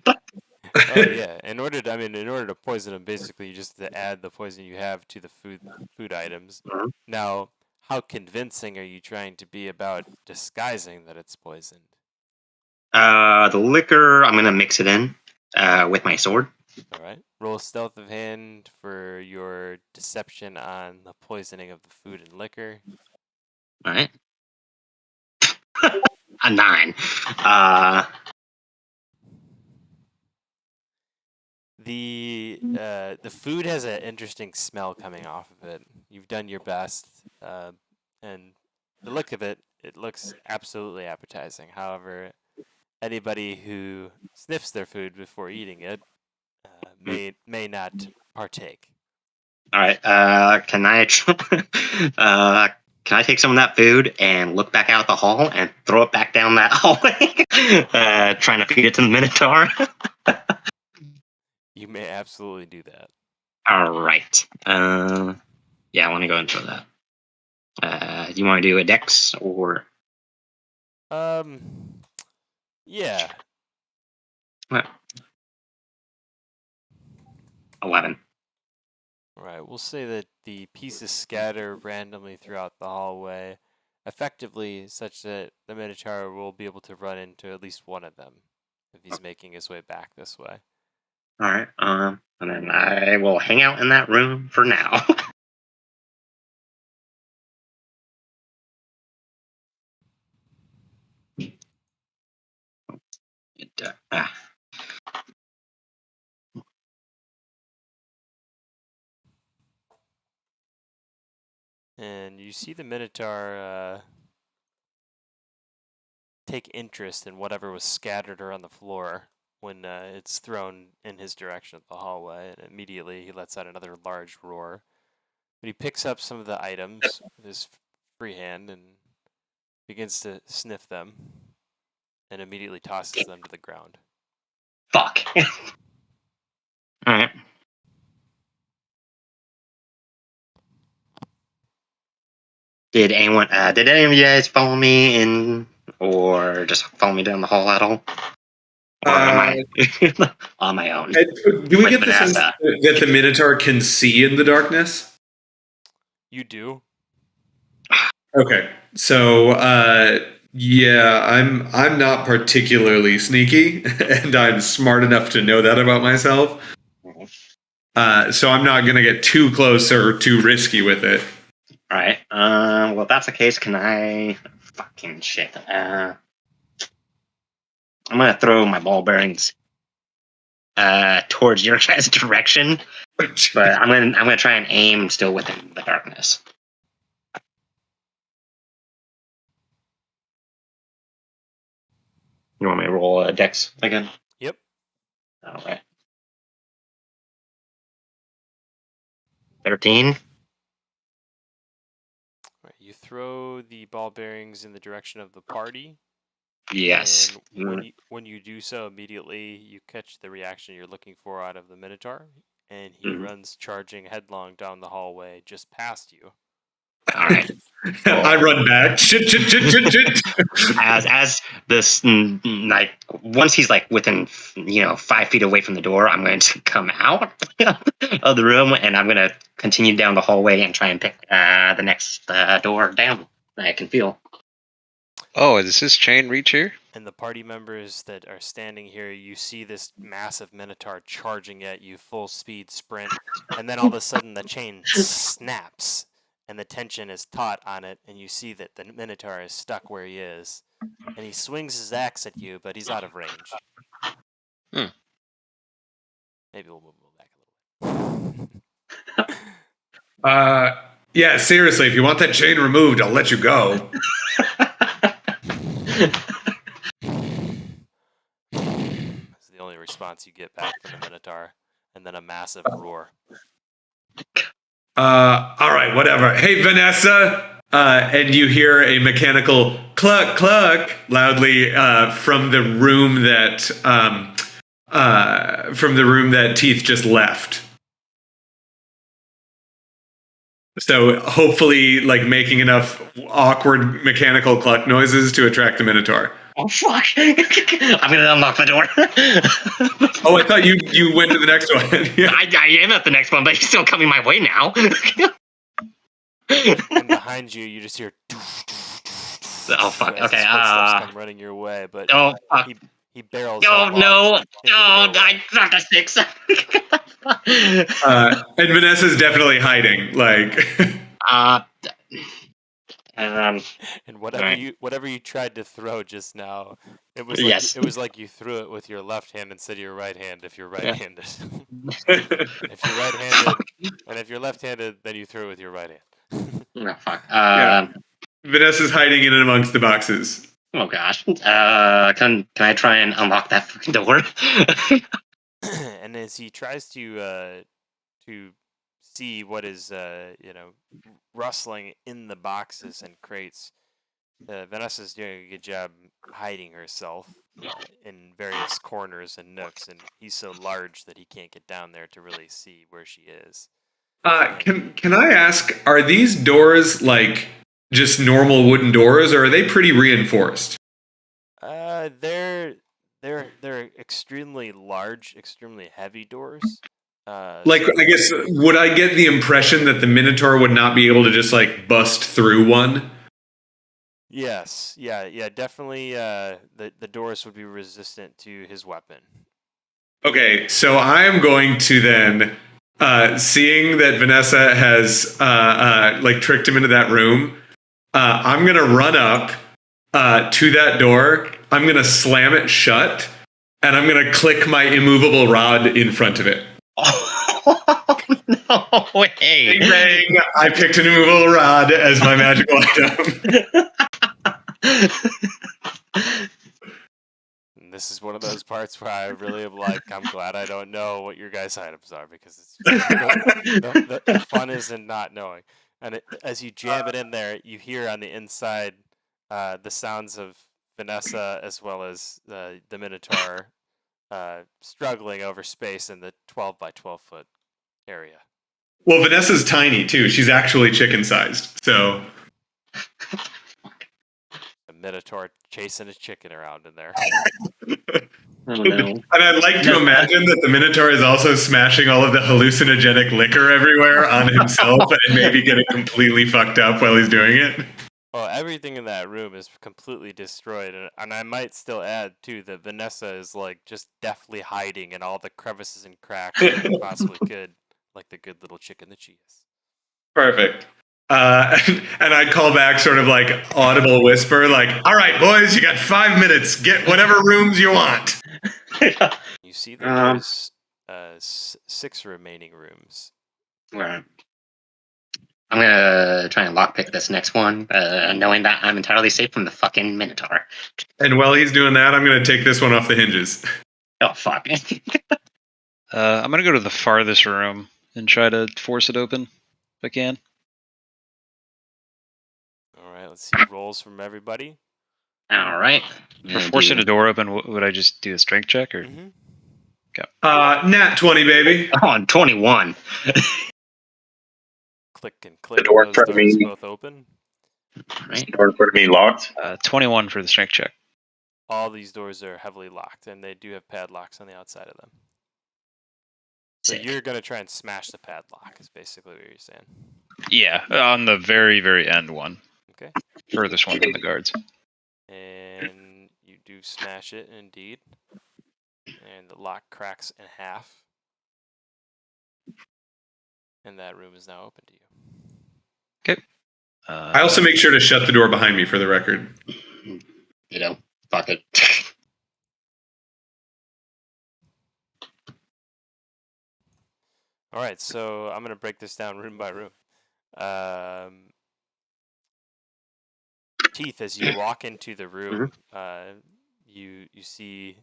yeah. In order to poison them, basically you just have to add the poison you have to the food items. Mhm. Now, how convincing are you trying to be about disguising that it's poisoned? The liquor, I'm gonna mix it in with my sword. All right. Roll stealth of hand for your deception on the poisoning of the food and liquor. All right. A 9. The food has an interesting smell coming off of it. You've done your best, and the look of it, it looks absolutely appetizing. However, anybody who sniffs their food before eating it may not partake. All right. Can I can I take some of that food and look back out the hall and throw it back down that hallway, trying to feed it to the Minotaur? You may absolutely do that. All right. Yeah, I want to go and throw that. Do you want to do a dex or? Yeah. 11. All right. We'll say that the pieces scatter randomly throughout the hallway, effectively such that the Minotaur will be able to run into at least one of them if he's making his way back this way. All right. And then I will hang out in that room for now. Ah. And you see the Minotaur take interest in whatever was scattered around the floor when it's thrown in his direction of the hallway, and immediately he lets out another large roar. But he picks up some of the items with his free hand and begins to sniff them, and immediately tosses them to the ground. Fuck. All right. Did any of you guys follow me in, or just follow me down the hall at all? Or am I on my own? Do we With get the sense Vanessa. that the Minotaur can see in the darkness? You do. Okay, so yeah, I'm not particularly sneaky, and I'm smart enough to know that about myself. So I'm not gonna get too close or too risky with it. All right. Well, if that's the case, can I? Fucking shit. I'm gonna throw my ball bearings towards your guys' direction, but I'm gonna try and aim still within the darkness. You want me to roll a dex again? Yep. All right. 13. Right, you throw the ball bearings in the direction of the party. Yes. And when you do so, immediately you catch the reaction you're looking for out of the Minotaur, and he runs charging headlong down the hallway just past you. All right. I run back. Shit. As this like once he's like within 5 feet away from the door, I'm going to come out of the room and I'm going to continue down the hallway and try and pick the next door down that I can feel. Oh, does this chain reach here? And the party members that are standing here, you see this massive Minotaur charging at you, full speed sprint, and then all of a sudden the chain snaps, and the tension is taut on it, and you see that the Minotaur is stuck where he is, and he swings his axe at you, but he's out of range. Maybe we'll move back a little. Yeah, seriously, if you want that chain removed, I'll let you go. That's the only response you get back from the Minotaur. and then a massive roar. All right, whatever. Hey, Vanessa. And you hear a mechanical cluck cluck loudly from the room that Teeth just left. So hopefully, like making enough awkward mechanical cluck noises to attract the Minotaur. Oh fuck! I'm gonna unlock the door. Oh, I thought you went to the next one. Yeah. I am at the next one, but he's still coming my way now. And behind you, you just hear. Oh fuck! As his Okay. footsteps come running your way, but Oh fuck! he barrels. Oh headlong no! into the Oh, doorway. I dropped a 6. And Vanessa's definitely hiding. Like. And whatever Alright. whatever you tried to throw just now, it was like Yes. it was like you threw it with your left hand instead of your right hand if you're right-handed. If you're right-handed, and if you're left-handed, then you throw it with your right hand. Oh fuck. Yeah. Vanessa's hiding in and amongst the boxes. Oh gosh. Can I try and unlock that fucking door? And as he tries to see what is rustling in the boxes and crates, Vanessa's doing a good job hiding herself in various corners and nooks, and he's so large that he can't get down there to really see where she is. Can I ask, are these doors like just normal wooden doors, or are they pretty reinforced? They're extremely large, extremely heavy doors. Like, I guess, would I get the impression that the Minotaur would not be able to just like bust through one? Yes, yeah, definitely. The doors would be resistant to his weapon. Okay, so I am going to then, seeing that Vanessa has like tricked him into that room, I'm gonna run up to that door. I'm gonna slam it shut, and I'm gonna click my immovable rod in front of it. Oh, no way. Bang, bang. I picked an immovable rod as my magical item. And this is one of those parts where I really am like, I'm glad I don't know what your guys' items are, because it's the fun is in not knowing. And as you jam it in there, you hear on the inside the sounds of Vanessa as well as the Minotaur struggling over space in the 12 by 12 foot area. Well, Vanessa's tiny too. She's actually chicken sized. So A Minotaur chasing a chicken around in there. Oh, no. And I'd like to imagine that the Minotaur is also smashing all of the hallucinogenic liquor everywhere on himself and maybe getting completely fucked up while he's doing it. Oh, everything in that room is completely destroyed, and I might still add too that Vanessa is like just deftly hiding in all the crevices and cracks that she possibly could, like the good little chicken that she is. Perfect. And I'd call back sort of like audible whisper, like, all right, boys, you got 5 minutes. Get whatever rooms you want. You see that there's 6 remaining rooms. Right. I'm gonna try and lockpick this next one, knowing that I'm entirely safe from the fucking Minotaur. And while he's doing that, I'm going to take this one off the hinges. Oh, fuck. I'm gonna go to the farthest room and try to force it open if I can. All right, let's see rolls from everybody. All right. For forcing a door open, would I just do a strength check or? Mm-hmm. Nat 20, baby. On 21. Click and click. door in Those front of doors me. both open. Right. Door in front of me locked. 21 for the strength check. All these doors are heavily locked, and they do have padlocks on the outside of them. So Sick. you're gonna try and smash the padlock, is basically what you're saying. Yeah, on the very, very end one. Okay. Furthest one from the guards. And you do smash it, indeed. And the lock cracks in half. And that room is now open to you. I also make sure to shut the door behind me for the record. You know, fuck it. All right, so I'm gonna break this down room by room. Teeth, as you walk into the room, you see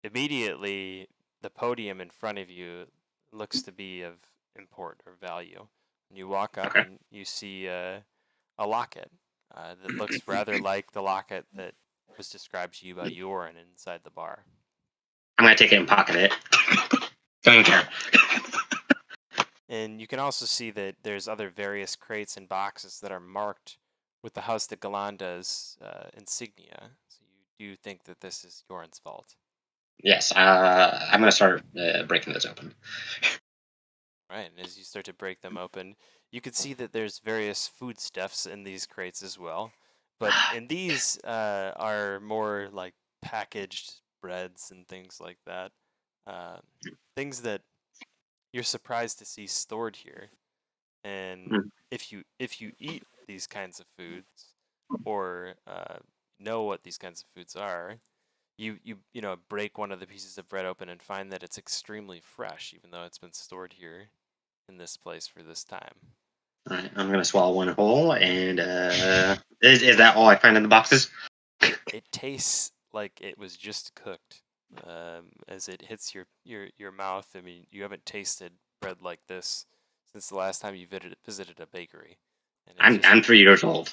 immediately the podium in front of you looks to be of import or value. And you walk up Okay. and you see a locket that looks rather like the locket that was described to you by Yorin inside the bar. I'm gonna take it and pocket it. Don't even care. And you can also see that there's other various crates and boxes that are marked with the House de Galanda's insignia. So you do think that this is Yorin's vault. Yes, I'm gonna start breaking those open. Right, and as you start to break them open, you can see that there's various foodstuffs in these crates as well. But in these are more like packaged breads and things like that. Things that you're surprised to see stored here. And Mm. if you eat these kinds of foods, or know what these kinds of foods are, you break one of the pieces of bread open and find that it's extremely fresh, even though it's been stored here in this place for this time. All right, I'm gonna swallow one whole, and is that all I find in the boxes? It tastes like it was just cooked. As it hits your mouth, I mean, you haven't tasted bread like this since the last time you visited a bakery. And I'm 3 years old.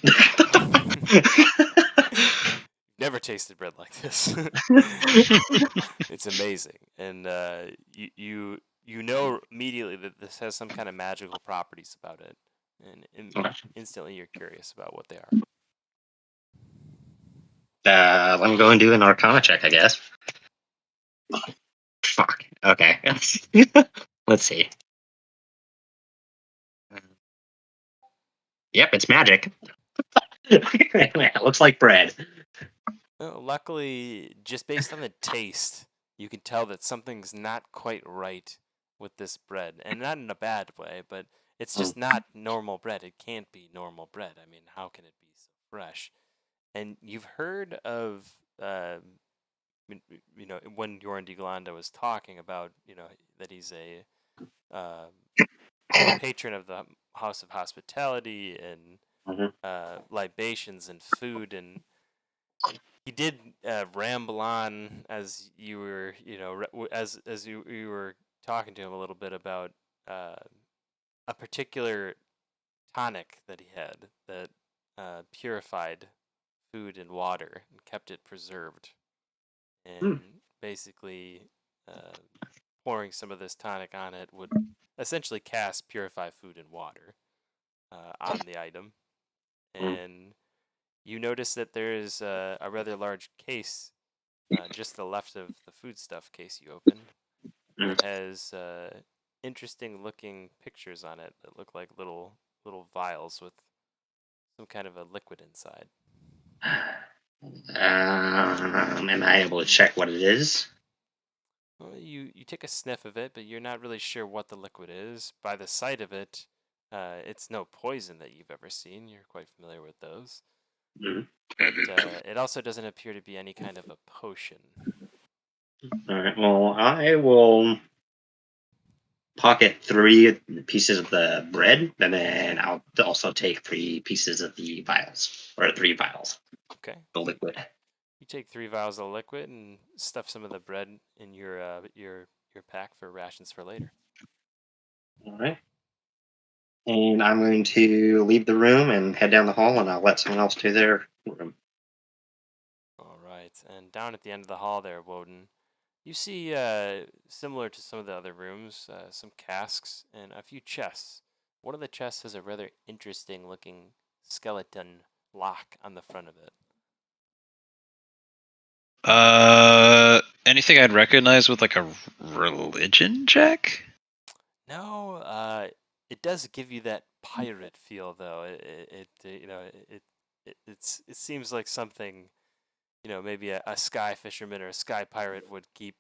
never tasted bread like this. It's amazing, and you know immediately that this has some kind of magical properties about it, and Okay. instantly you're curious about what they are. Let me go and do an Arcana check, I guess. Fuck. Okay. Let's see. Yep, it's magic. It looks like bread. Well, luckily, just based on the taste, you can tell that something's not quite right with this bread, and not in a bad way, but it's just not normal bread. It can't be normal bread. I mean, how can it be so fresh? And you've heard of, when Yoran de Galanda was talking about, that he's a patron of the House of Hospitality and Mhm. libations and food, and he did ramble on as you were, as you were talking to him a little bit about a particular tonic that he had that purified food and water and kept it preserved. And basically, pouring some of this tonic on it would essentially cast purify food and water on the item. And you notice that there is a rather large case just to the left of the foodstuff case you opened that has interesting looking pictures on it that look like little vials with some kind of a liquid inside. Am I able to check what it is? Well, you take a sniff of it, but you're not really sure what the liquid is. By the sight of it, it's no poison that you've ever seen. You're quite familiar with those. Mhm. But it also doesn't appear to be any kind of a potion. All right. Well, I will pocket 3 pieces of the bread, and then I'll also take 3 pieces of the vials, or 3 vials, Okay. the liquid. You take 3 vials of liquid and stuff some of the bread in your pack for rations for later. All right. And I'm going to leave the room and head down the hall, and I'll let someone else do their room. All right. And down at the end of the hall there, Woden, you see, similar to some of the other rooms, some casks and a few chests. One of the chests has a rather interesting looking skeleton lock on the front of it. Anything I'd recognize with like a religion check? No, it does give you that pirate feel, though. It seems like something, maybe a sky fisherman or a sky pirate would keep.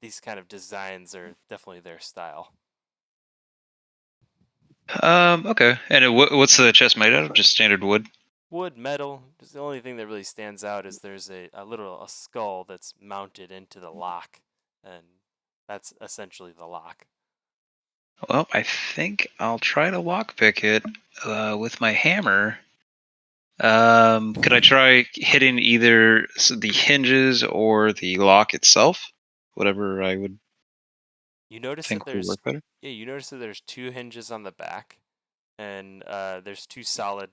These kind of designs are definitely their style. Okay. And what's the chest made out of? Just standard wood? Wood, metal. Just the only thing that really stands out is there's a skull that's mounted into the lock, and that's essentially the lock. Well, I think I'll try to lockpick it with my hammer. Could I try hitting either the hinges or the lock itself? Whatever I would. You notice think that will work better. you notice that there's 2 hinges on the back, and there's 2 solid,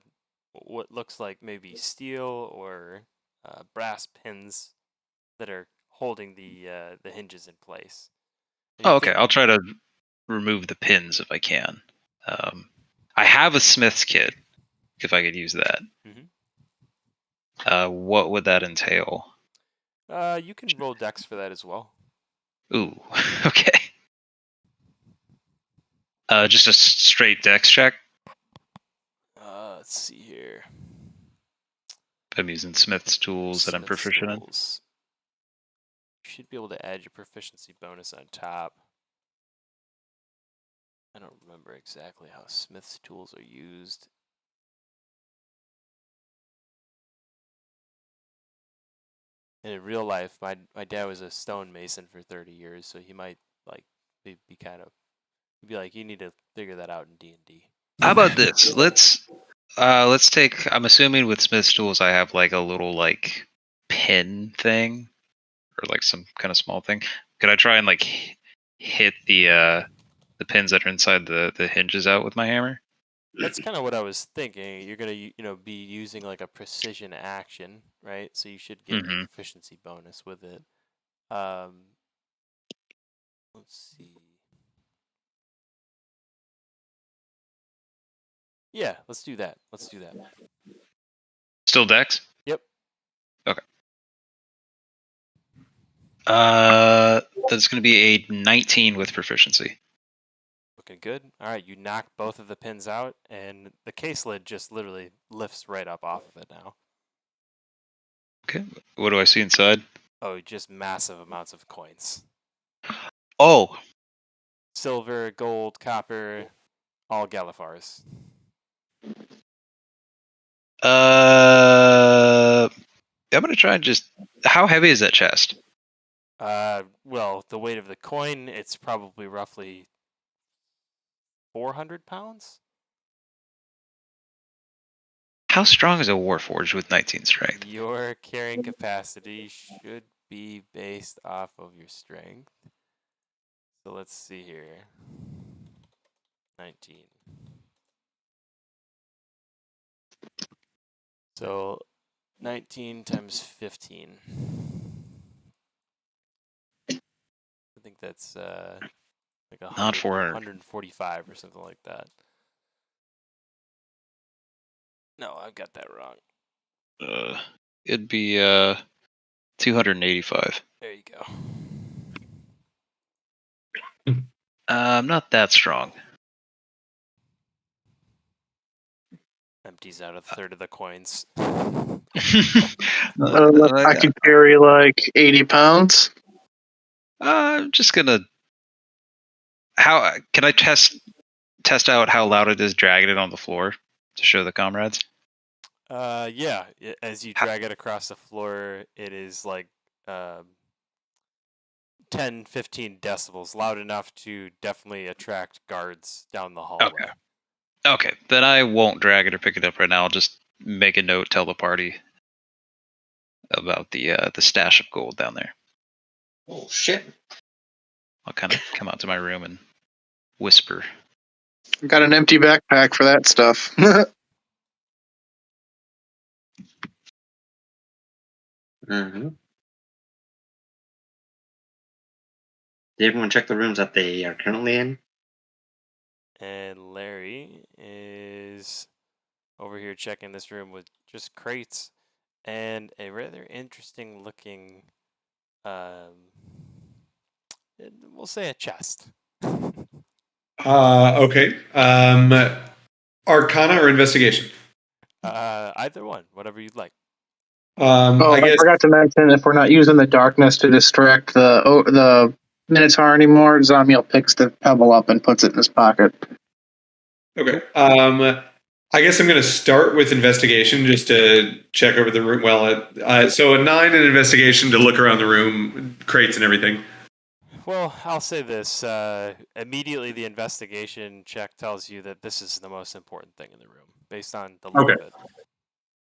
what looks like maybe steel or brass pins that are holding the hinges in place. And you Oh, okay. think- I'll try to remove the pins if I can. I have a smith's kit. If I could use that. Mhm. What would that entail? You can roll dex for that as well. Ooh, okay. Just a straight dex check. Let's see here. I'm using smith's tools that I'm Smith's proficient in. tools. You should be able to add your proficiency bonus on top. I don't remember exactly how Smith's tools are used. And in real life, my dad was a stonemason for 30 years, so he might like be kind of be like, you need to figure that out in D&D. How about this? Let's take. I'm assuming with smith's tools, I have like a little like pin thing, or like some kind of small thing. Could I try and like hit the pins that are inside the hinges out with my hammer? That's kind of what I was thinking. You're gonna be using like a precision action, right? So you should get a proficiency bonus with it. Let's see. Yeah, let's do that. Still dex? Yep. Okay. That's going to be a 19 with proficiency. Looking good. All right, you knock both of the pins out, and the case lid just literally lifts right up off of it now. Okay. What do I see inside? Oh, just massive amounts of coins. Oh, Silver, gold, copper, all Galifars. I'm going to try and just. How heavy is that chest? Well, the weight of the coin, it's probably roughly 400 pounds. How strong is a Warforged with 19 strength? Your carrying capacity should be based off of your strength. So let's see here. 19. So 19 times 15. I think that's like Not 400. 145 or something like that. No, I've got that wrong. It'd be 285. There you go. I'm not that strong. Empties out a third of the coins. I could carry like 80 pounds. I'm just gonna. How can I test out how loud it is dragging it on the floor to show the comrades? Yeah. As you drag it across the floor, it is like 10, 15 decibels, loud enough to definitely attract guards down the hallway. Okay, then I won't drag it or pick it up right now. I'll just make a note, tell the party about the stash of gold down there. Oh shit! I'll kind of come out to my room and whisper. I've got an empty backpack for that stuff. Mm-hmm. Did everyone check the rooms that they are currently in? And Larry is over here checking this room with just crates and a rather interesting looking, we'll say a chest. Okay. Arcana or investigation? Either one, whatever you'd like. I I guess. forgot to mention, if we're not using the darkness to distract the Minotaur anymore, Zamiel picks the pebble up and puts it in his pocket. Okay. I guess I'm going to start with investigation just to check over the room. Well, so a 9 in investigation to look around the room, crates and everything. Well, I'll say this. Immediately, the investigation check tells you that this is the most important thing in the room, based on the look Okay. of it.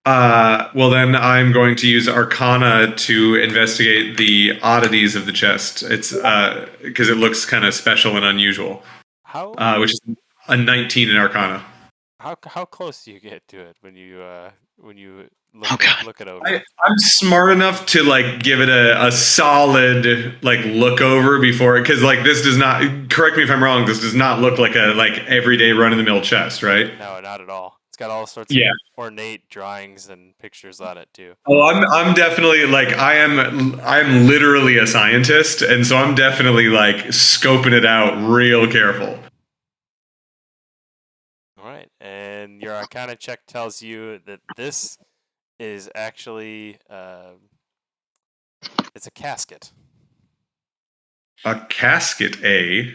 Well, then I'm going to use Arcana to investigate the oddities of the chest. It's because it looks kind of special and unusual. How Which is a 19 in Arcana. how close do you get to it when you Oh, God. look it over? I'm smart enough to like give it a solid like look over before, because like this does not, correct me if I'm wrong, this does not look like a like everyday run of the mill chest, right? No, not at all. It's got all sorts Yeah. of ornate drawings and pictures on it too. Oh, I'm definitely like I'm literally a scientist, and so I'm definitely like scoping it out real careful. All right, and your Arcana check tells you that this is actually it's a casket, A casket, eh?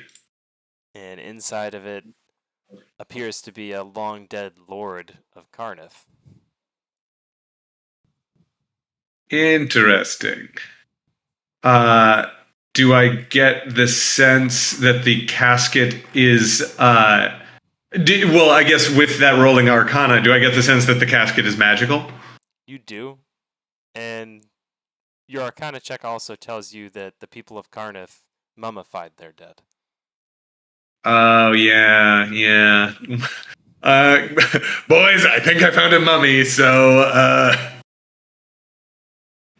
and inside of it appears to be a long dead lord of Carnith. Interesting. Do I get the sense that the casket is well, I guess with that rolling arcana, do I get the sense that the casket is magical? You do, and your Arcana check also tells you that the people of Carnith mummified their dead. Oh yeah, yeah. Boys, I think I found a mummy, so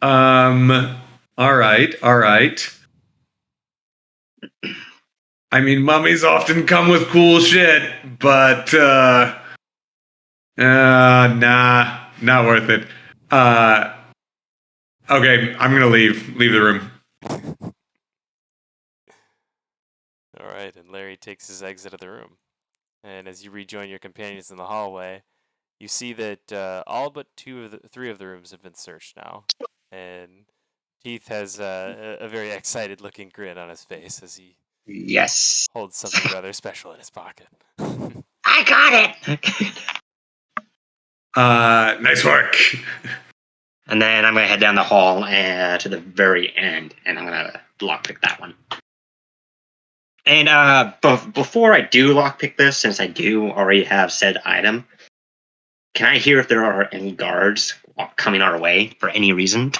all right, all right. I mean, mummies often come with cool shit, but nah, not worth it. Okay, I'm gonna leave the room. All right, and Larry takes his exit of the room. And as you rejoin your companions in the hallway, you see that all but three of the rooms have been searched now. And Teeth has a very excited-looking grin on his face as he Yes. holds something rather special in his pocket. I got it. Nice work. And then I'm gonna head down the hall to the very end, and I'm gonna lockpick that one. And before I do lockpick this, since I do already have said item, can I hear if there are any guards coming our way for any reason?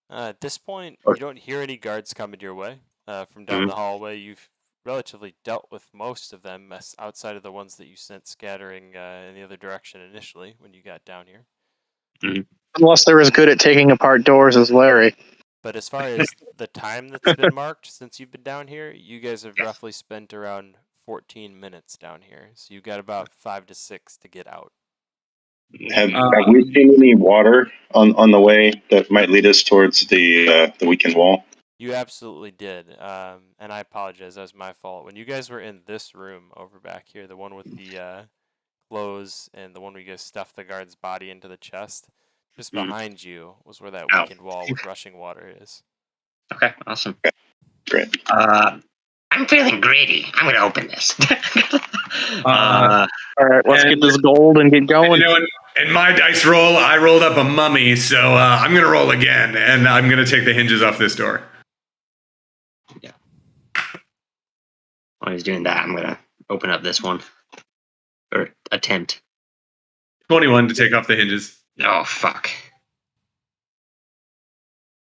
At this point, Or- you don't hear any guards coming your way from down the hallway. You've relatively dealt with most of them outside of the ones that you sent scattering in the other direction initially when you got down here. Unless they're as good at taking apart doors as Larry. But as far as the time that's been marked since you've been down here, you guys have Yes. roughly spent around 14 minutes down here. So you've got about 5 to 6 to get out. Have we seen any water on the way that might lead us towards the weekend wall? You absolutely did. And I apologize. That was my fault. When you guys were in this room over back here, the one with the clothes and the one where you guys stuffed the guard's body into the chest, just behind you was where that weakened wall with rushing water is. Okay, awesome. Great. I'm feeling greedy. I'm gonna open this. All right, let's get And- this gold and get going. You know, in my dice roll, I rolled up a mummy, so I'm gonna roll again, and I'm gonna take the hinges off this door. While he's doing that, I'm gonna open up this one. Or attempt. 21 to take off the hinges. Oh, fuck.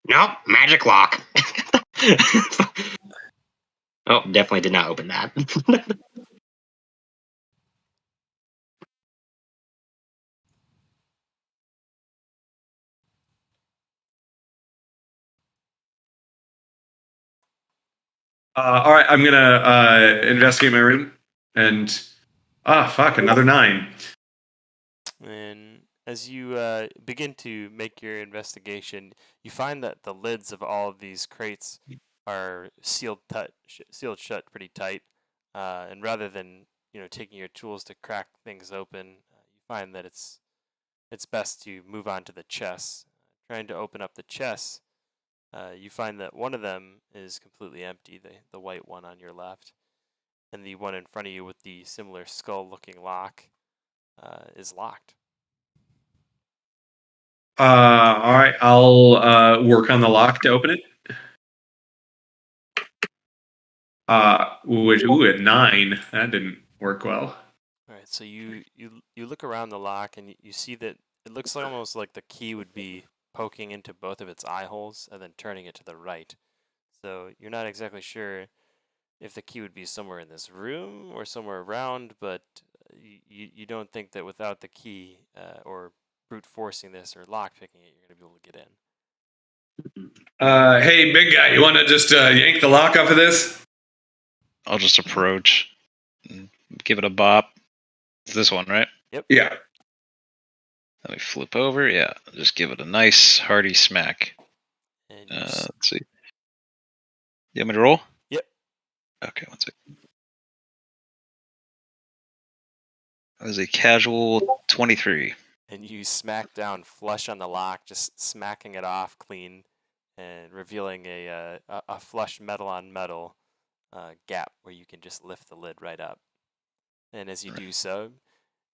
Nope, magic lock. Oh, definitely did not open that. All right, I'm gonna investigate my room, and fuck, another 9. And as you begin to make your investigation, you find that the lids of all of these crates are sealed shut pretty tight. And rather than taking your tools to crack things open, you find that it's best to move on to the chests. Trying to open up the chests, you find that one of them is completely empty, the white one on your left, and the one in front of you with the similar skull-looking lock is locked. All right, I'll work on the lock to open it. A 9. That didn't work well. All right, so you look around the lock and you see that it looks like almost like the key would be poking into both of its eye holes and then turning it to the right. So you're not exactly sure if the key would be somewhere in this room or somewhere around, but you don't think that without the key or brute forcing this or lock picking it, you're going to be able to get in. Hey, big guy, you want to just yank the lock off of this? I'll just approach and give it a bop. It's this one, right? Yeah. Let me flip over. Yeah, just give it a nice hearty smack. And Let's see. You want me to roll? Yep. Okay, one second. That was a casual 23. And you smack down flush on the lock, just smacking it off clean and revealing a flush metal on metal gap where you can just lift the lid right up. And as you do so,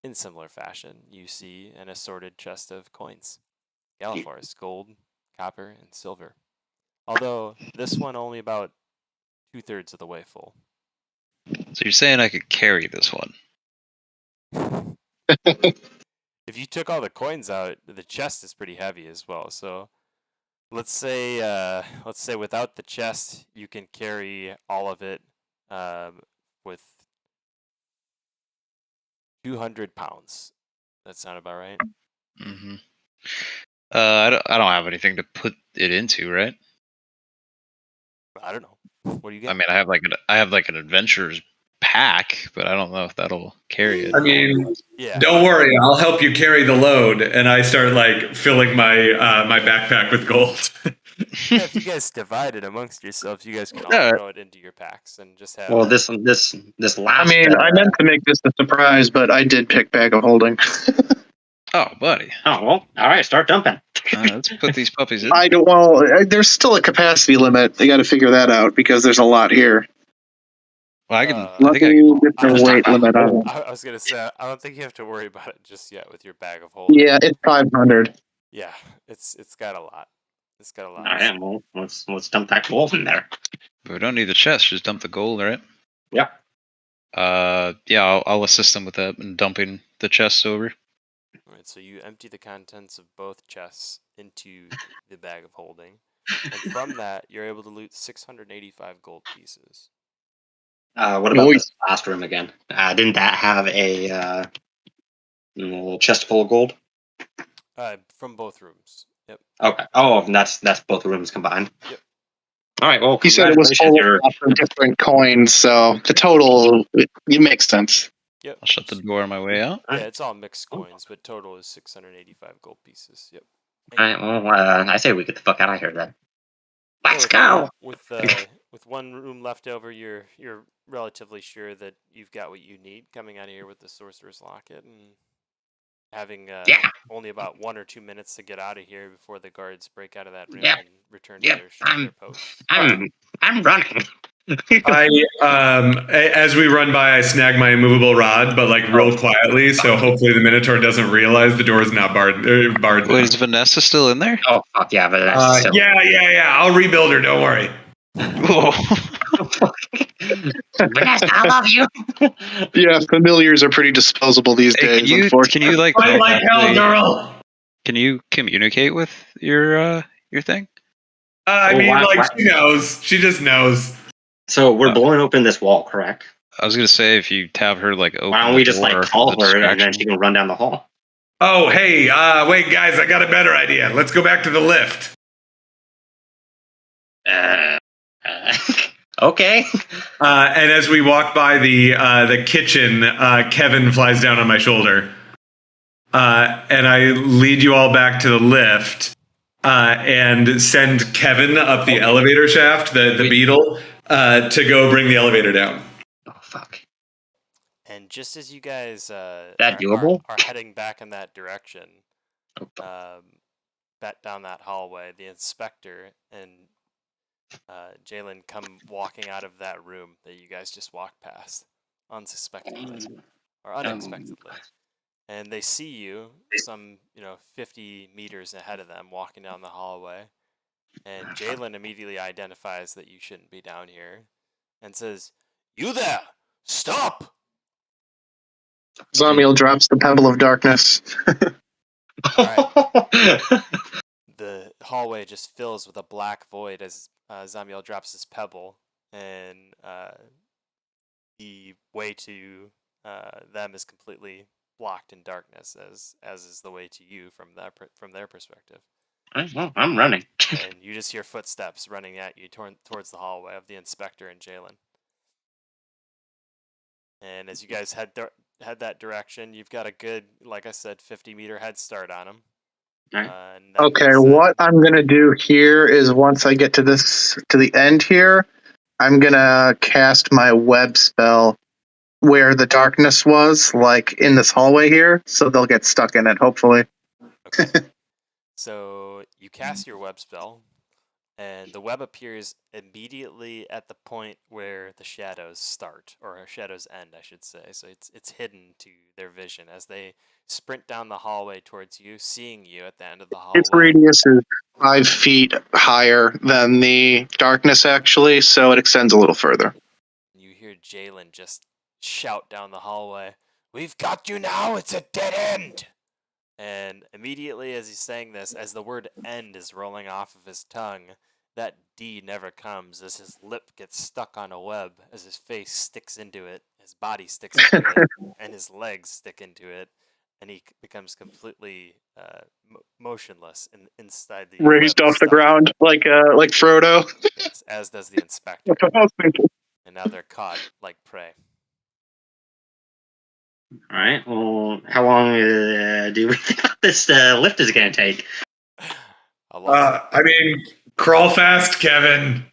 in similar fashion, you see an assorted chest of coins. Galifars, gold, copper, and silver. Although this one only about 2/3 of the way full. So you're saying I could carry this one? If you took all the coins out, the chest is pretty heavy as well. So let's say without the chest, you can carry all of it with 200 pounds. That sound about right? Mm-hmm. I don't have anything to put it into, right? I don't know. What do you get? I mean, I have like an adventurer's pack, but I don't know if that'll carry it. I mean, yeah. don't worry, I'll help you carry the load. And I start like filling my my backpack with gold. Yeah, if you guys divide it amongst yourselves, you guys can all Yeah. throw it into your packs and just have. Well, this last. I mean, I meant to make this a surprise, but I did pick bag of holding. Oh, buddy. Oh well, all right, start dumping. Let's put these puppies in. I don't. Well, there's still a capacity limit. They got to figure that out because there's a lot here. Well, I can. Uh, I think I can. There's a weight limit on it. I was gonna say I don't think you have to worry about it just yet with your bag of holding. Yeah, it's 500. Yeah, it's got a lot. It's got a lot. All right, well, let's dump that gold in there. But we don't need the chest. Just dump the gold, right? Yeah. Yeah, I'll assist them with that and dumping the chests over. All right, so you empty the contents of both chests into the bag of holding, and from that you're able to loot 685 gold pieces. What about this last room again? Didn't that have a little chest full of gold? From both rooms. Yep. Okay. Oh, and that's both rooms combined. Yep. All right. Well, He said it was full congratulations, of lots of different coins, so the total it makes sense. Yep. I'll shut the door on my way out. Yeah, it's all mixed coins, but total is 685 gold pieces. Yep. All right. Well, I say we get the fuck out of here then. Let's go. With one room left over, you're relatively sure that you've got what you need coming out of here with the sorcerer's locket, and having only about 1 or 2 minutes to get out of here before the guards break out of that room and return to their posts. I'm running. As we run by, I snag my immovable rod, but like real quietly, so hopefully the Minotaur doesn't realize the door is not barred. Wait, is Vanessa still in there? Oh fuck yeah, Vanessa. Yeah. I'll rebuild her. Don't worry. Whoa. Vanessa, I love you. Yeah, familiars are pretty disposable these days. Can you like Fight like hell, girl. Can you communicate with your thing? I mean, she knows. She just knows. So we're blowing open this wall, correct? I was gonna say if you have her like open. Why don't we just like call her and then she can run down the hall? Oh, hey, wait, guys, I got a better idea. Let's go back to the lift. Okay. And as we walk by the kitchen, Kevin flies down on my shoulder, and I lead you all back to the lift, and send Kevin up the elevator shaft, the beetle, to go bring the elevator down. Oh fuck! And just as you guys that doable? Are heading back in that direction, back down that hallway, the inspector and Jalen come walking out of that room that you guys just walked past, unsuspectingly or unexpectedly, and they see you some 50 meters ahead of them walking down the hallway, and Jalen immediately identifies that you shouldn't be down here, and says, "You there! Stop!" Zamiel drops the pebble of darkness. The hallway just fills with a black void as Zamiel drops his pebble, and the way to them is completely blocked in darkness, as is the way to you from their perspective. Well, I'm running. And you just hear footsteps running at you towards the hallway of the inspector and Jalen. And as you guys head that direction, you've got a good, like I said, 50-meter head start on them. Right. Okay, what I'm gonna do here is once I get to the end here, I'm gonna cast my web spell where the darkness was, like in this hallway here, so they'll get stuck in it, hopefully. Okay. So you cast your web spell, and the web appears immediately at the point where the shadows start, or shadows end, I should say. So it's hidden to their vision as they sprint down the hallway towards you, seeing you at the end of the hallway. Its radius is 5 feet higher than the darkness, actually, so it extends a little further. You hear Jalen just shout down the hallway, "We've got you now! It's a dead end!" And immediately as he's saying this, as the word end is rolling off of his tongue, that D never comes as his lip gets stuck on a web, as his face sticks into it, his body sticks into it, and his legs stick into it, and he becomes completely motionless inside the raised web off the stuck. ground like Frodo. Yes, as does the inspector. And now they're caught like prey. All right. Well, how long do we think this lift is going to take? I mean, crawl fast, Kevin.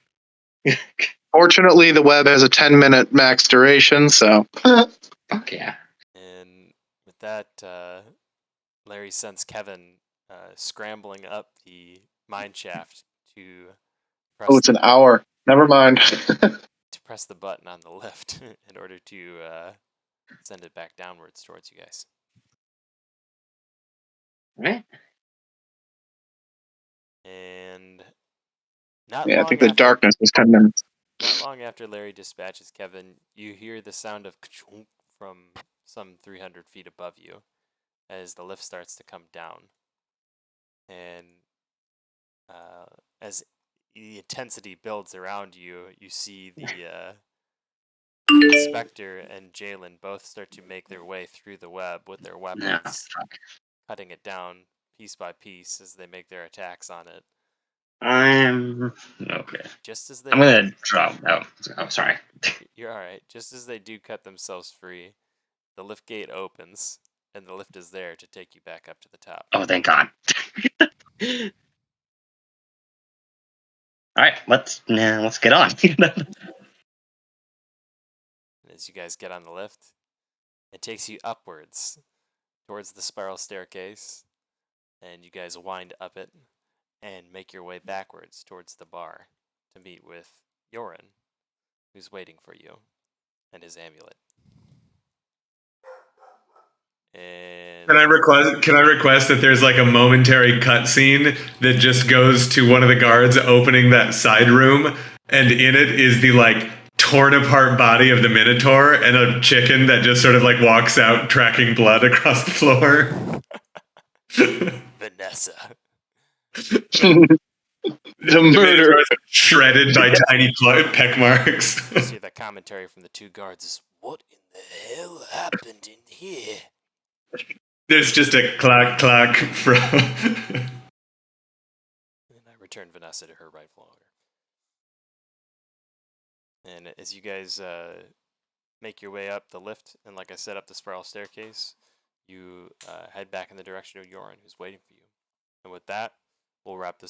Fortunately, the web has a 10-minute max duration, so. Fuck yeah. And with that, Larry sends Kevin scrambling up the mine shaft to press. Oh, it's an hour. Never mind. To press the button on the lift in order to send it back downwards towards you guys. Right. And not Yeah, long I think the after, darkness was 10 minutes. Not long after Larry dispatches Kevin, you hear the sound of ka-chunk from some 300 feet above you as the lift starts to come down. And as the intensity builds around you, you see the inspector and Jalen both start to make their way through the web with their weapons, cutting it down piece by piece as they make their attacks on it. I'm okay. Just as they I'm gonna drop. Oh, sorry. You're all right. Just as they do cut themselves free, the lift gate opens, and the lift is there to take you back up to the top. Oh, thank God. All right, let's get on. As you guys get on the lift, it takes you upwards towards the spiral staircase, and you guys wind up it and make your way backwards towards the bar to meet with Yorin, who's waiting for you, and his amulet. And Can I request that there's like a momentary cutscene that just goes to one of the guards opening that side room, and in it is the like torn apart body of the Minotaur and a chicken that just sort of like walks out tracking blood across the floor. Vanessa. The murder. Shredded by tiny peck marks. You see the commentary from the two guards is, "What in the hell happened in here?" There's just a clack clack from. And I return Vanessa to her rightful owner. And as you guys make your way up the lift, and like I said, up the spiral staircase, you head back in the direction of Yorin, who's waiting for you. And with that, we'll wrap this up.